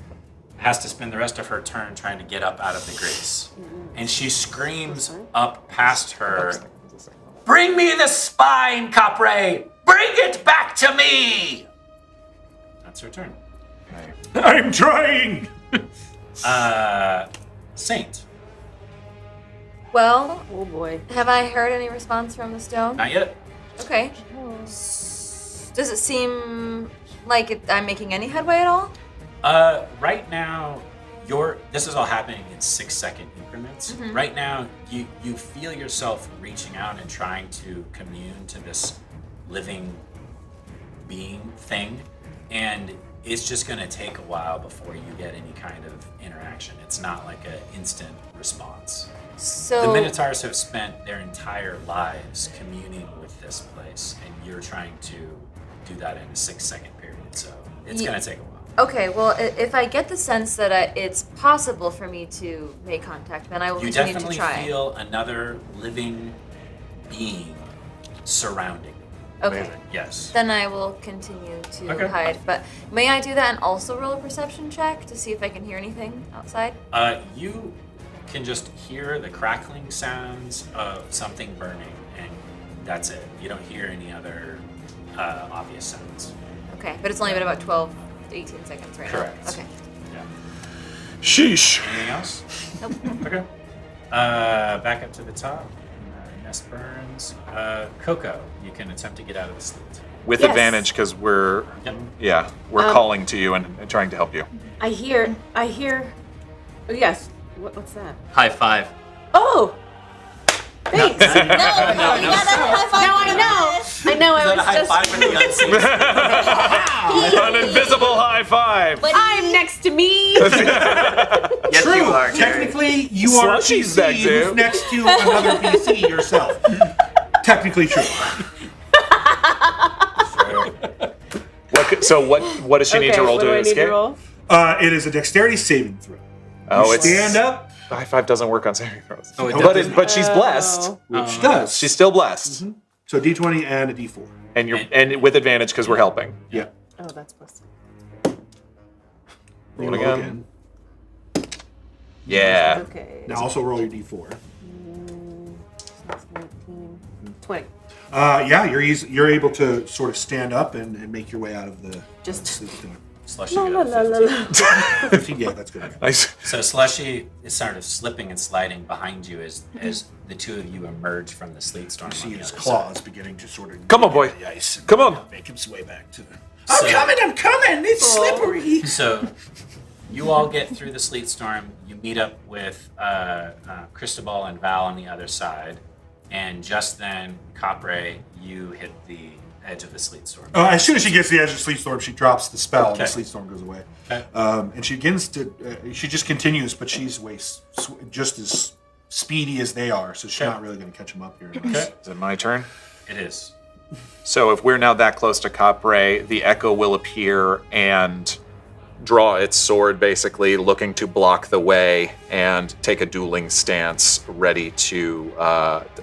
has to spend the rest of her turn trying to get up out of the grease. And she screams up past her, Bring me the spine, Copray! Bring it back to me! that's her turn. I'm trying! Saint. Well, Oh boy. have I heard any response from the stone? Not yet. Okay. Does it seem like I'm making any headway at all? Right now, this is all happening in 6-second increments. Right now, you feel yourself reaching out and trying to commune to this living being thing, and it's just going to take a while before you get any kind of interaction. It's not like an instant response. So The Minotaurs have spent their entire lives communing with this place, and you're trying to do that in a 6-second period, so it's Ye- going to take a while. Okay, well, if I get the sense that it's possible for me to make contact, then I will You continue to definitely try. feel another living being surrounding you. Okay. Yes. Then I will continue to Okay. hide. But may I do that and also roll a perception check to see if I can hear anything outside? You can just hear the crackling sounds of something burning, and that's it. You don't hear any other obvious sounds. Okay, but it's only been about 12 to 18 seconds right Correct. now. Okay. Yeah. Sheesh. Anything else? Nope. Okay. Back up to the top. Nest burns. KoKo, you can attempt to get out of the sleet. With Yes. advantage because we're Yep. calling to you and trying to help you. I hear. Oh, yes. What's that? High five. Oh! Thanks. No, you gotta high five. Now I know. I know. I was just. with the unseen? An invisible high five. I'm next to me. Yes, you are, Kari. Technically, you are a Slushy's PC back too. who's next to another PC yourself. Technically true. What does she need to roll what to do I need escape? to roll? It is a dexterity saving throw. Oh, You it's stand up, high five doesn't work on saving throws. Oh, it but she's blessed. which does. She's still blessed, So D20 and a D4. and with advantage because we're helping. Yeah. Oh, that's plus. Roll again. Yeah. Okay. Now also roll your D4. 19, 20. Yeah, you're able to sort of stand up and make your way out of the Just- sleep storm. Slushy La, la, goes la, la, 15. la. 15, yeah, that's good. Nice. So Slushy is sort of slipping and sliding behind you as the two of you emerge from the sleet storm. You see on the his other claws beginning to sort of Come on, boy. the ice. And Come on. make his way back to the. So- I'm coming! It's slippery! side. So you all get through the sleet storm. You meet up with Cristobal and Val on the other side, and just then, Copray, you hit the edge of the sleet storm. As soon as she gets to the edge of the sleep storm, she drops the spell, and the Okay. sleep storm goes away. Okay. And she begins to. She just continues, but she's just as speedy as they are, so she's Okay. not really going to catch them up here. Okay. Is it my turn? It is. So if we're now that close to Capre, the Echo will appear and draw its sword, basically looking to block the way and take a dueling stance, ready to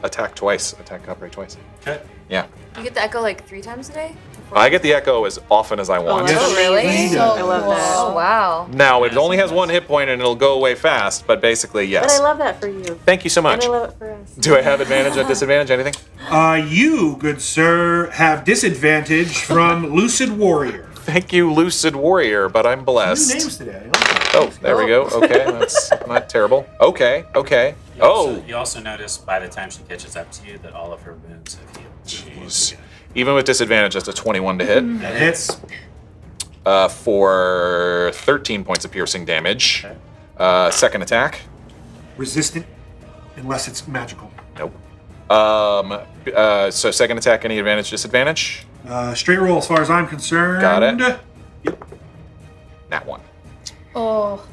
attack Capre twice. Okay. Yeah. You get the echo like 3 times a day? I get the Echo as often as I want. Oh, really? So I love that. Oh, wow. Now, it only has 1 hit point and it'll go away fast, but basically, But I yes. love that for you. Thank you so much. And I love it for us. Do I have advantage or disadvantage? Anything? You, good sir, have disadvantage from Lucid Warrior. Thank you, Lucid Warrior, but I'm New blessed. names today. I like that. Oh, there we go. Okay, that's not terrible. Okay. You also notice by the time she catches up to you that all of her wounds have healed. Jeez. Even with disadvantage, that's a 21 to hit. That hits. For 13 points of piercing damage. Second attack. Resistant, unless it's magical. Nope. So second attack, any advantage, disadvantage? Straight roll, as far as I'm concerned. Got it. Yep. That one. Oh.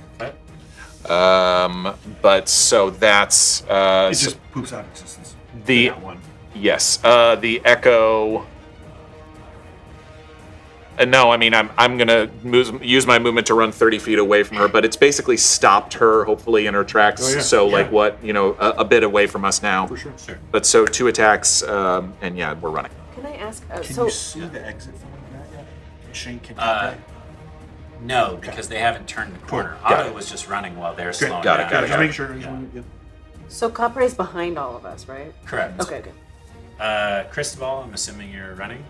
But so that's It just poops out of existence. the That one. yes. The Echo. No, I mean I'm gonna use my movement to run 30 feet away from her, but it's basically stopped her, hopefully in her tracks. Oh, yeah. So Yeah. like what a bit away from us now. For sure. But so 2 attacks, and yeah, we're running. Can I ask? Can so you see the exit from that yet? Shane, can you No, because they haven't turned the corner. Got Otto it. was just running while they're Good. slowing Got it, down. got it, Just make sure. Yeah. So Capre's behind all of us, right? Correct. Okay, good. Cristobal, I'm assuming you're running.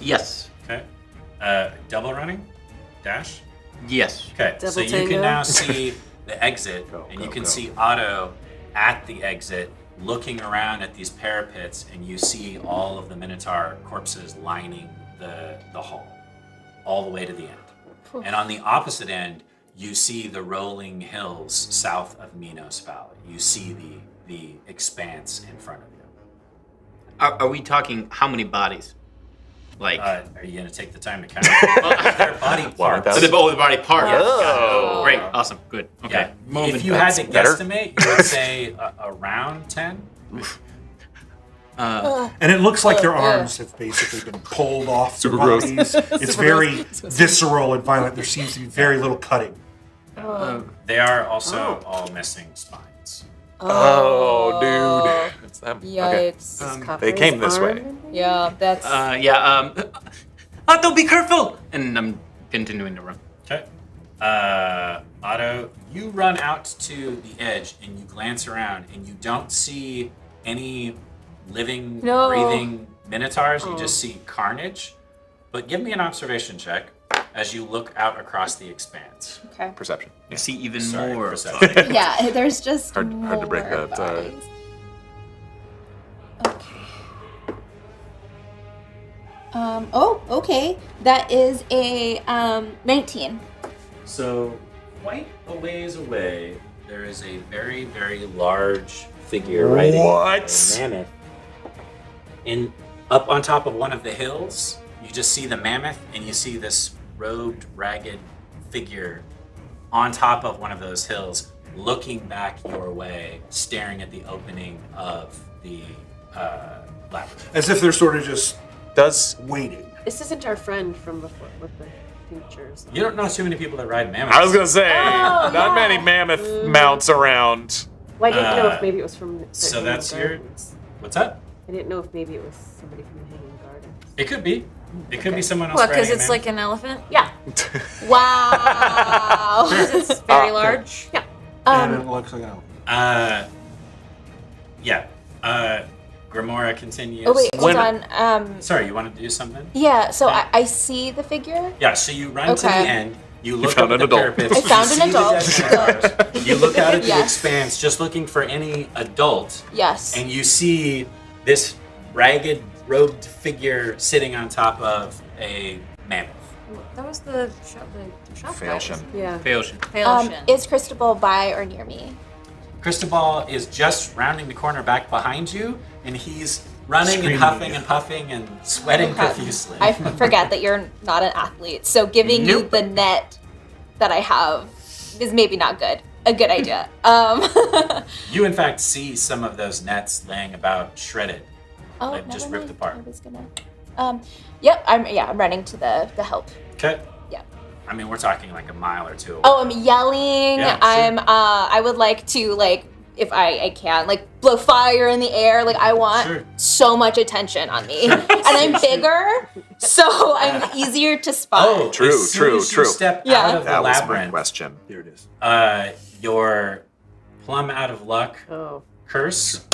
Yes. Okay. Double running? Dash? Yes. Okay, so Double you tango. can now see the exit, and you go, can go. see Otto at the exit, looking around at these parapets, and you see all of the Minotaur corpses lining the hall, all the way to the end. And on the opposite end, you see the rolling hills south of Minos Valley. You see the expanse in front of you. Are we talking how many bodies? Like, Are you going to take the time to count their body parts? the body part. Oh. Great. Awesome. Good. Okay. Yeah. If you had to better. guesstimate, you would say around 10. And it looks like their arms have basically been pulled off their gross. bodies. It's very visceral and violent. There seems to be very little cutting. They are also all missing spines. Oh, dude, it's them. Okay. Yikes. They came this way. Yeah, that's. Otto, be careful! And I'm continuing to run. Okay. Otto, you run out to the edge and you glance around and you don't see any living, No. breathing minotaurs. You just see carnage. But give me an observation check as you look out across the expanse. Okay. Perception. I see even Sorry, more. perception. Yeah, there's just Hard to break more that, bodies. Okay. Okay. That is a 19. So, quite a ways away, there is a very, very large figure riding What? a mammoth. Up on top of one of the hills, you just see the mammoth, and you see this robed, ragged figure on top of one of those hills, looking back your way, staring at the opening of the labyrinth. As if they're sort of just waiting. This isn't our friend from before with the features. You don't know too many people that ride mammoths. I was gonna say, not many mammoth mounts around. Well, I didn't know if maybe it was from the So Hanging that's your. Gardens. What's up? I didn't know if maybe it was somebody from the Hanging Gardens. It could be. It could be someone else. What, because riding a it's mammoth. like an elephant? Yeah. Wow. It's very large? Yeah. And it looks like an Yeah. Grimora continues. Oh wait, hold on. Sorry, you wanted to do something? Yeah. So I see the figure. Yeah. So you run to the Okay. end. You look found up an at the adult. parapets. I you found see an the adult. dead minotaurs. You look out at the Yes. expanse, just looking for any adult, Yes. and you see this ragged, robed figure sitting on top of a mammoth. That was the shop Failshin. Yeah. Failshin. Is Cristobal by or near me? Cristobal is just rounding the corner back behind you, and he's running Screaming. and huffing and puffing and sweating profusely. I forget that you're not an athlete, so giving you the net that I have is maybe not good. A good idea. You, in fact, see some of those nets laying about shredded. Oh, like just ripped apart. I was gonna. Yep. I'm running to the help. Okay. Yeah. I mean, we're talking like a mile or two away. Oh, I'm yelling. Yeah, I'm. I would like to if I can blow fire in the air. I want so much attention on me, and I'm bigger, so I'm easier to spot. Oh, True. You step out of the That was my labyrinth. question. Here it is. Your plumb out of luck curse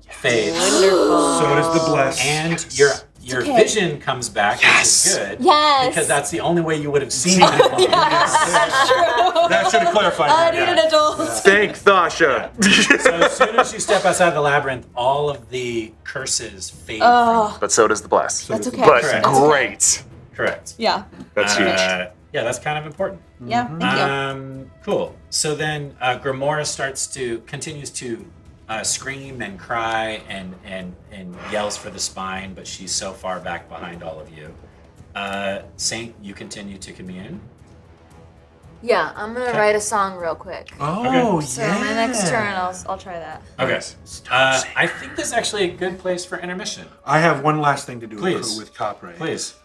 fades. Wonderful. So does the bless. And your vision comes back, which is good. Yes. Because that's the only way you would have seen it. That's true. That should have clarified I that. need an adult. Thank Thasha. So as soon as you step outside the labyrinth, all of the curses fade from Oh, But so does the bless. that's okay. But Correct. great. you. Correct. Yeah. That's huge. Yeah, that's kind of important. Yeah. Thank you. Cool. So then Grimora continues to scream and cry and yells for the spine, but she's so far back behind all of you. Saint, you continue to commune. Yeah, I'm gonna write a song real quick. Oh, So my next turn, I'll try that. Okay. I think this is actually a good place for intermission. I have one last thing to do Please. with Cartwright. Please.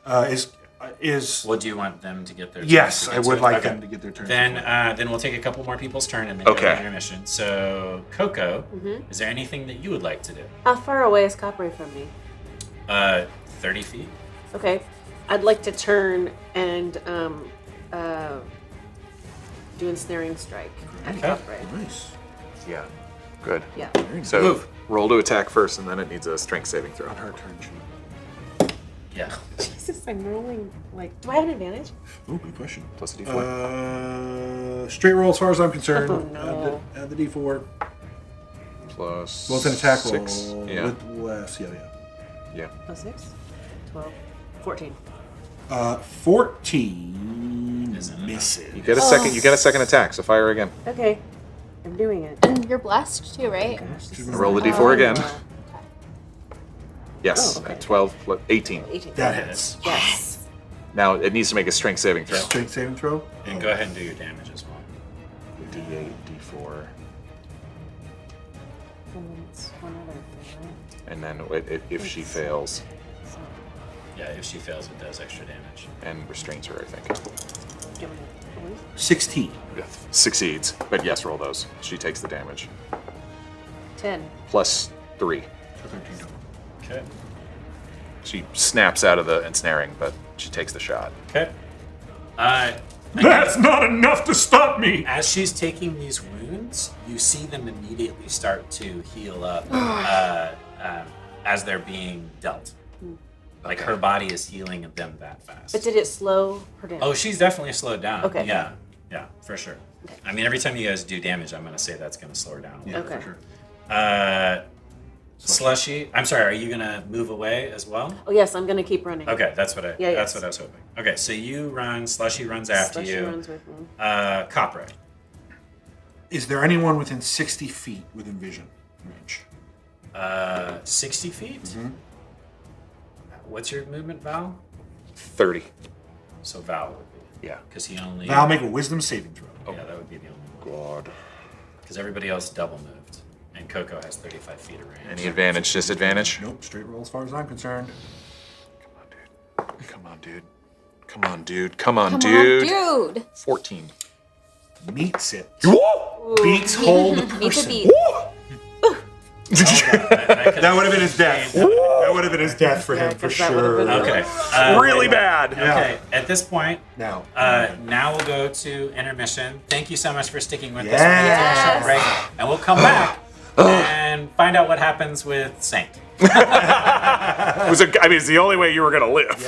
Is Well, do you want them to get their turn? yes, to I get to would it? like Okay. them to get their turn. Then we'll take a couple more people's turn and then go Okay. to intermission. So, KoKo, is there anything that you would like to do? How far away is Coppery from me? 30 feet. Okay. I'd like to turn and do ensnaring strike at Okay. Coppery. Nice. Yeah. Good. Yeah. So Move. roll to attack first, and then it needs a strength saving throw. On her turn. Yeah. Jesus, I'm rolling do I have an advantage? Oh, good question. Plus a d4. Straight roll as far as I'm concerned. Oh, no. Add the d4. Plus Well, it's an attack 6. roll. Yeah. With less. Yeah. Plus 6? 12. 14. 14 Isn't enough. misses. You get a second. You get a second attack. So fire again. Okay. I'm doing it. And you're blessed too, right? Roll the d4 again. Yes. Oh, okay. 12 plus 18. 18. That hits. Yes. Now it needs to make a strength saving throw. Strength saving throw. And go ahead and do your damage as well. D8, D4, And then it's one other thing, right? and then if she fails, Yeah, if she fails, it does extra damage. and restrains her, I think. Give me a voice. 16. Succeeds, but yes, roll those. She takes the damage. 10. Plus 3. So 13 total. Okay. She snaps out of the ensnaring, but she takes the shot. Okay. That's not enough to stop me! As she's taking these wounds, you see them immediately start to heal up as they're being dealt. Like her body is healing them that fast. But did it slow her down? Oh, she's definitely slowed down. Okay. Yeah, for sure. I mean, every time you guys do damage, I'm going to say that's going to slow her down. Yeah, Okay. for sure. Slushy, I'm sorry, are you going to move away as well? Oh, yes, I'm going to keep running. Okay, that's what I yes. was hoping. Okay, so you run, Slushy runs after Slushy you. runs with me. Cartwright. Is there anyone within 60 feet within vision range? 60 feet? Mm-hmm. What's your movement, Val? 30. So Val would be. Yeah. Because he only. Val, make a wisdom saving throw. Yeah, that would be the only. God. Because everybody else double moved. And KoKo has 35 feet of range. Any advantage, disadvantage? Nope, straight roll as far as I'm concerned. Come on, dude. Come on, dude. Come on, Come dude. on, dude. 14. Meets it. Beats hold Meet the person. beat. That would have been his death. That would have been his death for him, for that would have sure. been- Okay. Really bad. Okay, at this point, Now, now we'll go to intermission. Thank you so much for sticking with us Yes. for the intermission break. And we'll come back and find out what happens with Saint. It's the only way you were going to live.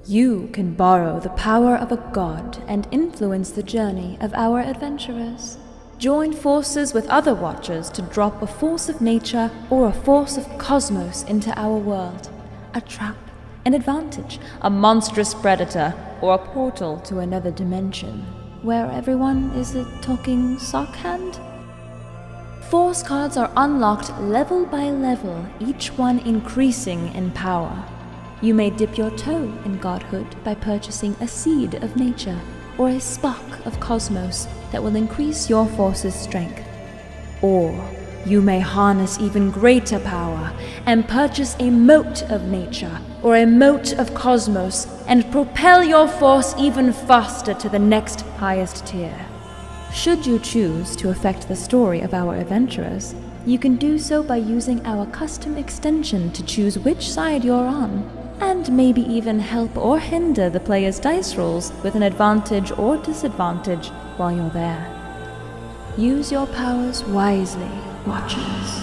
You can borrow the power of a god and influence the journey of our adventurers. Join forces with other watchers to drop a force of nature or a force of cosmos into our world. A trap, an advantage, a monstrous predator, or a portal to another dimension, where everyone is a talking sock hand. Force cards are unlocked level by level, each one increasing in power. You may dip your toe in godhood by purchasing a seed of nature or a spark of cosmos that will increase your force's strength. Or you may harness even greater power and purchase a mote of nature or a mote of cosmos and propel your force even faster to the next highest tier. Should you choose to affect the story of our adventurers, you can do so by using our custom extension to choose which side you're on, and maybe even help or hinder the player's dice rolls with an advantage or disadvantage while you're there. Use your powers wisely, Watchers.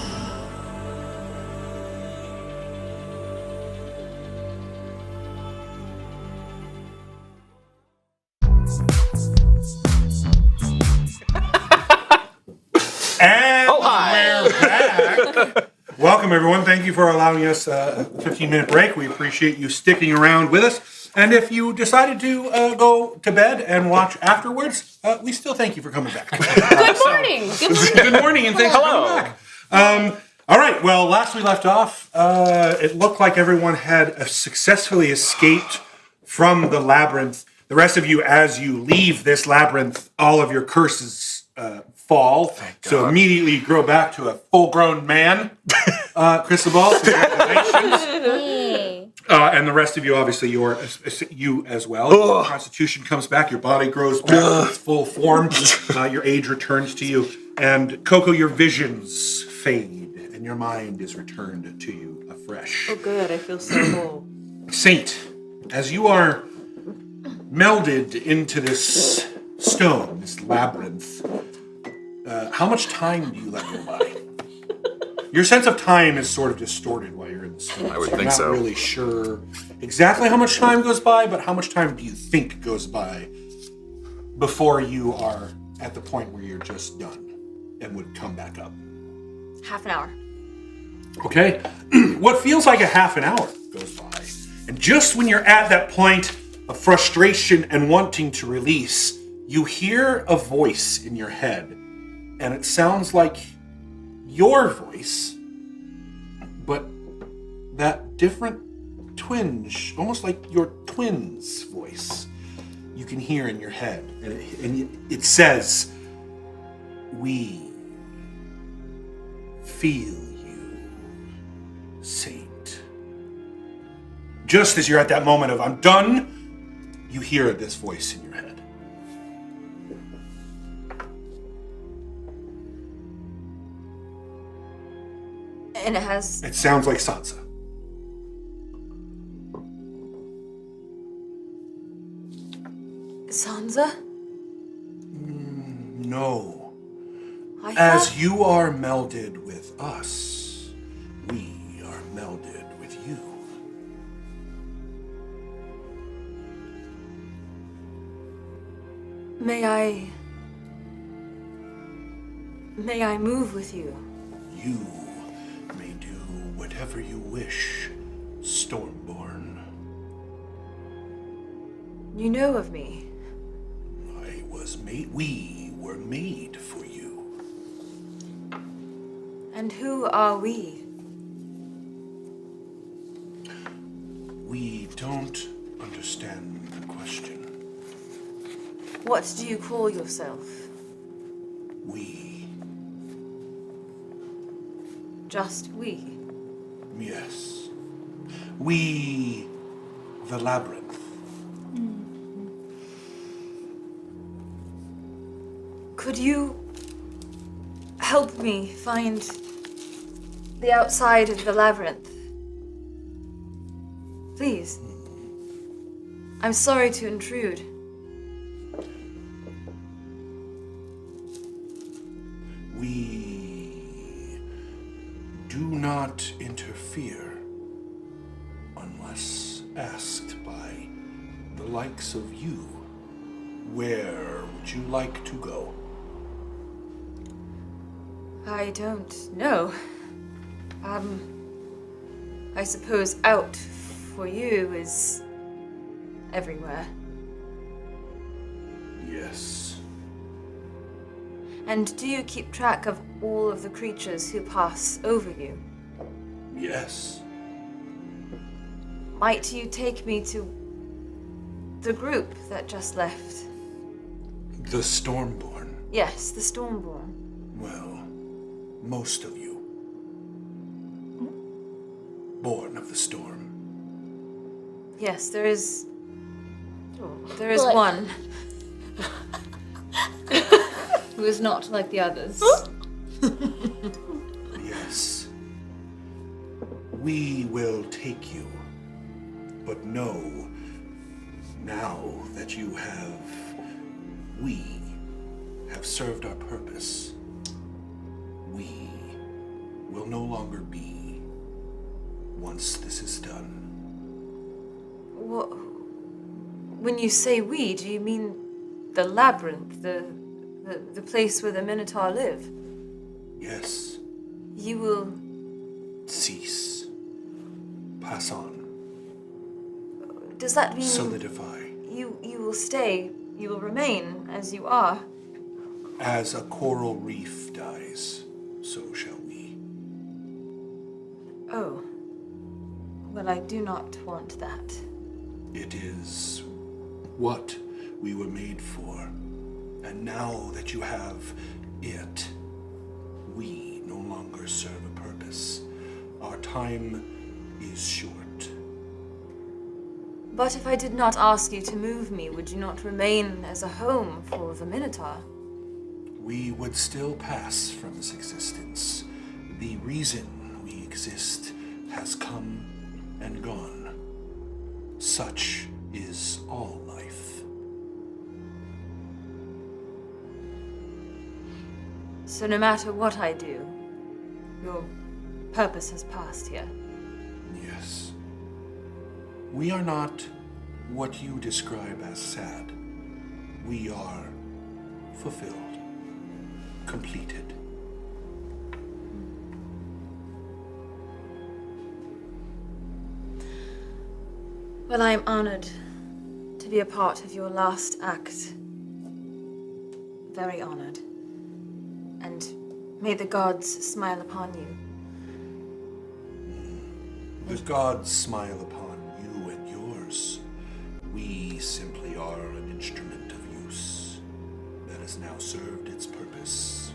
And we're back. Welcome, everyone. Thank you for allowing us a 15-minute break. We appreciate you sticking around with us. And if you decided to go to bed and watch afterwards, we still thank you for coming back. Good morning. Good morning, and thanks for coming back. All right. Well, last we left off, it looked like everyone had successfully escaped from the labyrinth. The rest of you, as you leave this labyrinth, all of your curses fall. So immediately you grow back to a full-grown man. Cristobal, congratulations. And the rest of you, obviously, you as well. Your constitution comes back, your body grows back to its full form, your age returns to you, and KoKo, your visions fade, and your mind is returned to you afresh. Oh, good. I feel so full. Saint, as you are melded into this stone, this labyrinth, how much time do you let go by? Your sense of time is sort of distorted while you're in the stone. I would so think so. I'm not really sure exactly how much time goes by, but how much time do you think goes by before you are at the point where you're just done and would come back up? Half an hour. Okay. What feels like a half an hour goes by. And just when you're at that point of frustration and wanting to release, you hear a voice in your head. And it sounds like your voice, but that different twinge, almost like your twin's voice, you can hear in your head. And it says, "We feel you, Saint." Just as you're at that moment of, "I'm done," you hear this voice in your head. And it has... It sounds like Sansa. Sansa? No. As you are melded with us, we are melded with you. May I move with you? You may do whatever you wish, Stormborn. You know of me. We were made for you. And who are we? We don't understand the question. What do you call yourself? We. Just we? Yes. We, the Labyrinth. Could you help me find the outside of the labyrinth? Please. I'm sorry to intrude. We do not interfere unless asked by likes of you, where would you like to go? I don't know. I suppose out for you is everywhere. Yes. And do you keep track of all of the creatures who pass over you? Yes. Might you take me to the group that just left? The Stormborn. Yes, the Stormborn. Well, most of you. Born of the storm. Yes, there is But- one who is not like the others. Yes. We will take you. But know, now that we have served our purpose, we will no longer be once this is done. What? When you say we, do you mean the Labyrinth, the place where the Minotaur live? Yes. You will Cease. Pass on. Does that mean Solidify. you will stay, you will remain as you are? As a coral reef dies, so shall we. Oh. Well, I do not want that. It is what we were made for. And now that you have it, we no longer serve a purpose. Our time is short. But if I did not ask you to move me, would you not remain as a home for the Minotaur? We would still pass from this existence. The reason we exist has come and gone. Such is all life. So no matter what I do, your purpose has passed here. Yes. We are not what you describe as sad. We are fulfilled, completed. Well, I am honored to be a part of your last act. Very honored. And may the gods smile upon you. The gods smile upon you and yours. We simply are an instrument of use that has now served its purpose.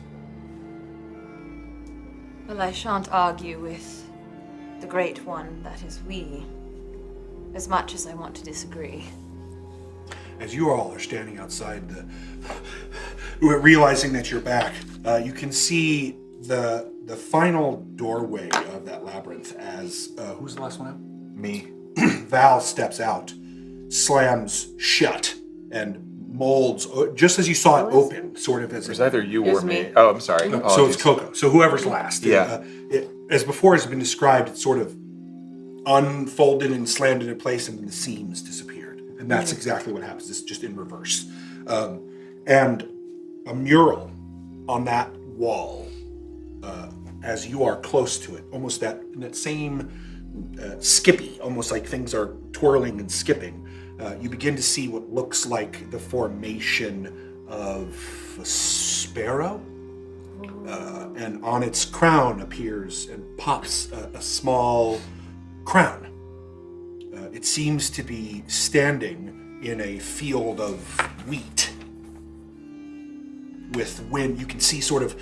Well, I shan't argue with the Great One that is we, as much as I want to disagree. As you all are standing outside realizing that you're back, you can see the final doorway of that labyrinth as, who's the last one out? Me. Val steps out, slams shut, and molds, just as you saw it open, sort of as It was either you or me. Oh, I'm sorry. No, so it's KoKo. So whoever's last. Yeah. As before has been described, it's sort of unfolded and slammed into place, and then the seams disappeared. And that's exactly what happens. It's just in reverse. And a mural on that wall, as you are close to it, almost that same skippy, almost like things are twirling and skipping. You begin to see what looks like the formation of a sparrow. And on its crown appears and pops a small crown. It seems to be standing in a field of wheat with wind. You can see sort of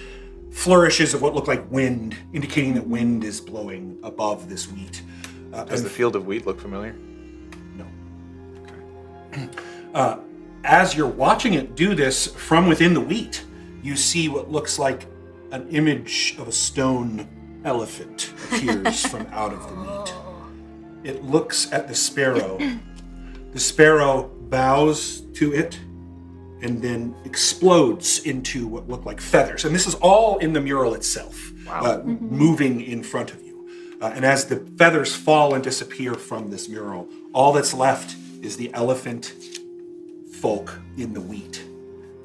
flourishes of what look like wind, indicating that wind is blowing above this wheat. Does the field of wheat look familiar? No. Okay. As you're watching it do this from within the wheat, you see what looks like an image of a stone elephant appears from out of the wheat. It looks at the sparrow. The sparrow bows to it and then explodes into what look like feathers. And this is all in the mural itself, moving in front of you. And as the feathers fall and disappear from this mural, all that's left is the elephant folk in the wheat.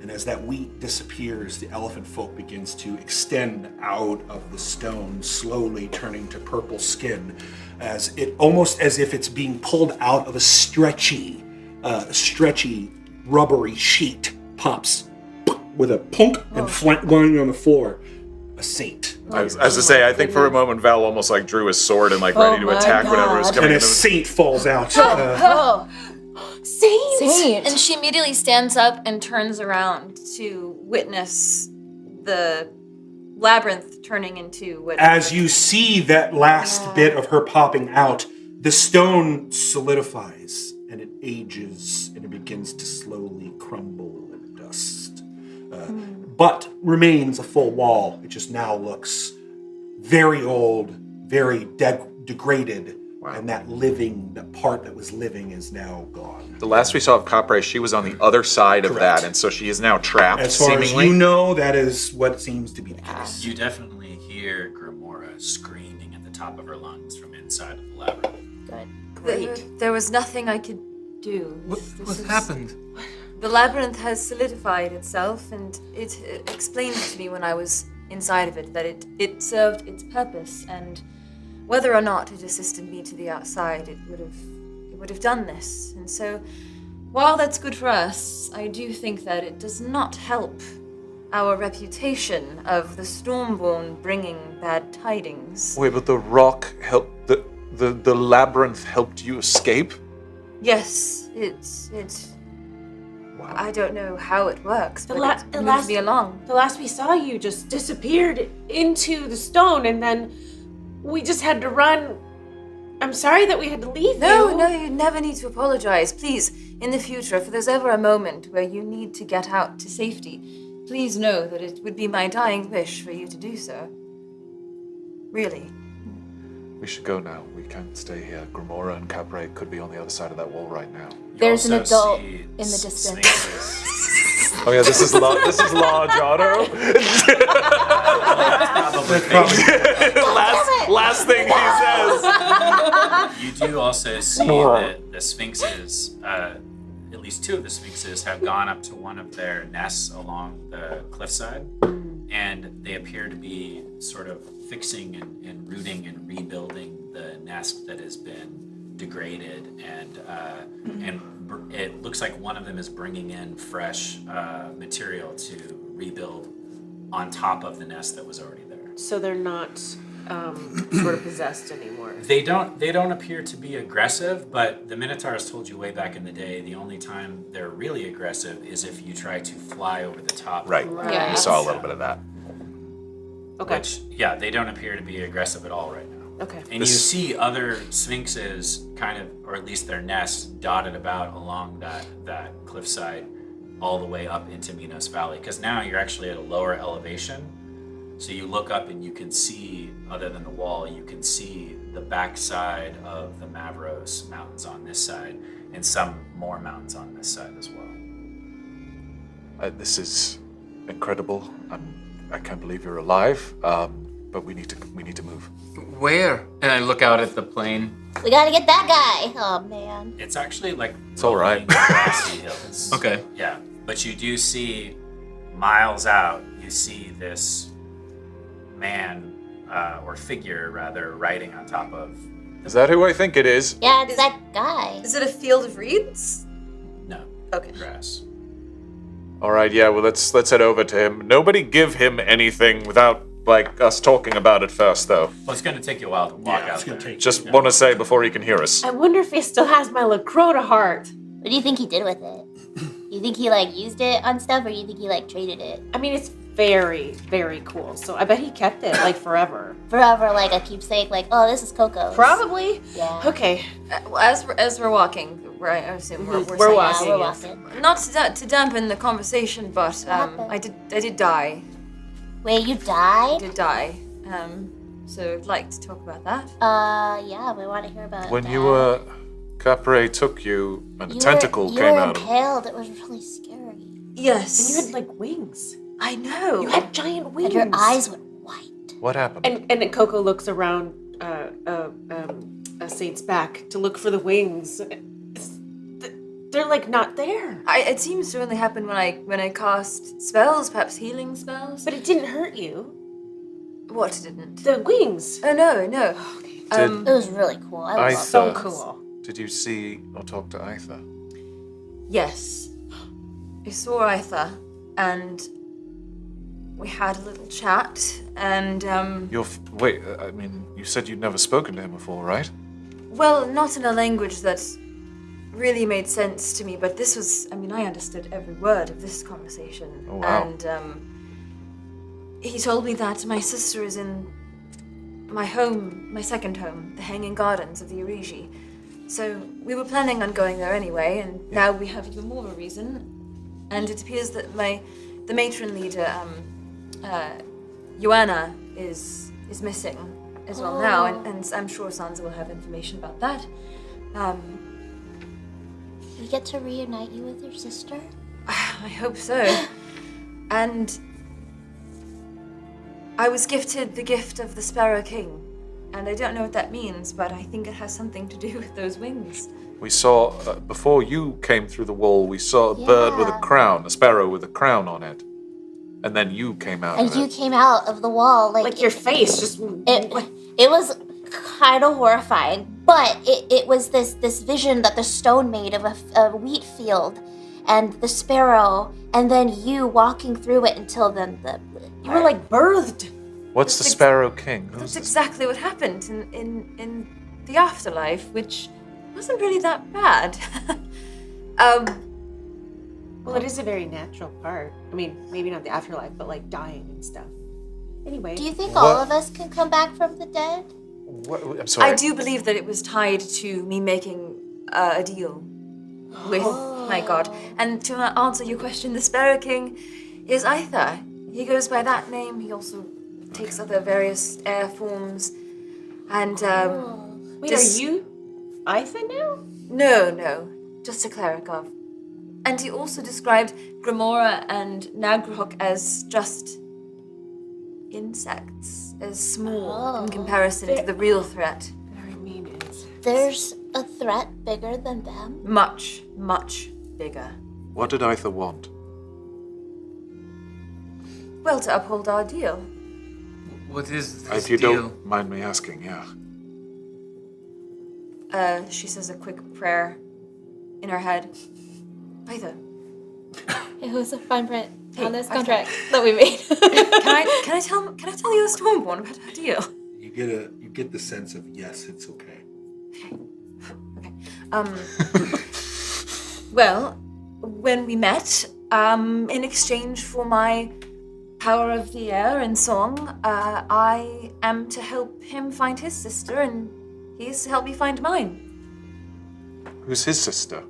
And as that wheat disappears, the elephant folk begins to extend out of the stone, slowly turning to purple skin, as it almost as if it's being pulled out of a stretchy, rubbery sheet. Pops with a punk and flatlining on the floor. A saint. I was to say, I think for a moment Val almost like drew his sword and like ready to attack whatever was coming. And a saint falls out. Saint! And she immediately stands up and turns around to witness the labyrinth turning into what... As you see that last bit of her popping out, the stone solidifies and it ages and it begins to slowly crumble and dust. But remains a full wall. It just now looks very old, very degraded. Wow. And the part that was living is now gone. The last we saw of Capre, she was on the other side of that, and so she is now trapped, as far seemingly. As you know, that is what seems to be the case. You definitely hear Grimora screaming at the top of her lungs from inside of the labyrinth. Good. Great. There was nothing I could do. What happened? The labyrinth has solidified itself, and it explained to me when I was inside of it that it served its purpose, and whether or not it assisted me to the outside, it would have done this. And so, while that's good for us, I do think that it does not help our reputation of the Stormborn bringing bad tidings. Wait, but the rock helped the labyrinth helped you escape? Yes, Wow. I don't know how it works, but it last moves me along. The last we saw, you just disappeared into the stone, and then we just had to run. I'm sorry that we had to leave you. No, you never need to apologize. Please, in the future, if there's ever a moment where you need to get out to safety, please know that it would be my dying wish for you to do so. Really. We should go now. We can't stay here. Grimora and Capre could be on the other side of that wall right now. There's an adult in the distance. Oh yeah, this is large Otto. last thing he says. You do also see that the sphinxes, at least two of the sphinxes, have gone up to one of their nests along the cliffside, and they appear to be sort of fixing and rooting and rebuilding the nest that has been degraded, and it looks like one of them is bringing in fresh material to rebuild on top of the nest that was already there. So they're not sort of possessed anymore. They don't appear to be aggressive, but the Minotaurs told you way back in the day the only time they're really aggressive is if you try to fly over the top. Right. Yeah. We saw a little bit of that. Okay. Which, yeah, they don't appear to be aggressive at all right now. Okay. And you see other sphinxes kind of, or at least their nests, dotted about along that cliffside all the way up into Minos Valley. Because now you're actually at a lower elevation. So you look up and you can see, other than the wall, you can see the backside of the Mavros Mountains on this side, and some more mountains on this side as well. This is incredible. I can't believe you're alive. But we need to move. Where? And I look out at the plane. We gotta get that guy. Oh man. It's actually like it's all right. Grassy hills. Okay. Yeah, but you do see miles out. You see this man or figure rather riding on top of. Is that who I think it is? Yeah, it's that guy. Is it a field of reeds? No. Okay. Grass. All right. Yeah. Well, let's head over to him. Nobody give him anything without us talking about it first, though. Well, it's going to take you a while to walk out there. Just want to say before he can hear us. I wonder if he still has my Lacrota heart. What do you think he did with it? You think he used it on stuff, or you think he traded it? I mean, it's very, very cool. So I bet he kept it forever. Forever, like a keepsake. Oh, this is KoKo's. Probably. Yeah. Okay. As we're walking, I assume we're We're walking. Yeah, we're walking. Not to dampen the conversation, but I did die. Wait, you died? I did die. So I'd like to talk about that. Yeah, we want to hear about When that. you Capre took you and a tentacle came out of. You were impaled. It was really scary. Yes. And you had wings. I know. You had giant wings. And your eyes went white. What happened? And then KoKo looks around Saint's back to look for the wings. like not there. It seems to only happen when I cast spells, perhaps healing spells. But it didn't hurt you. What didn't? The wings. Oh no. It was really cool. I love it. So cool. Did you see or talk to Aether? Yes. I saw Aether, and we had a little chat, and Wait, I mean, you said you'd never spoken to him before, right? well, not in a language that really made sense to me, but this was, I understood every word of this conversation. Oh, wow. And he told me that my sister is in my home, my second home, the Hanging Gardens of the Irijji. So we were planning on going there anyway, and now we have even more of a reason. And it appears that the matron leader, Joanna, is missing as well now, and I'm sure Sansa will have information about that. We get to reunite you with your sister? I hope so. And I was gifted the gift of the Sparrow King, and I don't know what that means, but I think it has something to do with those wings. We saw, before you came through the wall, we saw a bird with a crown, a sparrow with a crown on it. And then you came out And of you it. came out of the wall. Like your face just... It was kind of horrifying, but it was this vision that the stone made of a wheat field and the sparrow, and then you walking through it until then You were like birthed. What's the Sparrow King? That's exactly what happened in the afterlife, which wasn't really that bad. Well, it is a very natural part. I mean, maybe not the afterlife, but like dying and stuff. Anyway. Do you think all of us can come back from the dead? What? I'm sorry. I do believe that it was tied to me making a deal with my god. And to answer your question, the Sparrow King is Aether. He goes by that name. He also takes other various air forms. And Wait, are you Aether now? No, just a cleric of. And he also described Grimora and Nagrok as just insects, as small in comparison to the real threat. Very mean. There's a threat bigger than them? Much, much bigger. What did Aether want? Well, to uphold our deal. What is this If you deal? don't mind me asking, yeah. She says a quick prayer in her head. Aether. It was a fine print on this Aether. contract that we made. Can I tell you a Stormborn about our deal? You get the sense of yes, it's okay. Okay. Well, when we met, in exchange for my power of the air and song, I am to help him find his sister, and he's to help me find mine. Who's his sister?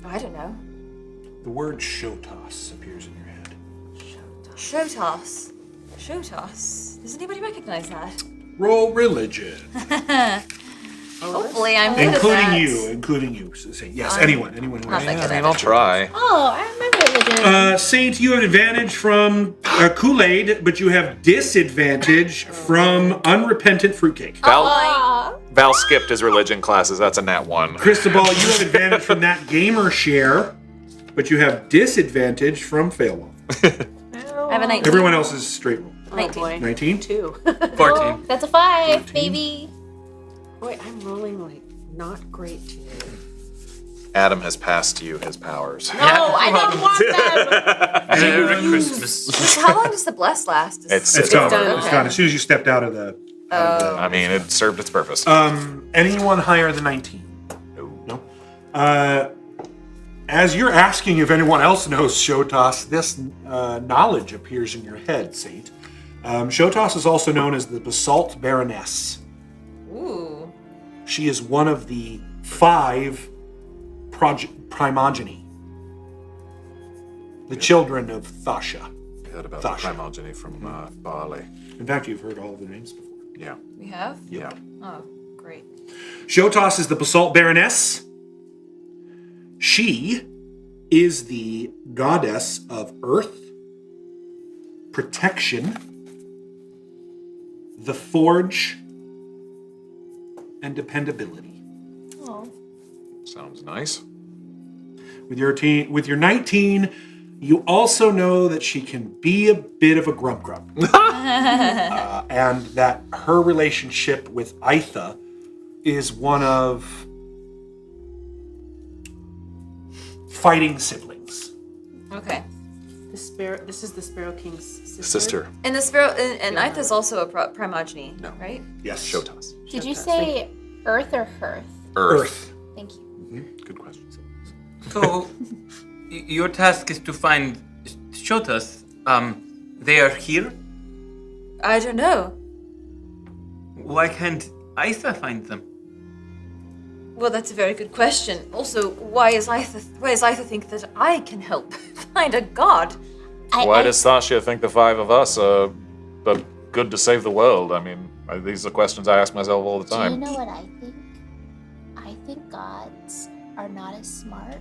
I don't know. The word Shotos appears in your head. Shotos. Does anybody recognize that? Roll religion. Hopefully I'm good at that. Including you. So say yes, anyone who not that good at I'll try. Oh, I remember religion. Saint, you have advantage from Kool-Aid, but you have disadvantage from unrepentant fruitcake. Val skipped his religion classes. That's a nat 1. Cristobal, you have advantage from that gamer share, but you have disadvantage from fail I have a 19. Everyone else is straight roll. 19. 19? 2. 14. That's a 5, baby. Boy, I'm rolling like not great today. Adam has passed you his powers. No, I don't want them. Merry Christmas. How long does the bless last? It's done. done. It's done. As soon as you stepped out of the... I mean, it served its purpose. Anyone higher than 19? No. As you're asking if anyone else knows Shotos, this knowledge appears in your head, Saint. Shotos is also known as the Basalt Baroness. Ooh. She is one of the 5 primogeny. The children of Thasha. You heard about Thasha. the primogeny from Barley. In fact, you've heard all of their names before. Yeah. We have? Yeah. Oh, great. Shotos is the Basalt Baroness. She is the goddess of earth, protection, the forge, and dependability. Oh. Sounds nice. With your 19, you also know that she can be a bit of a grump. And that her relationship with Aitha is one of fighting siblings. Okay. This is the Sparrow King's Sister. And the sparrow, and Aitha's also a primogeny, right? Yes. Shotas. Did you say Earth or Hearth? Earth. Thank you. Good question. So, your task is to find Shotas. They are here? I don't know. Why can't Aitha find them? Well, that's a very good question. Also, why does Aitha think that I can help find a god? Why does Thasha think the five of us are good to save the world? I mean, these are questions I ask myself all the Do you time. know what I think? I think gods are not as smart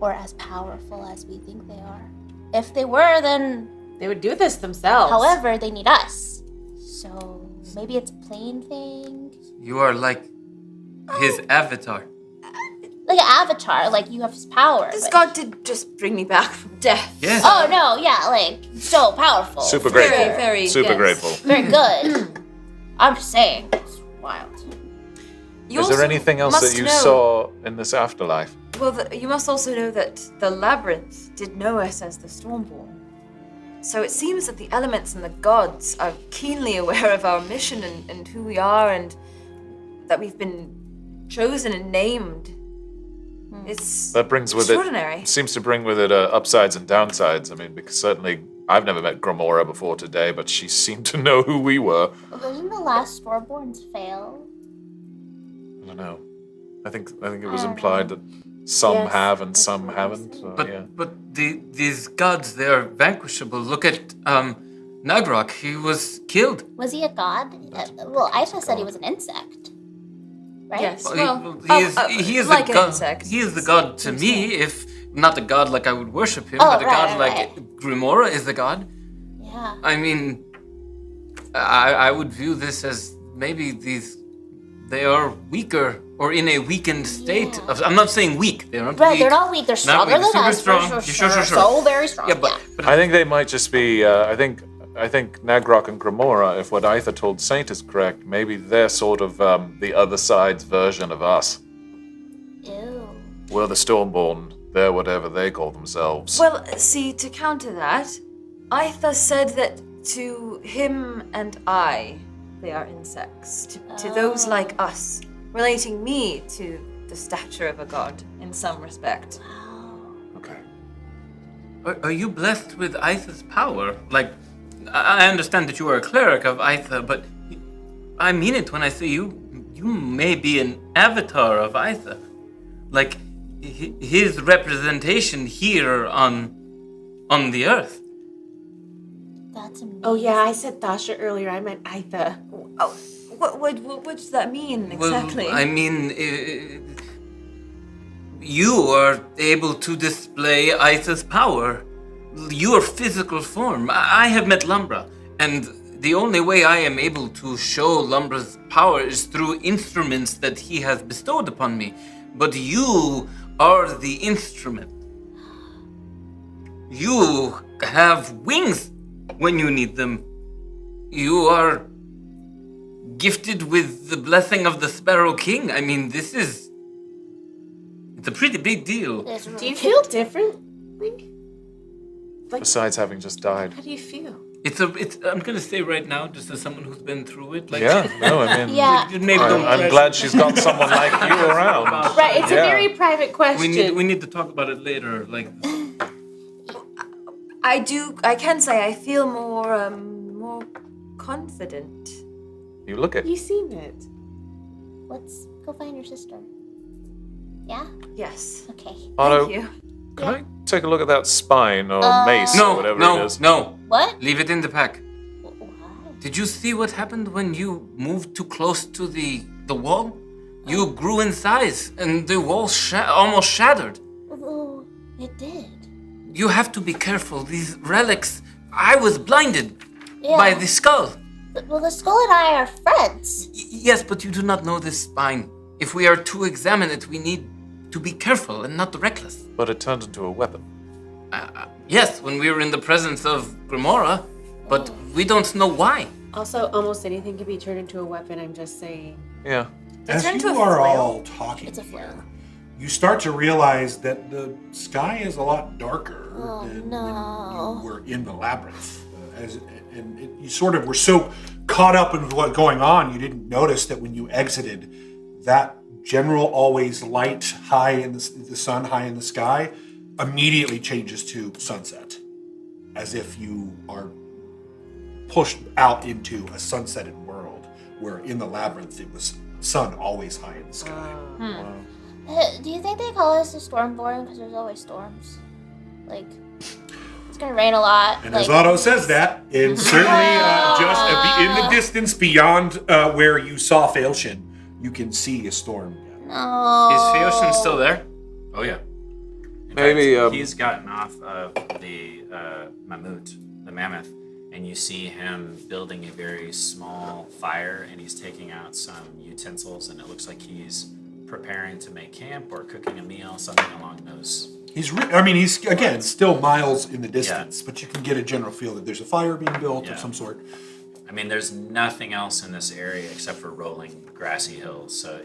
or as powerful as we think they are. If they were, then They would do this themselves. however, they need us. So maybe it's a plane thing. You are like his avatar. Like an avatar, like you have his power. This but- god did just bring me back from death. Yes. Oh no, yeah, like so powerful. Super grateful. Very, very, Super yes. grateful. Very good. I'm just saying, it's wild. You Is there also anything else must that you know- saw in this afterlife? Well, you must also know that the Labyrinth did know us as the Stormborn. So it seems that the elements and the gods are keenly aware of our mission and who we are, and that we've been chosen and named. It's That brings with extraordinary. it seems to bring with it upsides and downsides. I mean, because certainly I've never met Grimora before today, but she seemed to know who we were. Well, didn't the last Stormborns fail? I don't know. I think it was implied that some Yes, have and that's some what I haven't. said. So, But yeah. these gods, they are vanquishable. Look at Nagrok. He was killed. Was he a god? Well, Aisha said he was an insect. Right? Yes. Well, Well, he is like the an god. insect. He is the god to me. If not a god like I would worship him, Oh, but a god right, like right. Grimora is the god. Yeah. I mean, I would view this as maybe they are weaker or in a weakened state. Yeah. I'm not saying weak. They're not Right, weak. they're not weak. They're stronger weak, than super us. strong. For Sure, sure, sure. So very strong. Yeah, but I think they might just be. I think Nagrok and Grimora, if what Aitha told Saint is correct, maybe they're sort of the other side's version of us. Ew. We're the Stormborn. They're whatever they call themselves. Well, see, to counter that, Aitha said that to him and I, they are insects. To those like us, relating me to the stature of a god in some respect. Okay. Are you blessed with Aitha's power? Like, I understand that you are a cleric of Aitha, but I mean it when I say you may be an avatar of Aitha. Like, his representation here on the earth. That's amazing. Oh yeah, I said Thasha earlier. I meant Aitha. Oh, what does that mean exactly? Well, I mean, you are able to display Aitha's power. Your physical form. I have met Lumbra, and the only way I am able to show Lumbra's power is through instruments that he has bestowed upon me. But you are the instrument. You have wings when you need them. You are gifted with the blessing of the Sparrow King. I mean, it's a pretty big deal. It's Do you feel different? Besides having just died. How do you feel? I'm gonna say right now, just as someone who's been through it, like Yeah, no, I mean, Yeah. maybe don't I'm pressure- glad she's got someone like you around. Right, it's Yeah. a very private question. We need to talk about it later. Like, I can say I feel more confident. You look it. You seem it. Let's go find your sister. Yeah? Yes. Okay. Otto, Thank you. can I take a look at that spine or mace or whatever it is? no. What? Leave it in the pack. Why? Did you see what happened when you moved too close to the wall? You grew in size, and the wall almost shattered. Oh, it did. You have to be careful. These relics. I was blinded Yeah. by the skull. Well, the skull and I are friends. Yes, but you do not know this spine. If we are to examine it, we need to be careful and not reckless. But it turned into a weapon. Yes, when we were in the presence of Grimora, but we don't know why. Also, almost anything can be turned into a weapon, I'm just saying. Yeah. As turned you into a are flail? all talking It's a here, flail. you start to realize that the sky is a lot darker Oh, than no. when you were in the labyrinth. You sort of were so caught up in what's going on, you didn't notice that when you exited, that general always light high in the sun high in the sky immediately changes to sunset, as if you are pushed out into a sunsetted world, where in the labyrinth it was sun always high in the sky. Do you think they call us the Stormborn because there's always storms? Like, it's gonna rain a lot. And like, as Otto says that, and certainly just in the distance beyond where you saw Failshin, you can see a storm. No. Is Feoshin still there? Oh yeah. In Maybe, fact, he's gotten off of the mammoth, and you see him building a very small fire, and he's taking out some utensils, and it looks like he's preparing to make camp or cooking a meal, something along those. He's again still miles in the distance, but you can get a general feel that there's a fire being built of some sort. I mean, there's nothing else in this area except for rolling grassy hills, so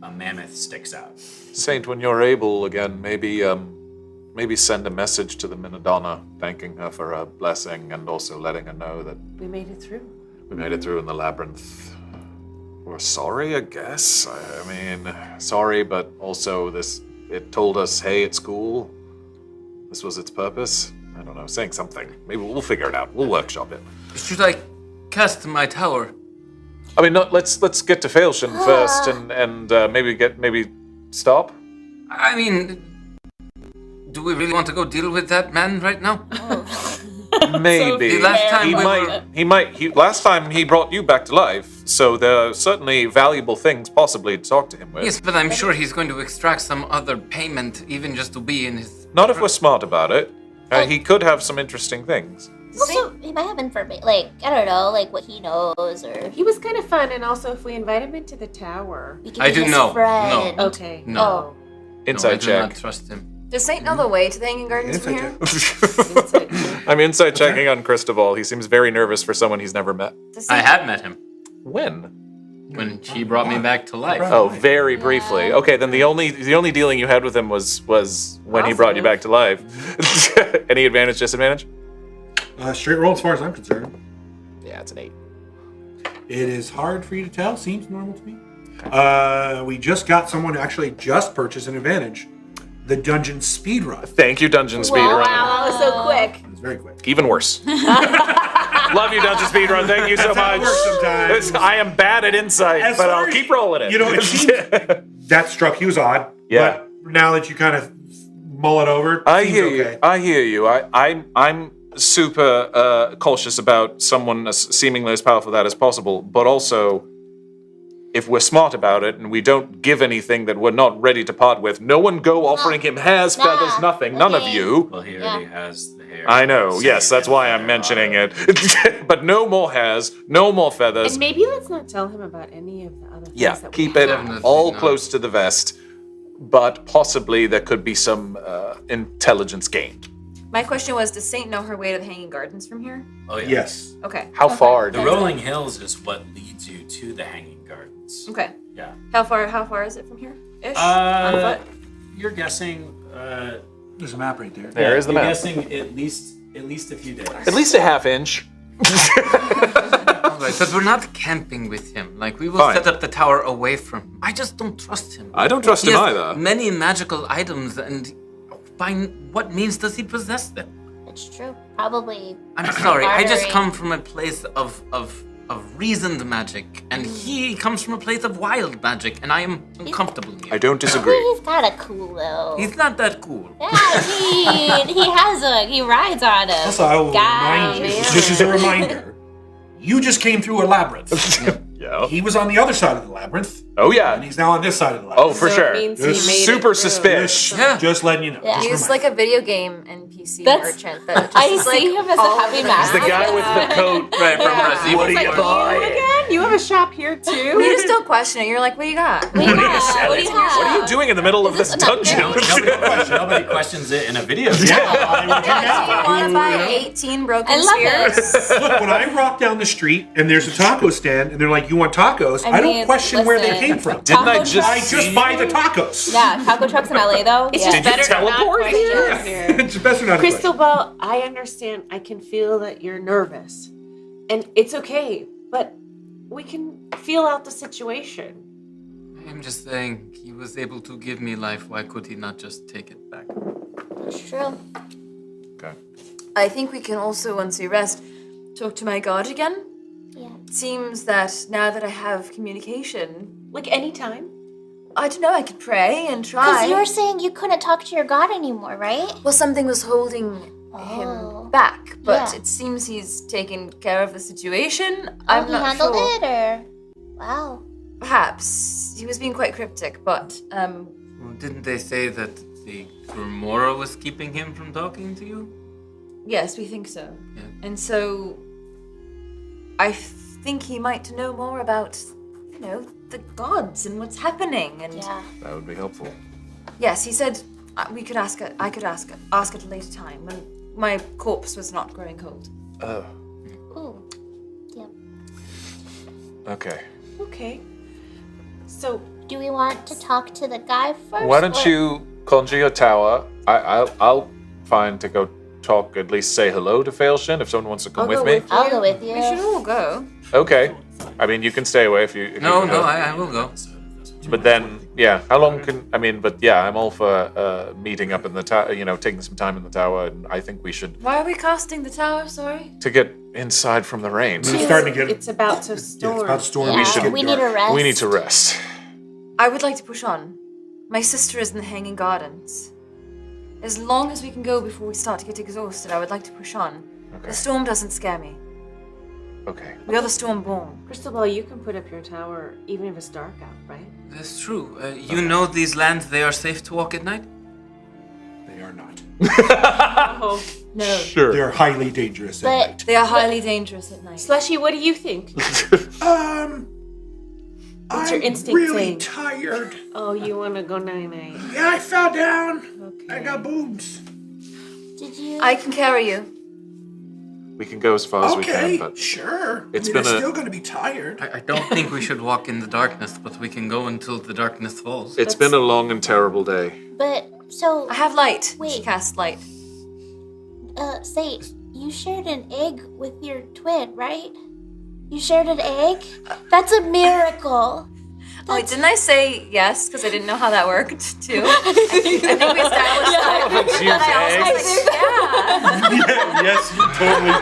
a mammoth sticks out. Saint, when you're able again, maybe send a message to the Minadonna, thanking her for her blessing and also letting her know that We made it through. we made it through in the labyrinth. We're sorry, I guess. I mean, sorry, but also it told us, hey, it's cool. This was its purpose. I don't know, saying something. Maybe we'll figure it out. We'll workshop it. Should I cast my tower? I mean, no, let's get to Failshin first, and maybe stop. I mean, do we really want to go deal with that man right now? Maybe. The last time last time he brought you back to life, so there are certainly valuable things possibly to talk to him with. Yes, but I'm sure he's going to extract some other payment, even just to be in his. Not if we're smart about it. He could have some interesting things. Also, he might have information, like, I don't know, like what he knows, or He was kind of fun, and also if we invite him into the tower. we could I be do his know. friend. No. Okay. No. Oh. Inside I do not check. trust him. Does Saint know the way to the Hanging Gardens from here? I'm inside checking on Cristobal. He seems very nervous for someone he's never met. Does I Saint- have met him When? when she brought me back to life. Oh, very briefly. Okay, then the only dealing you had with him was when he brought you back to life. Any advantage, disadvantage? Straight roll as far as I'm concerned. Yeah, it's an 8. It is hard for you to tell. Seems normal to me. We just got someone to actually just purchase an advantage. The dungeon speedrun. Thank you, Dungeon Speedrun. Wow, that was so quick. It was very quick. Even worse. Love you, Dungeon Speedrun. Thank you so That's how it much. works sometimes. I am bad at insight, As but far I'll as- keep rolling it. You know, it seems that struck you as odd. Yeah. But now that you kind of mull it over, it I seems hear okay. you. I hear you. I'm super cautious about someone as seemingly as powerful that as possible, but also, if we're smart about it and we don't give anything that we're not ready to part with, no one go offering him hairs, feathers, nothing. None of you. Well, he already has the hair. I know. Yes, that's why I'm mentioning it. But no more hairs, no more feathers. And maybe let's not tell him about any of the other things Yeah, that we keep it have. all close to the vest, but possibly there could be some intelligence gained. My question was, does Saint know her way to the Hanging Gardens from here? Oh yeah. Yes. Okay. How far? The rolling hills is what leads you to the Hanging Gardens. Okay. Yeah. How far is it from here? Ish? On foot? You're guessing. There's a map right there. There is the you're map. guessing at least a few days. At least a half inch. All right, but we're not camping with him. Like, we will Fine. set up the tower away from him. I just don't trust him. I don't trust He him has either. many magical items, and by what means does he possess them? It's true. Probably. I'm sorry, I just bartering. come from a place of reasoned magic, and he comes from a place of wild magic, and I am uncomfortable here. I don't disagree. He's kind of cool though. He's not that cool. Yeah, he rides on him. Also, I will remind you, Guys. just as a reminder, you just came through a labyrinth. Yeah. He was on the other side of the labyrinth, Oh yeah. and he's now on this side of the Oh, labyrinth. for So it sure. means he Just made it Super through. suspicious. Yeah. Just letting you know. Yeah. Just He's remind like a video game NPC That's- merchant that just I is see like him as a all happy over mask. The guy with the coat. Right from Resident What do Evil. you buy? Slemon, you have a shop here too? You just don't question it. You're like, what do you got? What do you have? What do you What are have? you doing in the middle of this dungeon? Nobody questions it in a video. Do you want to buy 18 broken I love spears? Look, when I walk down the street and there's a taco stand and they're like, "You want tacos?" I, don't mean, question where they listen, came from. Didn't I Taco just I just buy the tacos. Yeah, taco trucks in LA though. It's yeah. just Did you better to not teleport question here? here. It's better not to question. Cristobal, I understand. I can feel that you're nervous. And it's okay, but we can feel out the situation. I'm just saying, he was able to give me life. Why could he not just take it back? That's true. Okay. I think we can also, once we rest, talk to my god again. Yeah. It seems that now that I have communication, Like anytime. I don't know, I could pray and try. Because you were saying you couldn't talk to your god anymore, right? Well, something was holding Oh. him back, but Yeah. it seems he's taken care of the situation. Oh, I'm he not handled sure. it, or wow. Perhaps. He was being quite cryptic, but Well, didn't they say that the Remora was keeping him from talking to you? yes, we think so. Yeah. And so I think he might know more about, the gods and what's happening. And Yeah. That would be helpful. yes, he said we could ask it. I could ask at a later time when my corpse was not growing cold. Oh. Ooh. Yeah. Okay. Okay. So, Do we want to talk to the guy first? Why don't or- you conjure your tower? I'll find to go talk. At least say hello to Failshin if someone wants to come I'll with go me. with you. I'll go with you. We should all go. Okay. I mean, you can stay away if you. No, you no, I will go. But then, yeah. How long can? I mean, but yeah, I'm all for meeting up in the tower. Taking some time in the tower, and I think we should Why are we casting the tower? Sorry. to get inside from the rain. It's starting to get. it's about to storm. It's about to storm. Yeah, should- we need a rest. We need to rest. I would like to push on. My sister is in the Hanging Gardens. As long as we can go before we start to get exhausted, I would like to push on. Okay. The storm doesn't scare me. Okay. We are the Stormborn. Cristobal, you can put up your tower even if it's dark out, right? That's true. You know these lands, they are safe to walk at night? They are not. Oh. No. Sure. They're highly dangerous at But night. They are highly dangerous at night. Slushy, what do you think? What's your I'm instinct really saying? tired. Oh, you want to go night-night. Yeah, I fell down. Okay. I got boobs. did you? I can carry you. We can go as far as we Okay, can, but sure. It's I mean, been I'm a- still going to be tired. I don't think we should walk in the darkness, but we can go until the darkness falls. it's been a long and terrible day. But so I have light. Wait. She casts light. say you shared an egg with your twin, right? You shared an egg? That's a miracle. Oh, wait, didn't I say yes? Because I didn't know how that worked, too. I think we established that. Elephants use And I also was eggs. like, yeah. Yes, you totally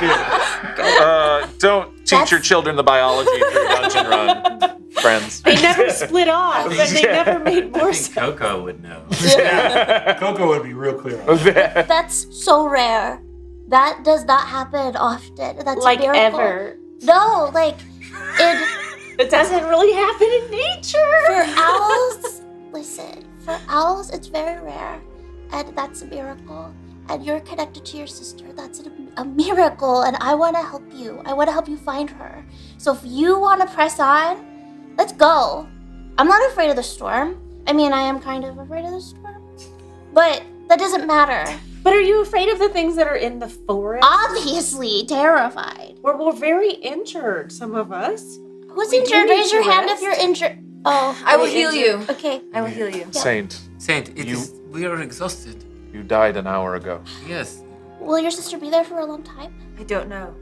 did. Don't teach your children the biology through Dungeon Run, friends. They never split off, and they never made more I sense. think KoKo would know. KoKo would be real clear on that. That's so rare. That does not happen often. That's Like a miracle. ever. No, like it. It doesn't really happen in nature. For owls, listen, for owls, it's very rare, and that's a miracle. And you're connected to your sister. That's a miracle, and I want to help you. I want to help you find her. So if you want to press on, let's go. I'm not afraid of the storm. I mean, I am kind of afraid of the storm, but that doesn't matter. But are you afraid of the things that are in the forest? Obviously, terrified. We're very injured, some of us. Who's We do injured? need Raise your to hand rest. if you're injured. Oh, I will heal you. okay. I will heal you. Saint, Saint, we are exhausted. you died an hour ago. Yes. Will your sister be there for a long time? I don't know.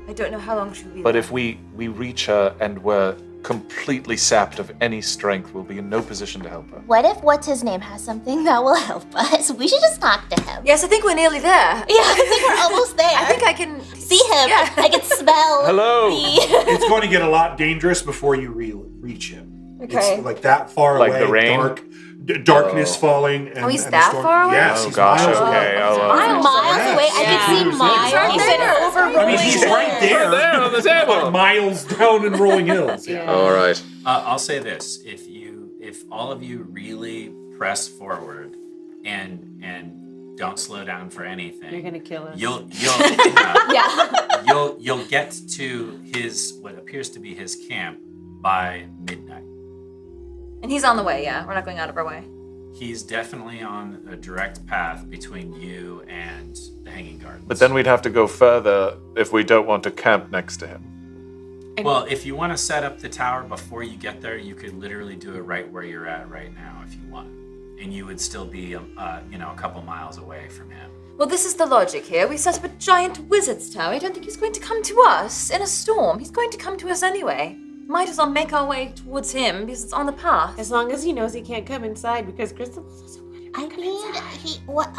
I don't know how long she'll be But there. if we reach her and we're completely sapped of any strength, we'll be in no position to help her. What if what's his name has something that will help us? We should just talk to him. Yes, I think we're nearly there. Yeah, I think we're almost there. I think I can see him. Yeah. I can smell. Hello. It's going to get a lot dangerous before you reach him. Okay. It's like that far Like away. the rain? Darkness falling. And, Oh, he's and that the storm. far away? Yes, Oh he's gosh, miles away. okay. Miles away. I can see miles. right He said there. over. I mean, he's right there. on the table. Miles down in rolling hills. Yeah. All right. I'll say this: if all of you really press forward and don't slow down for anything. You're gonna kill us. You'll get to his what appears to be his camp by midnight. And he's on the way, yeah. We're not going out of our way. He's definitely on a direct path between you and the Hanging Gardens. But then we'd have to go further if we don't want to camp next to him. Well, if you want to set up the tower before you get there, you could literally do it right where you're at right now if you want. And you would still be, a couple miles away from him. Well, this is the logic here. We set up a giant wizard's tower. I don't think he's going to come to us in a storm. He's going to come to us anyway. Might as well make our way towards him because it's on the path. As long as he knows he can't come inside because Cristobal doesn't want to come inside. What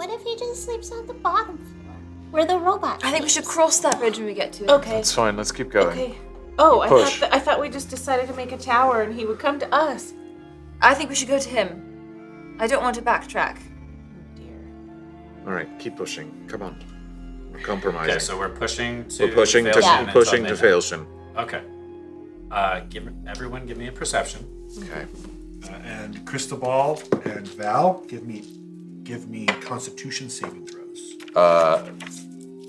if he just sleeps on the bottom floor? Where the robot I think we should cross that bridge when we get to it. Okay. That's fine. Let's keep going. Okay. Oh, Push. I thought we just decided to make a tower and he would come to us. I think we should go to him. I don't want to backtrack. All right, keep pushing. Come on. We're compromising. Okay, so we're pushing to We're pushing to Failshin. Okay. Give me a perception. Okay. And Cristobal and Val, give me Constitution saving throws.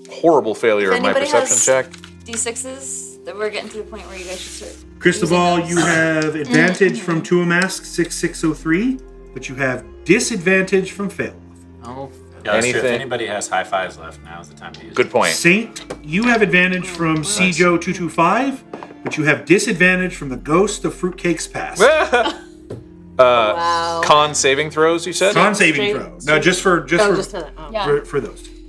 Horrible failure on my perception check. D6s, that we're getting to the point where you guys should start. Cristobal, you have advantage from Tuamask 6603, but you have disadvantage from Fail. Oh. Yeah, that's true. If anybody has high fives left, now's the time to use it. Good point. Saint, you have advantage from Sejo 225, but you have disadvantage from the Ghost of Fruitcake's Past. Wow. Con saving throws, you said? Con saving throws. No, just for those two.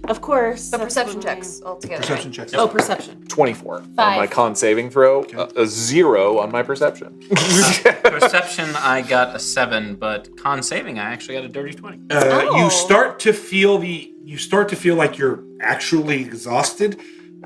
Of course. But perception checks altogether. Perception checks. Oh, perception. 24 on my con saving throw, a 0 on my perception. Perception, I got a 7, but con saving, I actually got a dirty 20. You start to feel like you're actually exhausted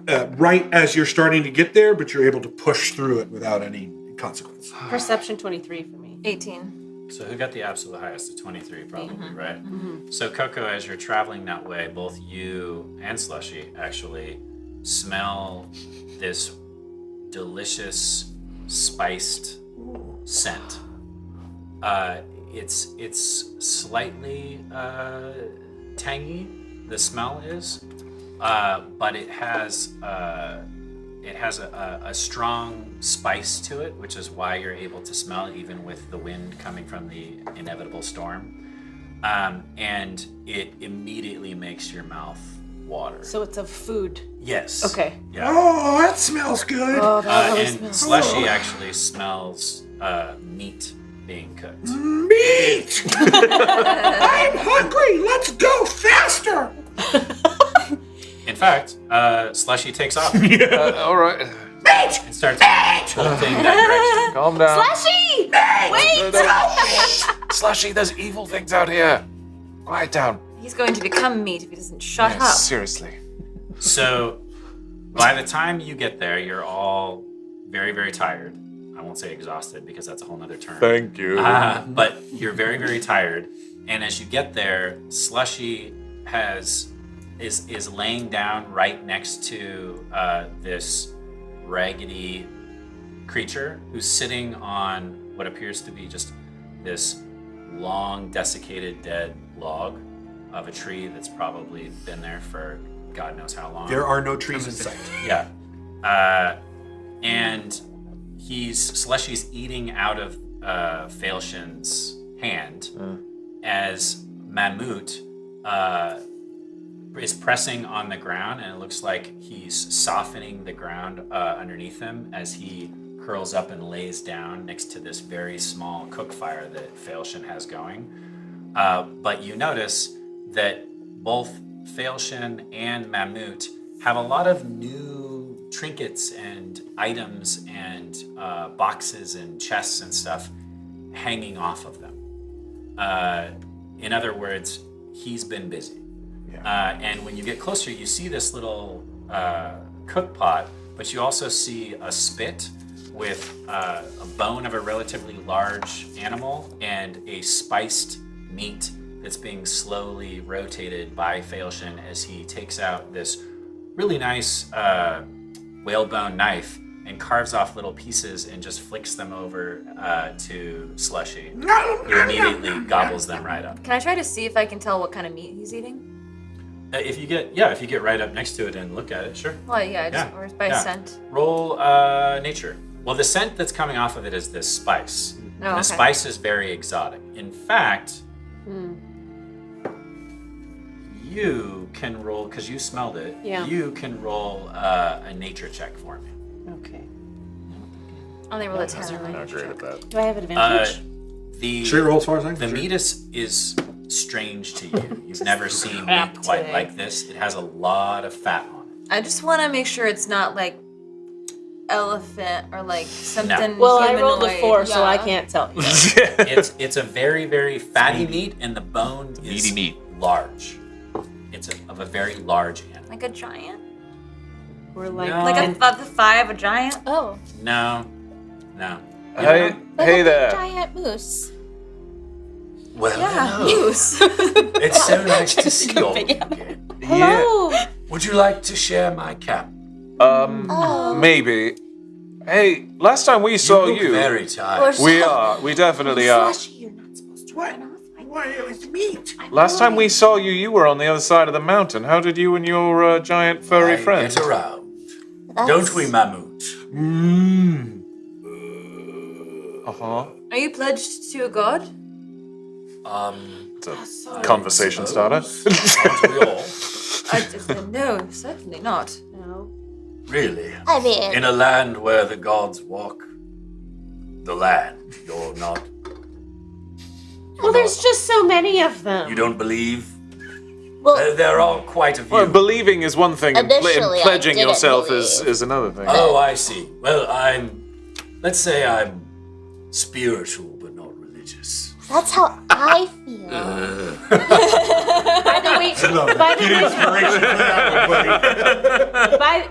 right as you're starting to get there, but you're able to push through it without any consequence. Perception 23 for me. 18. So who got the absolute highest? The 23 probably, right? Mm-hmm. So KoKo, as you're traveling that way, both you and Slushy actually smell this delicious spiced scent. It's slightly tangy, the smell is, but it has a strong spice to it, which is why you're able to smell it even with the wind coming from the inevitable storm. And it immediately makes your mouth water. So it's of food. Yes. Okay. Yeah. Oh, that smells good. Oh, that really and smells Slushy good. actually smells meat being cooked. Meat! I'm hungry! Let's go faster! In fact, Slushy takes off. All right. Meat! And starts bolting that direction. Calm down. Slushy! Wait! Slushy, there's evil things out here. Quiet down. He's going to become meat if he doesn't shut Yes, up. seriously. So, by the time you get there, you're all very, very tired. I won't say exhausted because that's a whole nother term. Thank you. But you're very, very tired. And as you get there, Slushy is laying down right next to this raggedy creature who's sitting on what appears to be just this long, desiccated, dead log of a tree that's probably been there for God knows how long. There are no trees in sight. Yeah. And Slushy's eating out of Failshin's hand as Mammut is pressing on the ground, and it looks like he's softening the ground underneath him as he curls up and lays down next to this very small cook fire that Failshin has going. But you notice that both Failshin and Mammut have a lot of new trinkets and items and boxes and chests and stuff hanging off of them. In other words, he's been busy. And when you get closer, you see this little cook pot, but you also see a spit with a bone of a relatively large animal and a spiced meat that's being slowly rotated by Failshin as he takes out this really nice whalebone knife and carves off little pieces and just flicks them over to Slushy, who immediately gobbles them right up. Can I try to see if I can tell what kind of meat he's eating? If you get right up next to it and look at it, sure. Well, yeah, or by scent. Roll nature. Well, the scent that's coming off of it is this spice. Oh, And the spice is very exotic. In fact, you can roll, because you smelled it, you can roll a nature check for me. Okay. Only roll a 10. I'm not great at that. Do I have advantage? Sure, roll as far as I can. The meat is strange to you. You've never seen meat quite like this. It has a lot of fat on it. I just want to make sure it's not like elephant or like something. Well, humanoid. I rolled a 4, so I can't tell you. It's a very, very fatty meat, and the bone is Meaty meat. large. It's of a very large animal. Like a giant? We're like, Like the thigh of a giant? Oh. No. Hey there. Giant moose. Well, Yeah, hello. moose. It's so nice to see all of you again. Hello. Would you like to share my cap? Maybe. Hey, last time we saw look you, very tired. we definitely are. You're not supposed to What? run off. Why, it was meat. Last time we saw you, you were on the other side of the mountain. How did you and your giant furry I friend? get around. Don't we, Mammut? Uh-huh. Are you pledged to a god? It's a conversation starter. Aren't we all? No, certainly not. no. Really? I mean, In a land where the gods walk the land, you're not. Well, there's just so many of them. You don't believe? well, There are quite a few. Well, believing is one thing, and Initially, I pledging didn't yourself believe. is another thing. Oh, I see. Well, let's say I'm spiritual but not religious. that's how I feel.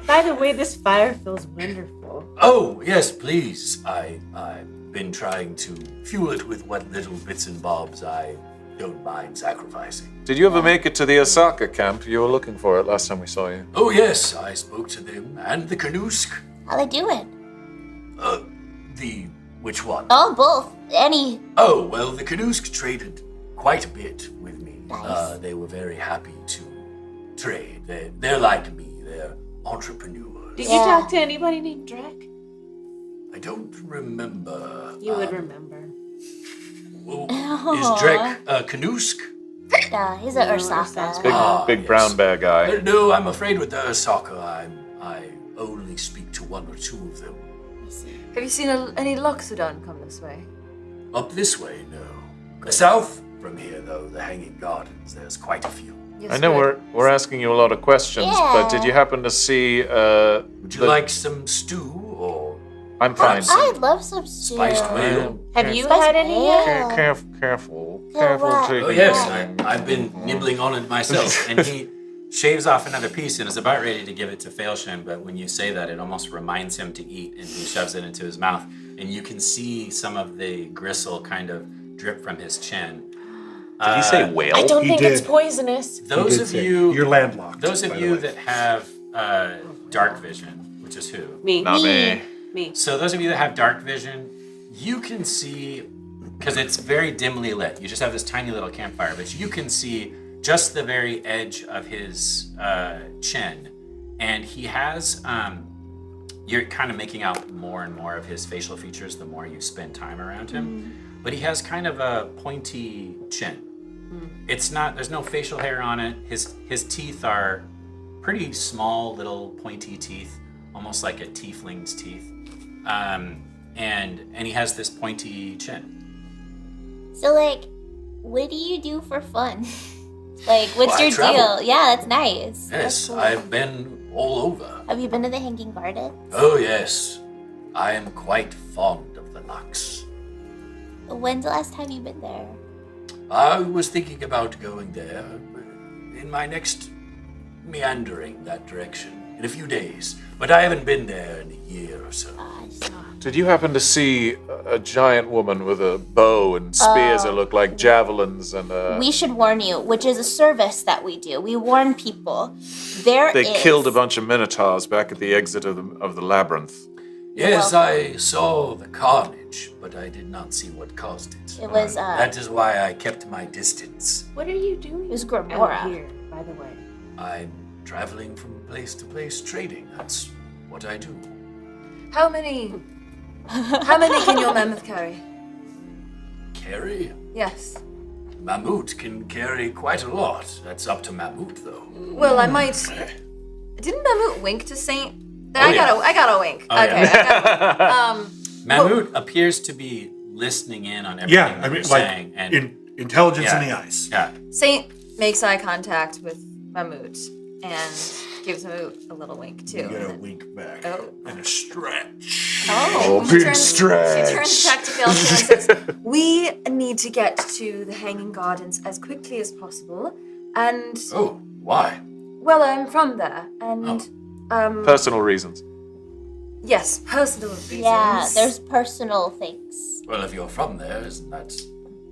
By the way, this fire feels wonderful. Oh, yes, please. I've been trying to fuel it with what little bits and bobs I don't mind sacrificing. Did you ever make it to the Osaka camp? You were looking for it last time we saw you. Oh, yes, I spoke to them and the Kanusk. How they doing? Which one? Oh, both. Any. Oh, well, the Kanusk traded quite a bit with me. Nice. They were very happy to trade. They're like me. They're entrepreneurs. Did you talk to anybody named Drek? I don't remember. You would remember. Is Drek Kanusk? Yeah, he's an Ursaka. Big yes. brown bear guy. No, I'm afraid with the Osaka, I only speak to one or two of them. Have you seen any Loxodon come this way? Up this way, no. South from here, though, the Hanging Gardens, there's quite a few. Yes, I know good. we're asking you a lot of questions, but did you happen to see? Would you like some stew or I'm fine. I'd love some stew. spiced whale? Have you had any yet? Careful. what? taking Oh, yes, time. I've been nibbling on it myself. And he shaves off another piece and is about ready to give it to Failshin, but when you say that, it almost reminds him to eat, and he shoves it into his mouth. And you can see some of the gristle kind of drip from his chin. Did he say whale? I don't He think did. it's poisonous. Those of you, You're landlocked. those of by the you way. that have dark vision, which is who? Me. Not me. Me. So those of you that have dark vision, you can see, because it's very dimly lit. You just have this tiny little campfire, but you can see just the very edge of his chin, and he has. You're kind of making out more and more of his facial features the more you spend time around him. But he has kind of a pointy chin. It's not. There's no facial hair on it. His teeth are pretty small, little pointy teeth, almost like a tiefling's teeth. And he has this pointy chin. So, like, what do you do for fun? Like, what's Well, I your travel. deal? Yeah, that's nice. That's Yes, cool. I've been all over. Have you been to the Hanging Garden? Oh, yes. I am quite fond of the Lux. When's the last time you've been there? I was thinking about going there in my next meandering that direction in a few days, but I haven't been there in a year or so. Did you happen to see a giant woman with a bow and spears that look like javelins and We should warn you, which is a service that we do. We warn people. they killed a bunch of minotaurs back at the exit of the labyrinth. Yes, I saw the carnage, but I did not see what caused it. It was, That is why I kept my distance. What are you doing It was out Grimora. here, by the way? I'm traveling from place to place trading. That's what I do. How many can your mammoth carry? Carry? Yes. Mammut can carry quite a lot. That's up to Mammut, though. Well, I might. Didn't Mammut wink to Saint? Oh, I gotta wink. Oh, okay. yeah. Mammut appears to be listening in on everything Yeah, that I mean, you're like saying. And intelligence yeah, in the eyes. Yeah. Saint makes eye contact with Mammut and gives Mammut a little wink too. You and gotta then- wink back Oh. and a stretch. Oh, big She turns back to Felton and says, "We need to get to the Hanging Gardens as quickly as possible, and Oh, why? well, I'm from there, and Personal reasons. yes, personal reasons. Yeah, there's personal things. Well, if you're from there, isn't that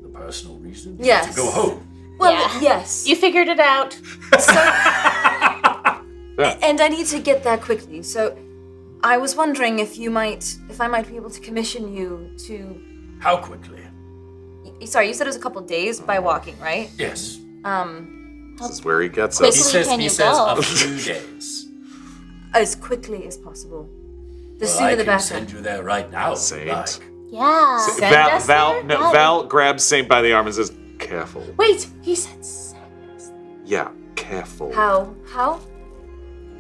the personal reason? Yes. To go home. well, Yeah. yes. You figured it out. And I need to get there quickly, so I was wondering if I might be able to commission you to. How quickly? Sorry, you said it was a couple days by walking, right? Yes. This is where he gets Quick. us. He says, Can he you says go? a few days. As quickly as possible. The Well, sooner I the can better. send you there right now. if you'd Saint. like. Yeah. Val grabs Saint by the arm and says, "Careful." Wait, he said Yeah, careful. How?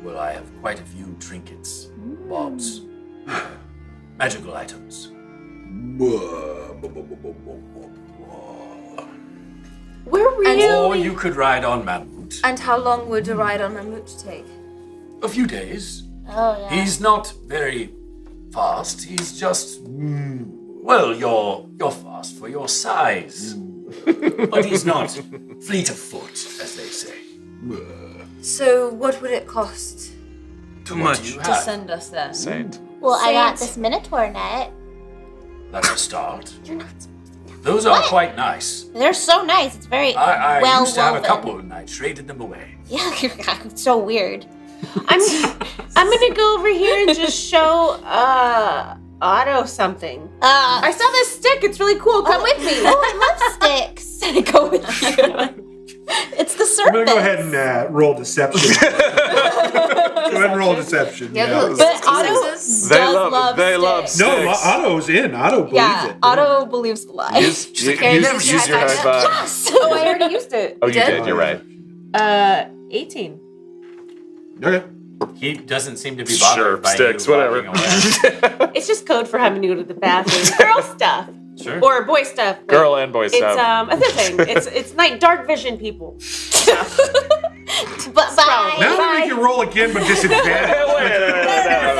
Well, I have quite a few trinkets, bobs, magical items. we're really. Or you could ride on Mammut. And how long would a ride on Mammut take? A few days. Oh, yeah. He's not very fast. He's just, well, you're fast for your size. But he's not fleet of foot, as they say. So what would it cost Too What do much. you to have? send us there? Saint. Well, I got Saint. this Minotaur net. That's a start. You're not. Those are quite nice. They're so nice. It's very I well used to have a woven. couple and I traded them away. Yeah, it's so weird. I'm gonna go over here and just show Otto something. I saw this stick. It's really cool. Come with me. Oh, I love sticks. I go with you. It's the I'm serpent. gonna go ahead and roll deception. Go ahead and roll deception. Yeah, Yeah. the- But Otto Sixes? They does love- they love sticks. No, Otto's in. Otto believes Yeah, it. Otto believes the lie. Use your never high tried five. Yes. Oh, I already used it. Oh, you did? did. You're right. 18. Okay. He doesn't seem to be bothered Sure, by sticks, you whatever. walking away. It's just code for having to go to the bathroom. Girl stuff. Sure. Or boy stuff. Like, Girl and boy It's stuff. a thing. It's night dark vision people. But bye. Now we make you roll again, but disadvantage.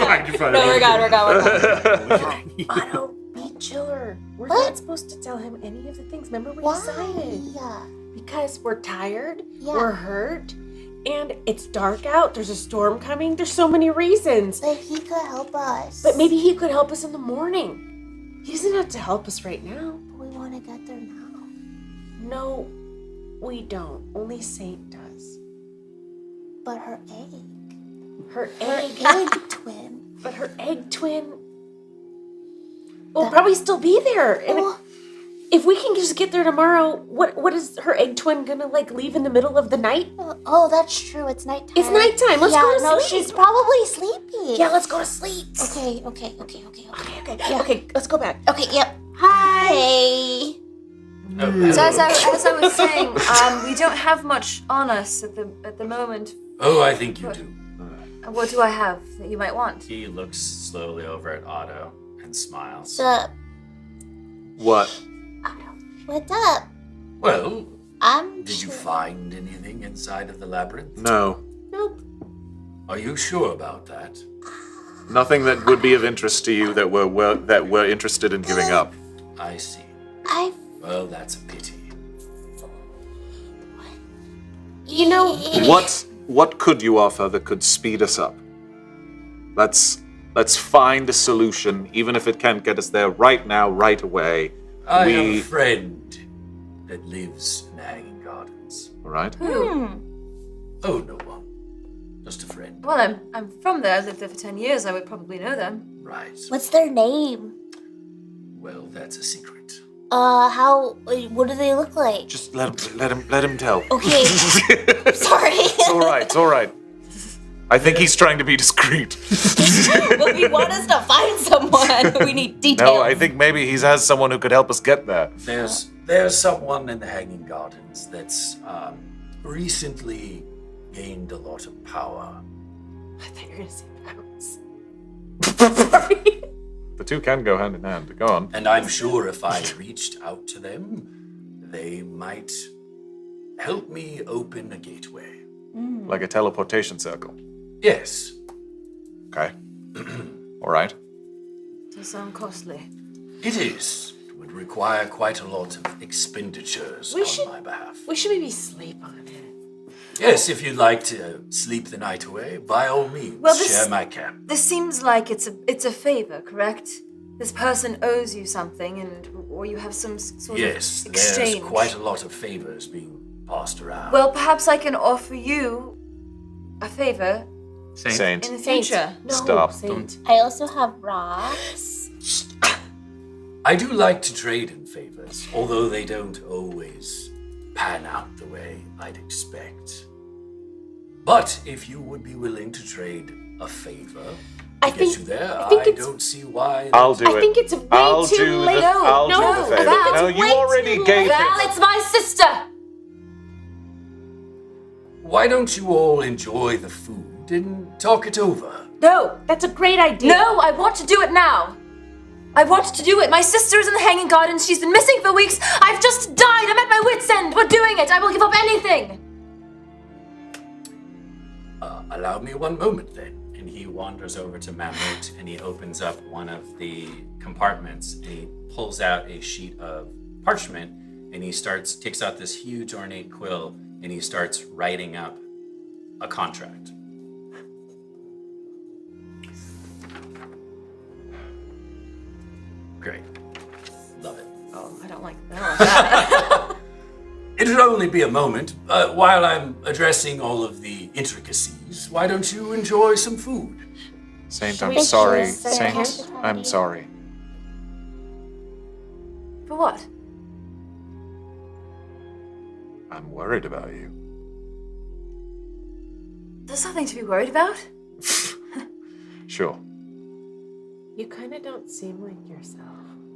Fine, you're fine. No, we're good. Otto, be chiller. We're What? not supposed to tell him any of the things. Remember we Why? decided? Yeah. Because we're tired, Yeah. we're hurt, and it's dark out. There's a storm coming. There's so many reasons. But he could help us. But maybe he could help us in the morning. He doesn't have to help us right now. we want to get there now. No, we don't. Only Saint does. But her egg. Her Her egg. egg twin. But her egg twin will probably still be there. And Oh. if we can just get there tomorrow, what is her egg twin gonna like leave in the middle of the night? Oh, that's true. It's nighttime. It's nighttime. Let's yeah, go to no, sleep. she's probably sleepy. Yeah, let's go to sleep. Okay. Okay, let's go back. Okay, yep. Hi. Hey. So as I was saying, we don't have much on us at the moment. Oh, I think you do. What do I have that you might want? He looks slowly over at Otto and smiles. Sup? What? What's up? Well, I'm. did you find anything inside of the labyrinth? No. Nope. Are you sure about that? Nothing that would be of interest to you that we're interested in giving up. I see. Well, that's a pity. You know, What could you offer that could speed us up? Let's find a solution, even if it can't get us there right now, right away. I have a friend that lives in the Hanging Gardens. All right. Oh, no one. Just a friend. Well, I'm from there. I lived there for 10 years. I would probably know them. Right. What's their name? Well, that's a secret. What do they look like? Just let him tell. Okay. Sorry. It's all right. I think he's trying to be discreet. Well, we want us to find someone. We need details. No, I think maybe he has someone who could help us get there. There's someone in the Hanging Gardens that's recently gained a lot of power. I thought you were going to say powers. The two can go hand in hand. Go on. And I'm sure if I reached out to them, they might help me open a gateway. Like a teleportation circle. Yes. Okay. All right. Does sound costly. It is. It would require quite a lot of expenditures on my behalf. We should maybe sleep on it. Yes, if you'd like to sleep the night away, by all means, Well, share my camp. This seems like it's a favor, correct? This person owes you something, or you have some sort Yes, of exchange. there's quite a lot of favors being passed around. Well, perhaps I can offer you a favor Saint. in the future. No, Stop. Saint. I also have rocks. I do like to trade in favors, although they don't always pan out the way I'd expect. But if you would be willing to trade a favor to get you there, I don't see why. I'll do it. I think it's way I'll too do late. I'll do the favor. I think it's No, way you already too gave late. it. Val, it's my sister! Why don't you all enjoy the food and talk it over? No! That's a great idea. No, I want to do it now! I want to do it. My sister is in the Hanging Gardens. She's been missing for weeks. I've just died. I'm at my wit's end. We're doing it. I will give up anything. Allow me one moment then. And he wanders over to Mammut and he opens up one of the compartments and he pulls out a sheet of parchment and he takes out this huge ornate quill and he starts writing up a contract. Great. Love it. Oh, I don't like that. It'll only be a moment. While I'm addressing all of the intricacies, why don't you enjoy some food? Saint, Should I'm we sorry. just, Saint, cancel the I'm party? sorry. For what? I'm worried about you. There's nothing to be worried about. Sure. You kind of don't seem like yourself.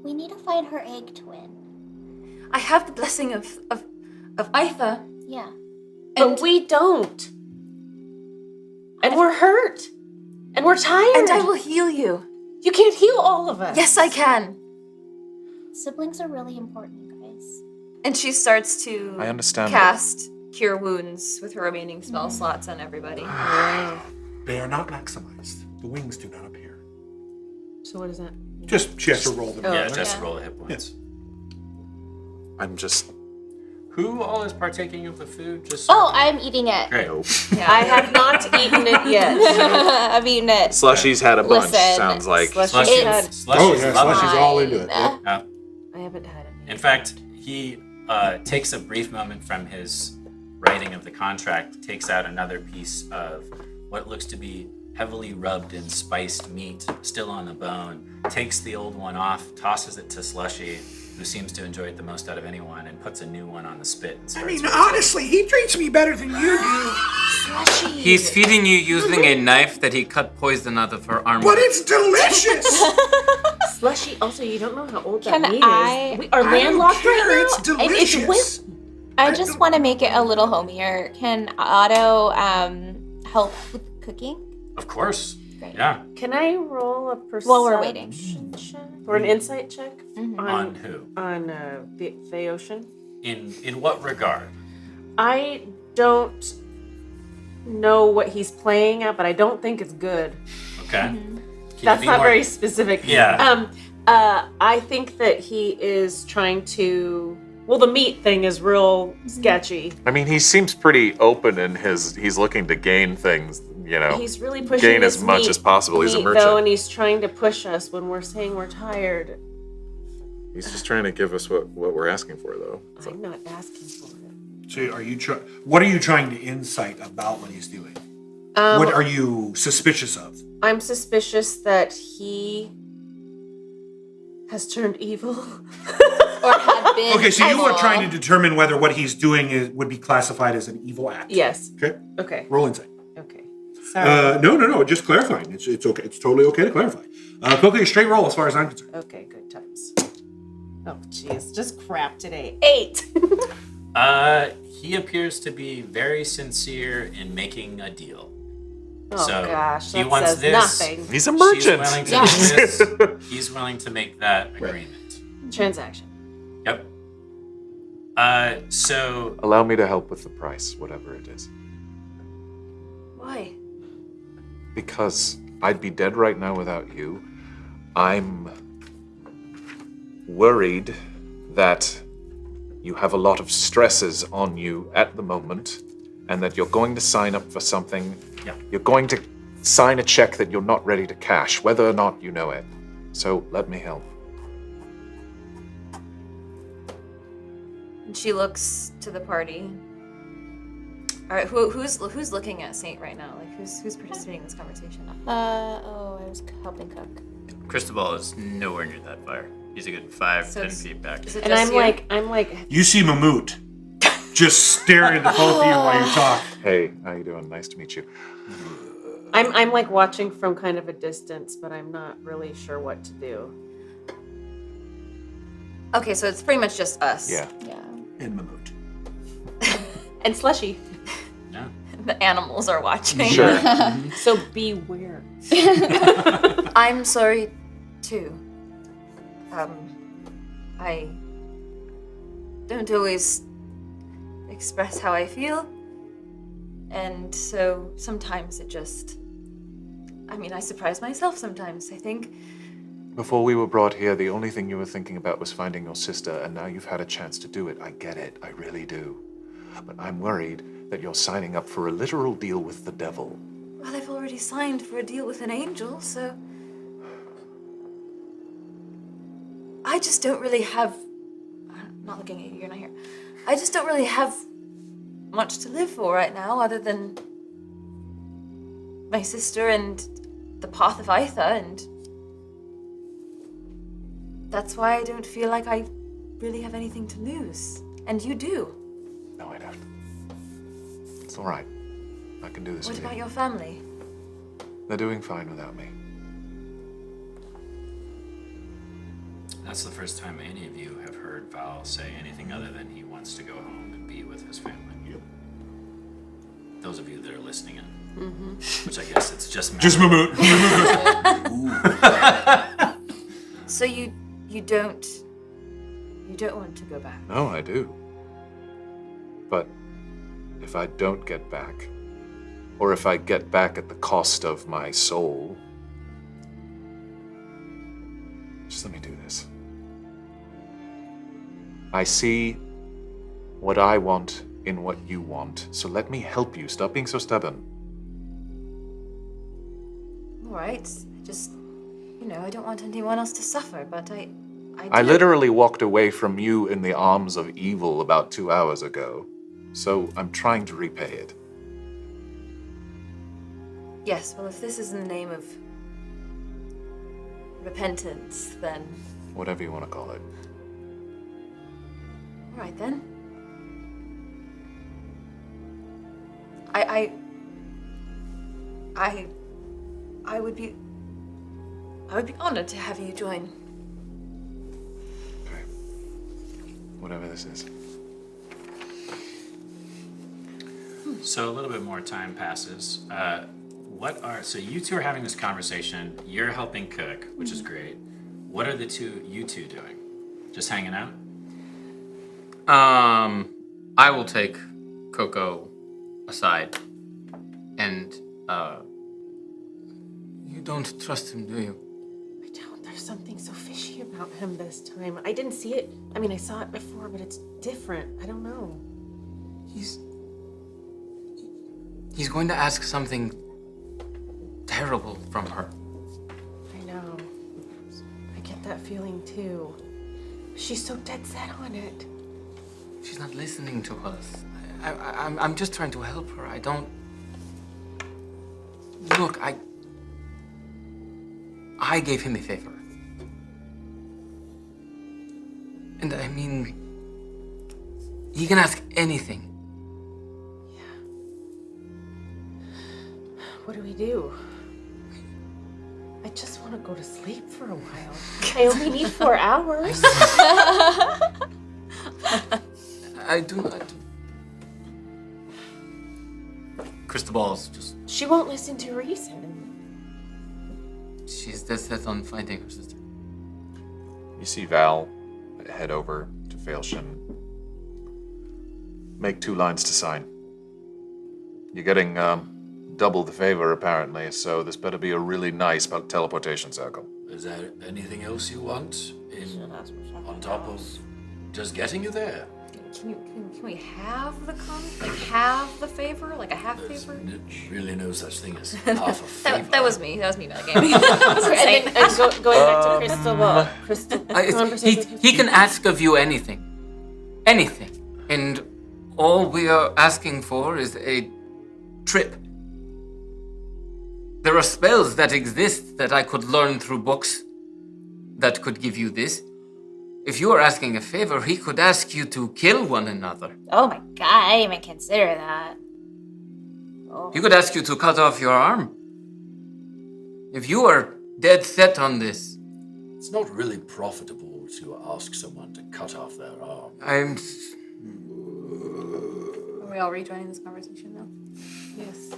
We need to find her egg twin. I have the blessing of Aether. Yeah. But we don't. And we're hurt. And we're tired. And I will heal you. You can't heal all of us. Yes, I can. Siblings are really important, guys. And she starts to I understand. cast Cure Wounds with her remaining spell slots on everybody. They are not maximized. The wings do not appear. So what is that? Just she has to roll them. Yeah, right? just roll the hit points. I'm just. Who all is partaking of the food? Just Oh, I'm eating it. great. I have not eaten it yet. I'm eating it. Slushy's had a bunch, Listen, sounds like. Slushy had- Oh yeah, Slushy's all into it. Yep. Yeah. I haven't had it yet. In fact, he takes a brief moment from his writing of the contract, takes out another piece of what looks to be heavily rubbed and spiced meat, still on the bone, takes the old one off, tosses it to Slushy, who seems to enjoy it the most out of anyone, and puts a new one on the spit. And starts roasting. honestly, he treats me better than you do. Slushy. He's feeding you using a knife that he cut poison out of her arm. it's delicious. Slushy, also, you don't know how old Can that meat I- is. We are landlocked right now. And it's delicious. I just want to make it a little homier. Can Otto help with cooking? Of course. Great. Yeah. Can I roll a perception While we're waiting. check or an insight check On who? on the Phaeotian? In what regard? I don't know what he's playing at, but I don't think it's good. Okay. Can you That's be not more- very specific. Yeah. I think that he is trying to. Well, the meat thing is real sketchy. I mean, he seems pretty open in his. He's looking to gain things, you know. He's really pushing gain this as much meat- as possible. He's a meat, merchant. though, and he's trying to push us when we're saying we're tired. He's just trying to give us what we're asking for, though. So- I'm not asking for it. So are you what are you trying to insight about what he's doing? What are you suspicious of? I'm suspicious that he has turned evil. Or had been. Okay, so you evil. are trying to determine whether what he's doing would be classified as an evil act. Yes. Okay. Okay. Roll insight. Okay. Sorry. No. Just clarifying. It's okay. It's totally okay to clarify. KoKo, straight roll as far as I'm concerned. Okay, good times. Oh, jeez. Just crap today. 8. He appears to be very sincere in making a deal. Oh, So, gosh. he That wants says this. nothing. He's a merchant. She's willing to do this. He's willing to make that agreement. Transaction. Yep. So Allow me to help with the price, whatever it is. Why? Because I'd be dead right now without you. I'm worried that you have a lot of stresses on you at the moment, and that you're going to sign up for something. Yeah. You're going to sign a check that you're not ready to cash, whether or not you know it. So let me help. And she looks to the party. All right, who's looking at Saint right now? Like who's participating in this conversation? I was helping cook. Cristobal is nowhere near that fire. He's a good 5, So 10 it's- feet back. Is it And just I'm like, You see Mammut just staring at both of you while you talk. Hey, how you doing? Nice to meet you. I'm like watching from kind of a distance, but I'm not really sure what to do. Okay, so it's pretty much just us. Yeah. Yeah. And Mammut. And Slushy. no. The animals are watching. Sure. So beware. I'm sorry, too. I don't always express how I feel, and so sometimes it just... I surprise myself sometimes, I think. Before we were brought here, the only thing you were thinking about was finding your sister, and now you've had a chance to do it. I get it. I really do. But I'm worried that you're signing up for a literal deal with the devil. Well, I've already signed for a deal with an angel, so... I just don't really have... I'm not looking at you, you're not here. I just don't really have much to live for right now, other than my sister and the path of Aitha, and that's why I don't feel like I really have anything to lose. And you do. No, I don't. It's all right. I can do this What for about you. your family? They're doing fine without me. That's the first time any of you have heard Val say anything other than he wants to go home and be with his family. Yep. Those of you that are listening in. Which I guess it's just Just Mammut. So you don't want to go back? No, I do. But if I don't get back, or if I get back at the cost of my soul, just let me do this. I see what I want in what you want, so let me help you. Stop being so stubborn. All right. Just, I don't want anyone else to suffer, but I I do. literally walked away from you in the arms of evil about 2 hours ago, so I'm trying to repay it. Yes, well, if this is in the name of repentance, then... Whatever you want to call it. All right, then. I would be honored to have you join. Okay. Whatever this is. So a little bit more time passes. So you two are having this conversation. You're helping cook, which is great. What are you two doing? Just hanging out? I will take KoKo aside, and you don't trust him, do you? I don't. There's something so fishy about him this time. I didn't see it. I saw it before, but it's different. I don't know. He's going to ask something terrible from her. I know. I get that feeling too. She's so dead set on it. She's not listening to us. I'm just trying to help her. I don't... Look, I gave him a favor. And I mean, he can ask anything. What do we do? I just want to go to sleep for a while. I only need 4 hours. I do not. Cristobal's just. She won't listen to reason. She's dead set on finding her sister. You see Val head over to Failshin. Make 2 lines to sign. You're getting double the favor, apparently, so this better be a really nice teleportation circle. Is there anything else you want on top of just getting you there? Can we have the have the favor, like a half There's favor? really no such thing as half a favor. That was me. That was me metagaming. And going back to Cristobal. He can ask of you anything. Anything. And all we are asking for is a trip. There are spells that exist that I could learn through books that could give you this. If you are asking a favor, he could ask you to kill one another. Oh my god, I didn't even consider that. Oh. He could ask you to cut off your arm. If you are dead set on this. It's not really profitable to ask someone to cut off their arm. I'm... Are we all rejoining this conversation now? Yes.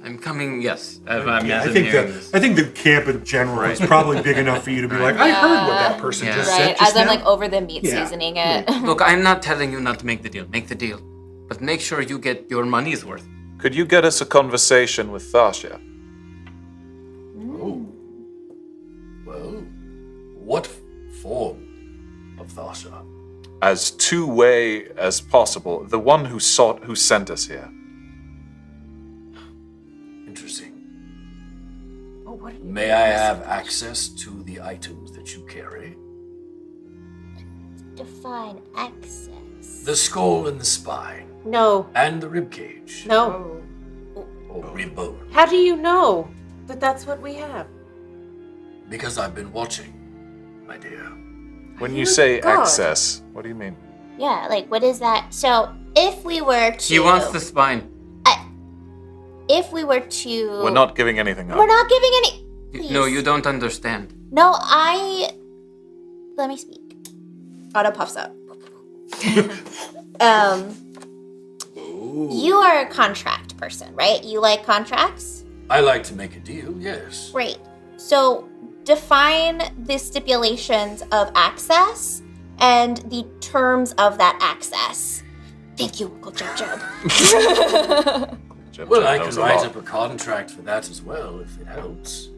I'm coming, yes. I think the camp in general is probably big enough for you to be like, I heard what that person just said Right, just as I'm now. like over the meat seasoning it. Look, I'm not telling you not to make the deal. Make the deal. But make sure you get your money's worth. Could you get us a conversation with Thasha? Oh. Well, what form of Thasha? As two-way as possible. The one who sent us here. Interesting. Oh, what are you May I have access to the items that you carry? Define access. The skull and the spine. No. And the ribcage. No. Or ribbone. How do you know that that's what we have? Because I've been watching, my dear. When you say God. access, what do you mean? Yeah, like what is that? So if we were to He wants the spine. if we were to We're not giving anything up. We're not giving any please. No, you don't understand. No, let me speak. Otto puffs up. You are a contract person, right? You like contracts? I like to make a deal, yes. Great. So define the stipulations of access and the terms of that access. Thank you, Uncle Jub Jub. Well, I can write up a contract for that as well, if it helps.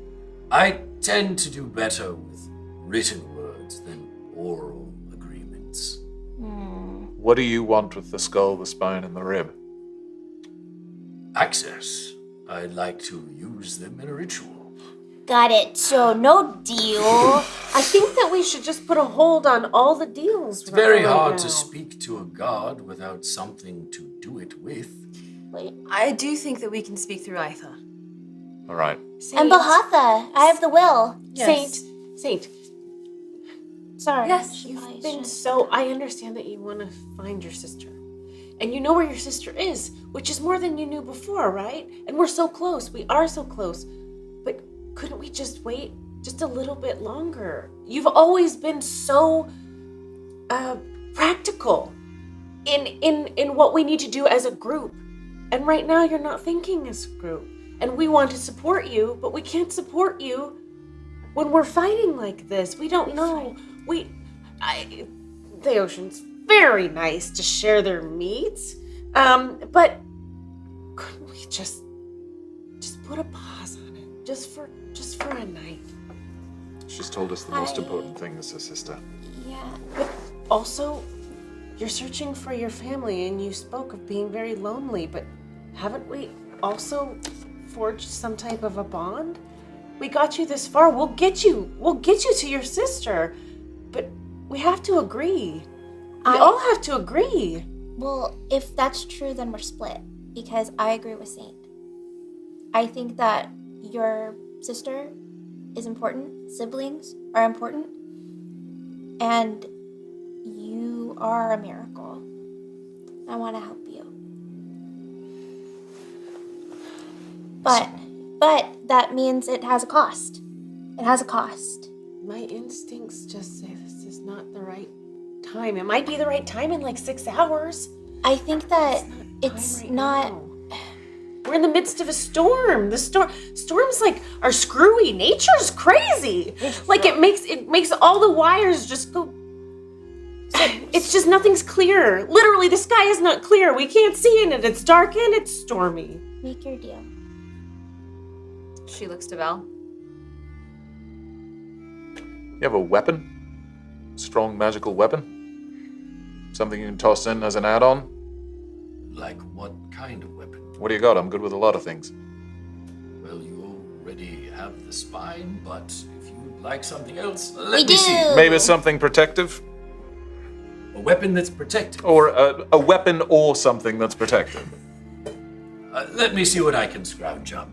I tend to do better with written words than oral agreements. What do you want with the skull, the spine, and the rib? Access. I'd like to use them in a ritual. Got it. So no deal. I think that we should just put a hold on all the deals. It's very right hard now. to speak to a god without something to do it with. Wait. I do think that we can speak through Aitha. All right. And Bahatha. I have the will. Saint. Sorry. Yes, you've been so. I understand that you want to find your sister. And you know where your sister is, which is more than you knew before, right? And we're so close. We are so close. But couldn't we just wait just a little bit longer? You've always been so practical in what we need to do as a group. And right now you're not thinking as a group. And we want to support you, but we can't support you when we're fighting like this. We don't know. The ocean's very nice to share their meats, but couldn't we just put a pause on it, just for a night? She's told us the most important thing is her sister. Yeah. But also, you're searching for your family, and you spoke of being very lonely. But haven't we also forged some type of a bond? We got you this far. We'll get you to your sister, but we have to agree. We all have to agree. Well, if that's true, then we're split. Because I agree with Saint. I think that your sister is important. Siblings are important. And you are a miracle. I want to help you. But that means it has a cost. It has a cost. My instincts just say this is not the right time. It might be the right time in like 6 hours. I think that it's not. We're in the midst of a storm. Storms like are screwy. Nature's crazy. Like it makes all the wires just go. It's just nothing's clear. Literally, the sky is not clear. We can't see in it. It's dark and it's stormy. Make your deal. She looks to Val. You have a weapon? Strong magical weapon? Something you can toss in as an add-on? Like what kind of weapon? What do you got? I'm good with a lot of things. Well, you already have the spine, but if you'd like something else, We let me do. see. Maybe something protective? A weapon that's protective. Or a weapon or something that's protective? Let me see what I can scrounge up.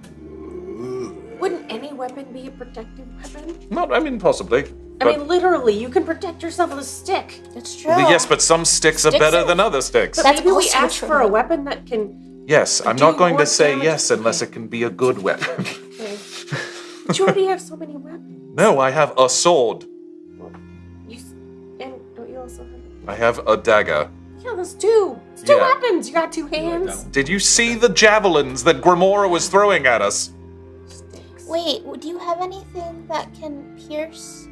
Wouldn't any weapon be a protective weapon? Not, I mean, possibly. I mean, literally, you can protect yourself with a stick. That's true. Yes, but some sticks are better than other sticks. But That's maybe we also ask true. for a weapon that can. Yes, I'm do not going more to say damage. yes unless it can be a good weapon. But you already have so many weapons. No, I have a sword. And don't you also have? I have a dagger. Yeah, that's two. It's two Yeah. weapons. You got two hands. Did you see the javelins that Grimora was throwing at us? Sticks. Wait, do you have anything that can pierce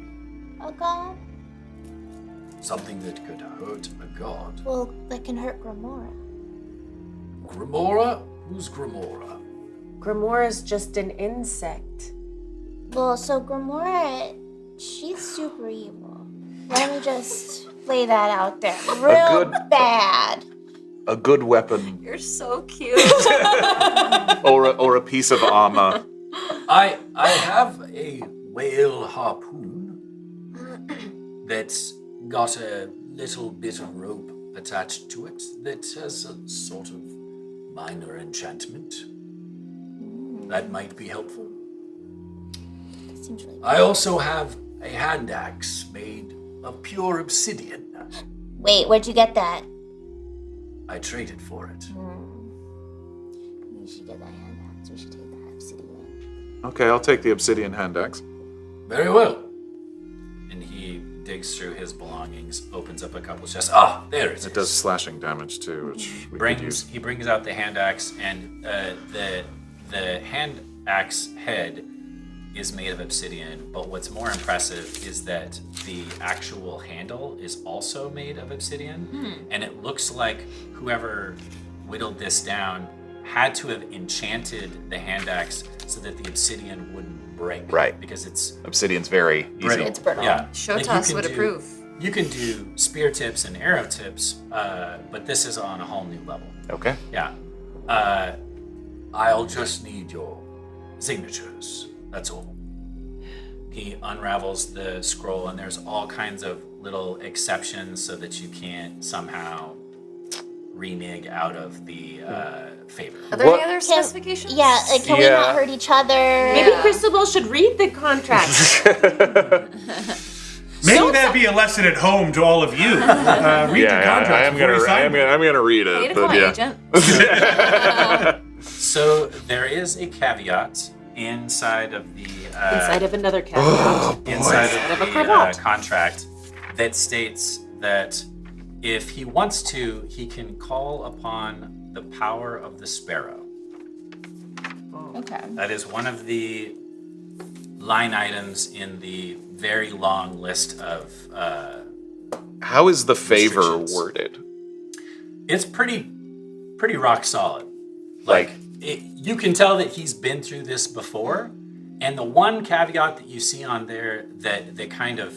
a god? Something that could hurt a god. Well, that can hurt Grimora. Grimora? Who's Grimora? Grimora's just an insect. Well, so Grimora, she's super evil. Let me just lay that out there. Real good- bad. A good weapon You're so cute. or a piece of armor. I have a whale harpoon that's got a little bit of rope attached to it that has a sort of minor enchantment. That might be helpful. Seems really I also have a hand axe made of pure obsidian. Wait, where'd you get that? I traded for it. You should get that hand axe. We should take that obsidian. Okay, I'll take the obsidian hand axe. Very well. And he digs through his belongings, opens up a couple of chests. Ah, there it is. It does slashing damage too, which we could use. He brings out the hand axe, and the hand axe head is made of obsidian, but what's more impressive is that the actual handle is also made of obsidian, and it looks like whoever whittled this down had to have enchanted the hand axe so that the obsidian wouldn't break. Right. Because it's Obsidian's very easy. brittle. It's brittle. Yeah. Shotas you would can approve. You can do spear tips and arrow tips, but this is on a whole new level. Okay. Yeah. I'll just need your signatures. That's all. He unravels the scroll, and there's all kinds of little exceptions so that you can't somehow renege out of the favor. Are there What- any other specifications? Yeah, like, can we Yeah. not hurt each other? Maybe Cristobal should read the contract. Maybe that'd be a lesson at home to all of you. Read the contract I am before you sign it. I'm gonna read I need it. to call But my yeah. agent. So there is a caveat inside of the Inside of another cabinet. inside Of a of the cravat. contract that states that if he wants to, he can call upon the power of the sparrow. Okay. That is one of the line items in the very long list of. How is the favor Restrictions. worded? It's pretty rock solid. Like you can tell that he's been through this before, and the one caveat that you see on there that kind of,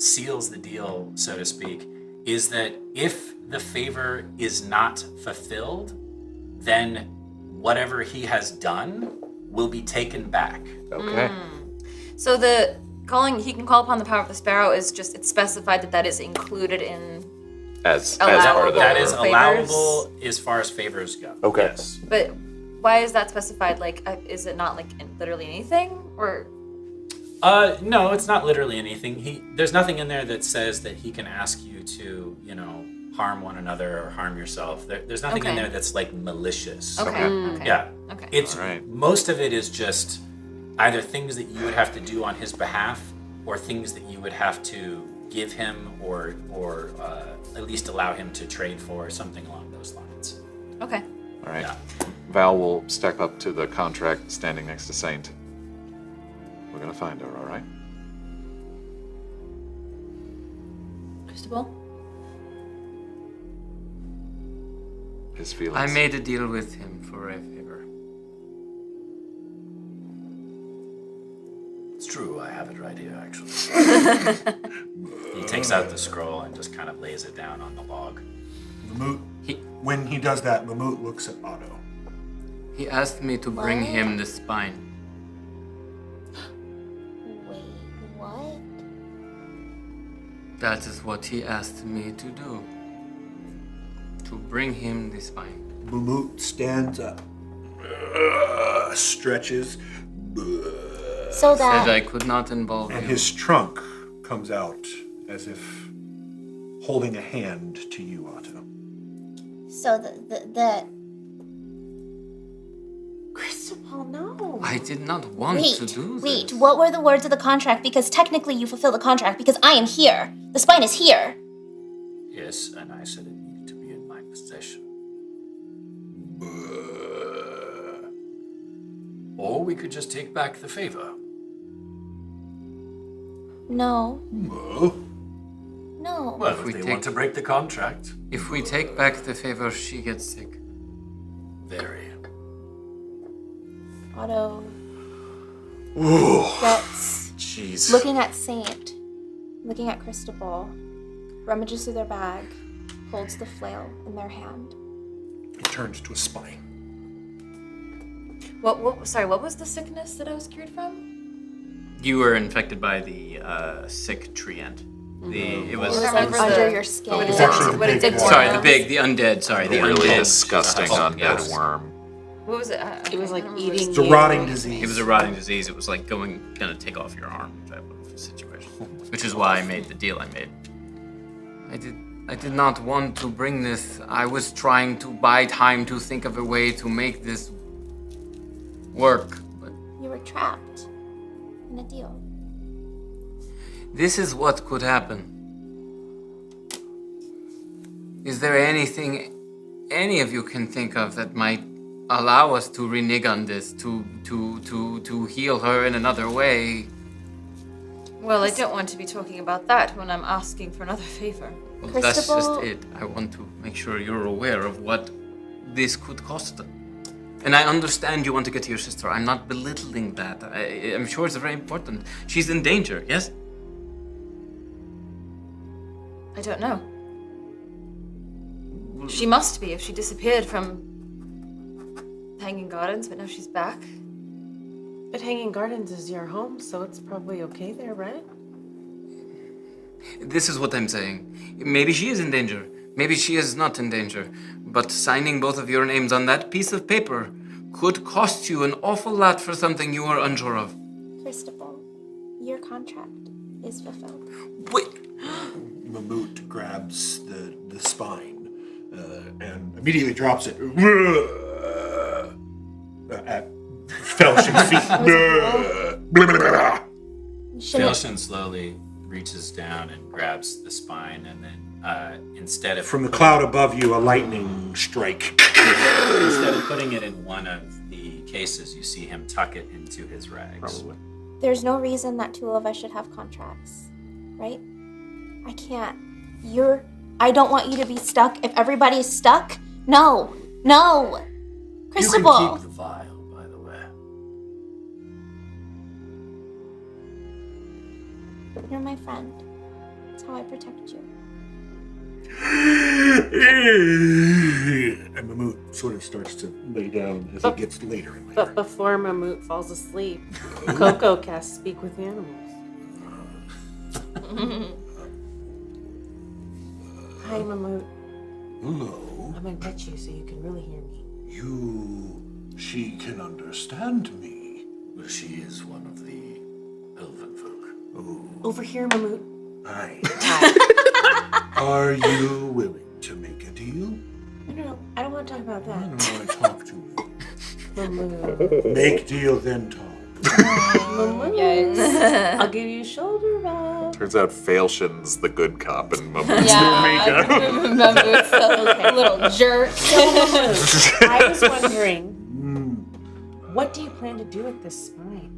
seals the deal, so to speak, is that if the favor is not fulfilled, then whatever he has done will be taken back. Okay. So he can call upon the power of the sparrow is just, it's specified that is included in, As part of Allowable. the That is Favors? allowable as far as favors go. Okay. Yes. but why is that specified? Like, is it not like literally anything? Or No, it's not literally anything. There's nothing in there that says that he can ask you to, harm one another or harm yourself. There's nothing in there that's like malicious. Okay. Yeah. Okay. It's Alright. most of it is just either things that you would have to do on his behalf, or things that you would have to give him, or at least allow him to trade for, something along those lines. Okay. All right. Yeah. Val will step up to the contract standing next to Saint. We're gonna find her, all right? Cristobal? His feelings. I made a deal with him for a favor. It's true, I have it right here, actually. He takes out the scroll and just kind of lays it down on the log. When he does that, Mammoet looks at Otto. He asked me to bring What? him the spine. Wait, what? That is what he asked me to do. To bring him the spine. Mammoet stands up, stretches, So Said I that could not involve and you. his trunk comes out as if holding a hand to you, Otto. the Cristobal, no. I did not want to do wait, this. what were the words of the contract? Because technically you fulfill the contract because I am here. The spine is here. Yes, and I said it needed to be in my possession. Or we could just take back the favor. No. No. No. Well, If if we they take- want to break the contract, If we take back the favor, she gets sick. very. Otto gets Jeez. looking at Saint, looking at Cristobal, rummages through their bag, holds the flail in their hand. It turns to a spine. Sorry, what was the sickness that I was cured from? You were infected by the sick tree ant. It was. It was like remember under the- your skin. what It's actually the what it big did one. to Sorry, them. the undead. Sorry, the really undead. disgusting undead yes. worm. What was it? It was like I don't remember. eating It's a you. rotting disease. It was a rotting disease. It was like gonna take off your arm type of situation. Which is why I made the deal I made. I did not want to bring this. I was trying to buy time to think of a way to make this work. But You were trapped in a deal. this is what could happen. Is there anything any of you can think of that might allow us to renege on this, to heal her in another way? Well, I don't want to be talking about that when I'm asking for another favor. Well, that's just Cristobal- it. I want to make sure you're aware of what this could cost. And I understand you want to get to your sister. I'm not belittling that. I'm sure it's very important. She's in danger, yes? I don't know. She must be if she disappeared from Hanging Gardens, but now she's back. But Hanging Gardens is your home, so it's probably okay there, right? This is what I'm saying. Maybe she is in danger. Maybe she is not in danger. But signing both of your names on that piece of paper could cost you an awful lot for something you are unsure of. Cristobal, your contract is fulfilled. Wait. Mammoet grabs the spine and immediately drops it at Felshin's feet. Shouldn't- Felshin slowly reaches down and grabs the spine, and then instead of From the cloud above you, a lightning strike. instead of putting it in one of the cases, you see him tuck it into his rags. Probably. There's no reason that two of us should have contracts, right? I can't. I don't want you to be stuck. If everybody's stuck, no. You can Cristobal. keep the vial, by the way. You're my friend. That's how I protect you. And Mammoet sort of starts to lay down as it gets later and later. But before Mammoet falls asleep, KoKo casts Speak with Animals. Hi, Mammoet. Hello. I'm gonna pet you so you can really hear me. She can understand me. Well, she is one of the elven Over here, Mammut. Hi. Hi. Are you willing to make a deal? No, I don't want to talk about I that. don't want to talk to you. Mammut. Make deal, then talk. Yikes. I'll give you a shoulder rub. Turns out Failshin's the good cop and Mammut's Yeah, the I remember it's a little jerk. I was wondering, what do you plan to do with this spine?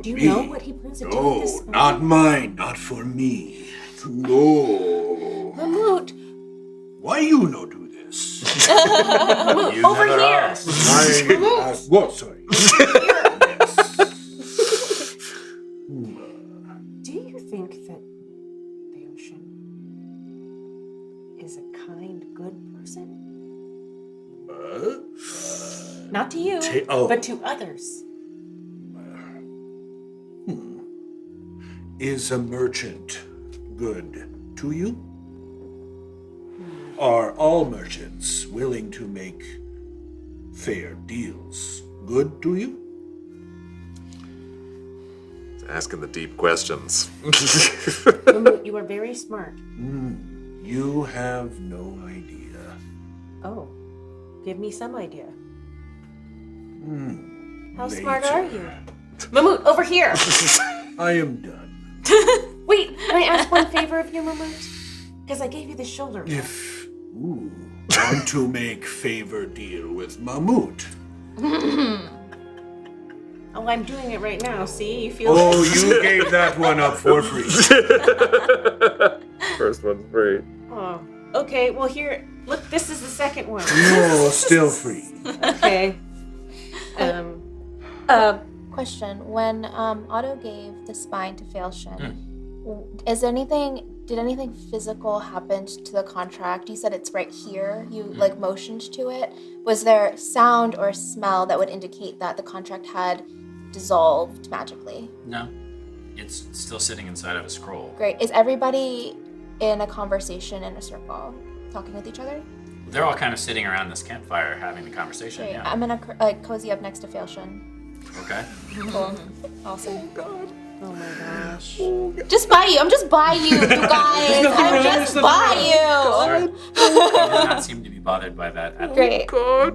Do you know what he plans to do with this spine? Not mine, not for me. No. Mammut, Why you no do this? Mammut, over here. What? Sorry. Do you think that the ocean is a kind, good person? Not to you, but to others. Is a merchant good to you? Are all merchants willing to make fair deals good to you? Asking the deep questions. Mammut, you are very smart. You have no idea. Oh, give me some idea. How Later. smart are you? Mammut, over here. I am done. Wait, can I ask one favor of you, Mammut? Because I gave you the shoulder. If you want to make favor deal with Mammut. Oh, I'm doing it right now. See, you feel. Oh, you gave that one up for free. First one's free. Oh, okay. Well, here, look. This is the second one. No, still free. Okay. Question: when Otto gave the spine to Failshin, did anything physical happen to the contract? You said it's right here. You like motioned to it. Was there sound or smell that would indicate that the contract had dissolved magically? No, it's still sitting inside of a scroll. Great. Is everybody in a conversation in a circle, talking with each other? They're all kind of sitting around this campfire having the conversation. Great. Yeah. I'm gonna cozy up next to Failshin. Okay. Cool. Awesome. Oh my gosh. Just by you. I'm just by you, you guys. I'm just by Sure. you. You do not seem to be bothered by that at all. Great. Cool.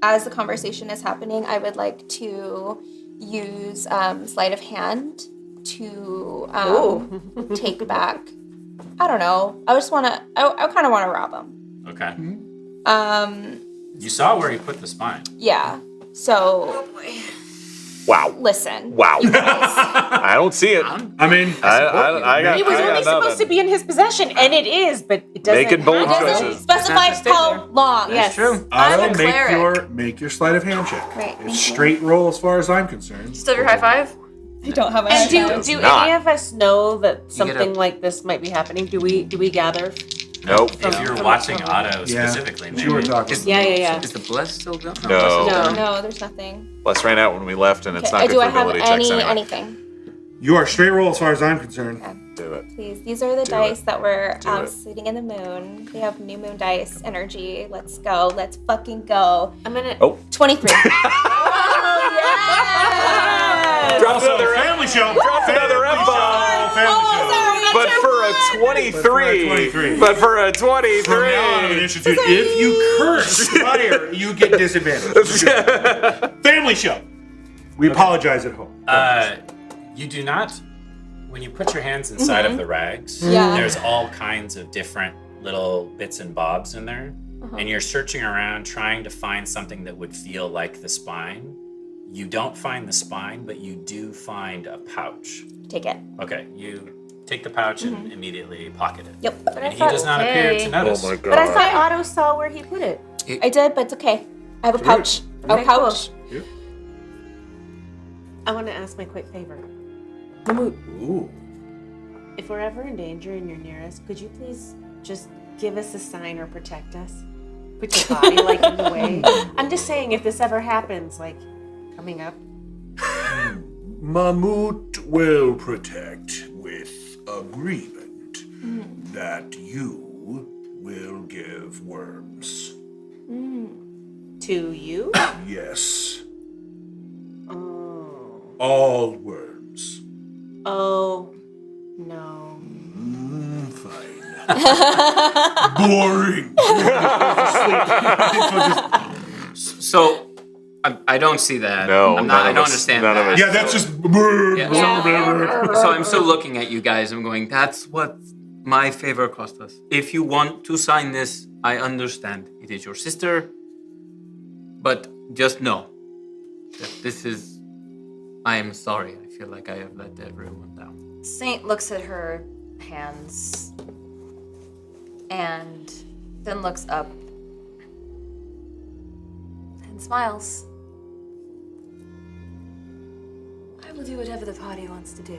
As the conversation is happening, I would like to use sleight of hand to take back. I don't know. I kind of want to rob him. Okay. Um, You saw where he put the spine. yeah. So, Wow. listen. Wow. I don't see it. I mean, I got It was only supposed to be in his possession, and it is, but it doesn't. Making bold It doesn't choices. specify how long. Yes. True. I'm a Otto, cleric. make your sleight of hand check. Right, It's straight roll as far as I'm concerned. Still your high five? I don't have a And high do not. any of us know that get something a- like this might be happening? Do we gather? Nope. If you're watching Otto specifically, You were talking. Yeah. Is the bless still going? No. No, there's nothing. Les ran out when we left, and it's not good Do for I have ability checks anyway. anything? You are straight roll as far as I'm concerned. Do it. Please. These are the Do dice it. that were Do it. sitting in the moon. They have new moon dice energy. Let's go. Let's fucking go. I'm gonna. Oh. 23. Drop another family show. Drop another F-bomb. But for a 23. But for a 23. From now on, initiative, if you curse fire, you get disadvantage. Family show. We apologize at home. You do not. When you put your hands inside of the rags, Yeah. there's all kinds of different little bits and bobs in there. And you're searching around trying to find something that would feel like the spine. You don't find the spine, but you do find a pouch. Take it. Okay, you take the pouch and immediately pocket it. Yep. And he does not appear to notice. Oh my god. But I thought Otto saw where he put it. I did, but it's okay. I have a pouch. A Okay, pouch. I want to ask my quick favor. Mammut, Ooh. if we're ever in danger and you're near us, could you please just give us a sign or protect us? Put your body like in the way. I'm just saying, if this ever happens, like coming up. Mammut will protect with agreement that you will give worms. To you? Yes. Oh. all worms. Oh, no. Fine. Boring. So, I don't see that. No, I don't understand none of that. us. Yeah, that's just. So I'm still looking at you guys. I'm going, that's what my favor cost us. If you want to sign this, I understand. It is your sister. But just know that this is. I am sorry. I feel like I have let everyone down. Saint looks at her hands and then looks up and smiles. I will do whatever the party wants to do.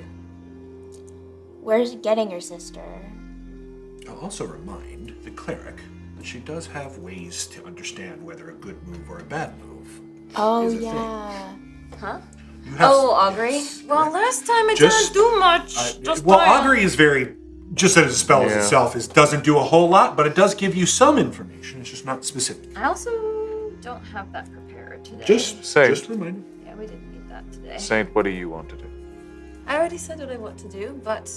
Where's getting your sister? I'll also remind the cleric that she does have ways to understand whether a good move or a bad move. Oh, is a yeah. Huh? You have Oh, Augury. Well, last time it Just- didn't do much. well, Augury is very, just as a spell as Yeah. itself, doesn't do a whole lot, but it does give you some information. It's just not specific. I also don't have that prepared today. Just remind. Yeah, we didn't need that today. Saint, what do you want to do? I already said what I want to do, but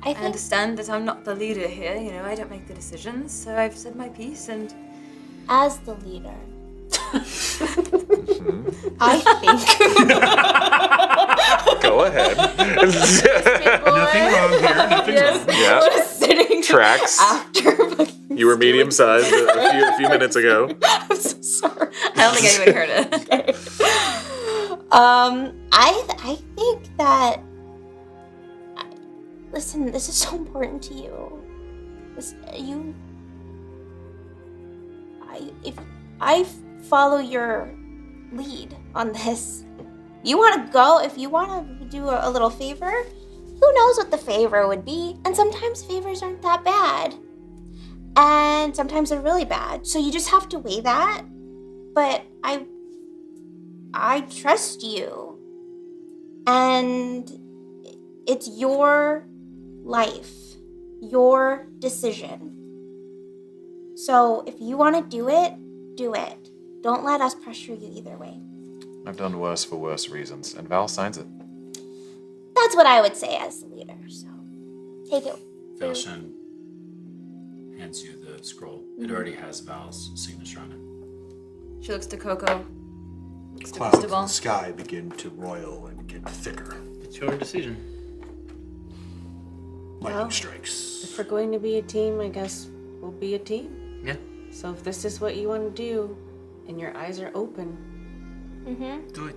I I think understand that I'm not the leader here. You know, I don't make the decisions, so I've said my piece, and as the leader, I think Go ahead. Nothing wrong here. Nothing wrong. Yeah. sitting Tracks. after. You were medium sized a few minutes ago. I'm so sorry. I don't think anybody heard it. I think that. Listen, this is so important to you. If I follow your lead on this, you want to go. If you want to do a little favor, who knows what the favor would be? And sometimes favors aren't that bad, and sometimes they're really bad. So you just have to weigh that. But I trust you, and it's your life, your decision. So if you want to do it, do it. Don't let us pressure you either way. I've done worse for worse reasons, and Val signs it. That's what I would say as the leader. So take it. Velshin hands you the scroll. It already has Val's signature on it. She looks to KoKo. Looks to Clouds in Cristobal. the sky begin to roil and get thicker. It's your decision. Lightning Well. strikes. If we're going to be a team, I guess we'll be a team. Yeah. So if this is what you want to do, and your eyes are open, Do it.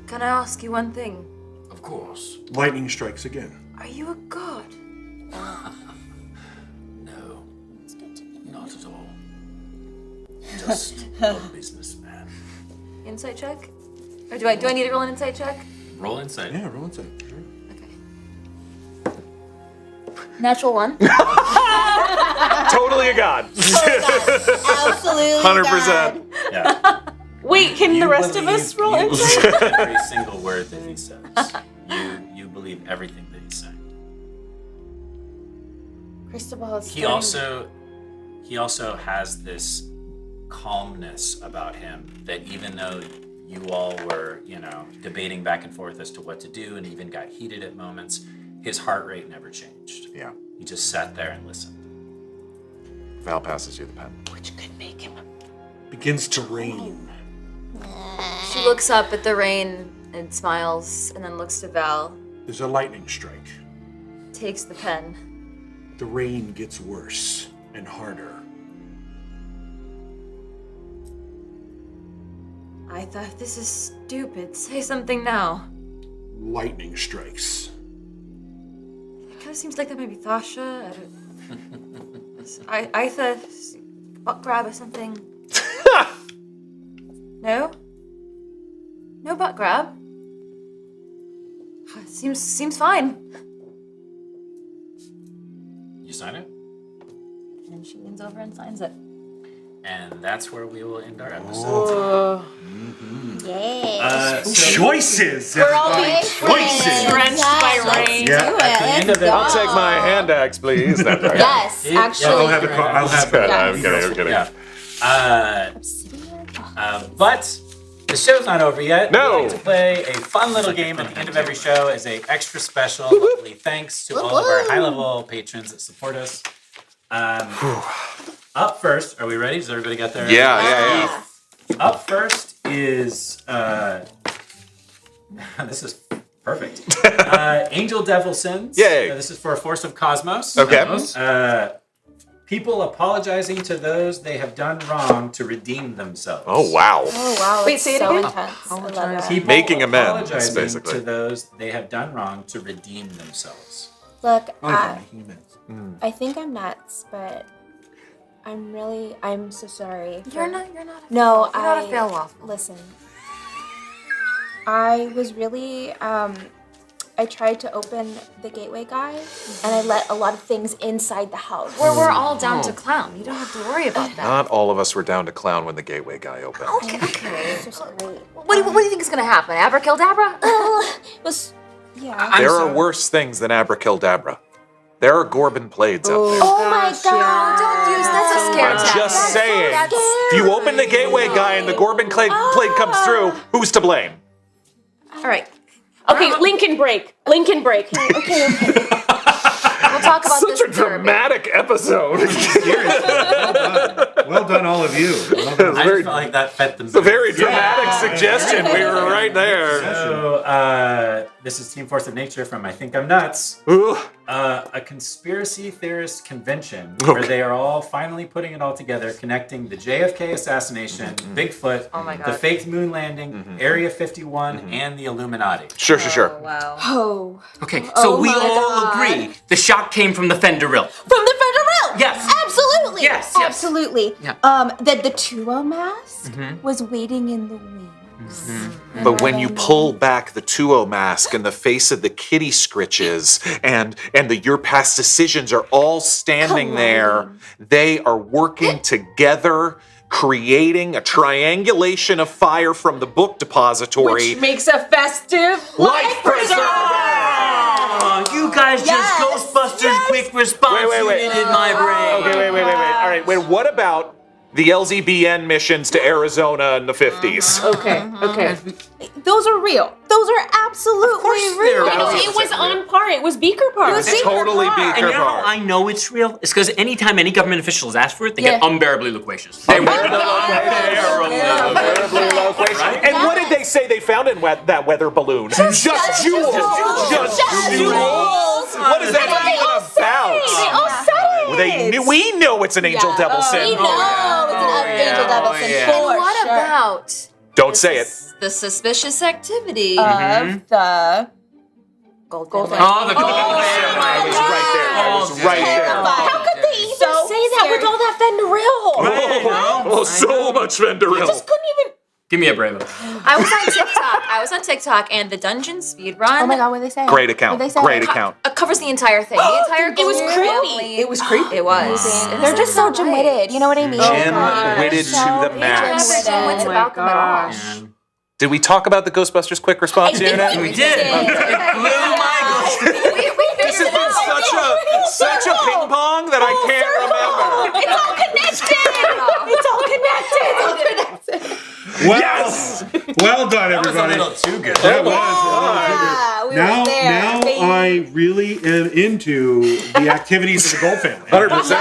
Can I ask you one thing? Of course. Lightning strikes again. Are you a god? No. Not at all. Just a businessman. Insight check? Or do I need to roll an insight check? Roll insight. Yeah, roll inside. Sure. Okay. Natural 1. Totally a god. Absolutely. 100%. Yeah. wait, can the rest of us roll you insight? believe every single word that he says. You believe everything that he's saying. Cristobal is He also has this calmness about him that even though you all were, debating back and forth as to what to do and even got heated at moments, his heart rate never changed. Yeah. He just sat there and listened. Val passes you the pen. which could make him Begins to rain. She looks up at the rain and smiles, and then looks to Val, There's a lightning strike. takes the pen. The rain gets worse and harder. I thought, this is stupid. Say something now. Lightning strikes. It kind of seems like that might be Thasha. I thought butt grab or something. No? No butt grab? Seems fine. You sign it? And she leans over and signs it. And that's where we will end our episode. Yeah. Choices! We're all everybody. Choices! drenched by rain. Yeah. Do it. Let's go. I'll take my hand axe, please. That's right. Yes, Yeah, actually. I'll have it. I'll have it. I'm kidding. I'm kidding. Yeah. Obsidian? But The show's not over yet. No. We like to play a fun little game at the end of every show as a extra special lovely thanks to all of our high-level patrons that support us. Up first, are we ready? Does everybody get there? Yeah. Up first is this is perfect. Angel Devil Sins. Yay. This is for a Force of Cosmos. Okay. People apologizing to those they have done wrong to redeem themselves. Oh, wow. Oh wow! Wait, it's say it so again? intense. I love that. People Making amends, apologizing basically. to those they have done wrong to redeem themselves. Look, Oh, I think I'm nuts, but I'm so sorry. You're not. No, You're not a fail waffle. Listen. I was really I tried to open the gateway guy, and I let a lot of things inside the house. We're all down to clown. You don't have to worry about that. Not all of us were down to clown when the gateway guy opened. Okay. So sorry. What do you think is gonna happen? Abracadabra? It was, yeah. There are worse things than Abracadabra. There are Gorban Plaids out there. Oh my god! Don't use that's a scare I'm tactic. just saying. That's If you open the gateway guy and the Gorban Plade comes through, who's to blame? all right. Okay, Lincoln break. Okay. We'll talk about this. Such a dramatic episode. Well done, all of you. Well It's done. I very- just felt like that fed them. It's a very dramatic suggestion. We were right there. So, this is Team Force of Nature from I Think I'm Nuts. Ooh. A conspiracy theorist convention where they are all finally putting it all together, connecting the JFK assassination, Bigfoot, Oh my God. the faked moon landing, Area 51, and the Illuminati. Sure. Wow. Oh. Okay, so we my all God. agree the shot came from the Fenderill. From the Federal! Yes. Absolutely! Yes. Absolutely. Yeah. That the Tuo mask was waiting in the wings. But when you pull back the Tuo mask and the face of the kitty scritches and the your past decisions are all standing there, they are working together, creating a triangulation of fire from the book depository. Which makes a festive Life preserver! Oh, you guys just Ghostbusters quick response Wait. unit in my brain. Okay, wait. All right, wait, what about the LZBN missions to Arizona in the 50s? Okay. Those are real. Those are absolutely real. It was on par. It was Beaker Park. It's totally And Beaker you know how Park. I know it's real? It's because anytime any government officials ask for it, they get Yeah. unbearably loquacious. They were unbearably loquacious. And what did they say they found in that weather balloon? Just jewels. Just jewels. What is that even about? They all said it. We know it's an angel devil We sin. know it's an angel devil sin yeah. for And what sure. about Don't say it. the suspicious activity? Of the Gold. Oh, the golden I was right there. I was right there. How could they even So say that with all that Fenderill? Oh, so much Fenderill. Just couldn't even. Give me a Bravo. I was on TikTok, and the dungeon speed run Oh my god, what did they say? Great account. What'd they say? Great account. covers the entire thing. The entire It was Gold creepy. family. It was creepy. It was. They're just so dim-witted. You know what I mean? Dim-witted to the max. Never know what's about them at all. Did we talk about the Ghostbusters quick response unit? We did. It blew my This has been such a ping pong that I can't remember. It's all connected. It's all connected. Yes! Well done, That was a everybody. little too good. That was. Yeah, we Now were there. baby. I really am into the activities of the Gold family. 100%.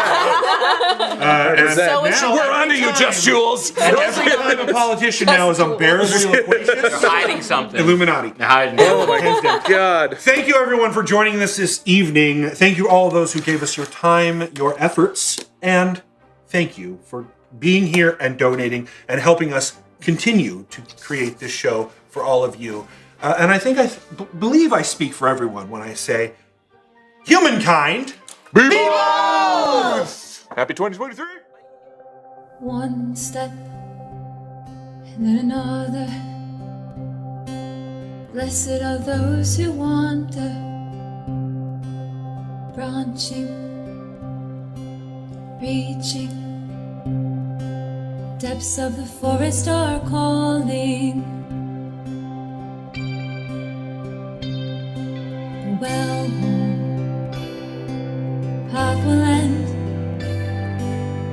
And So it's now, We're onto you, Just Jules. every time a politician now is unbearably loquacious, They're hiding something. Illuminati. They're hiding Oh my God. Thank you, everyone, for joining us this evening. Thank you, all those who gave us your time, your efforts, and thank you for being here and donating and helping us continue to create this show for all of you. And I think believe I speak for everyone when I say, humankind, Be bold! Happy 2023. One step and then another. Blessed are those who wander, branching, reaching. Depths of the forest are calling. Well, path will end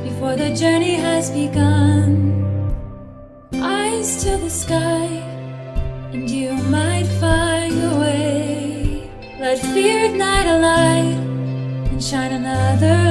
before the journey has begun. Eyes to to the sky, and you might find a way. Let fear ignite a light and shine another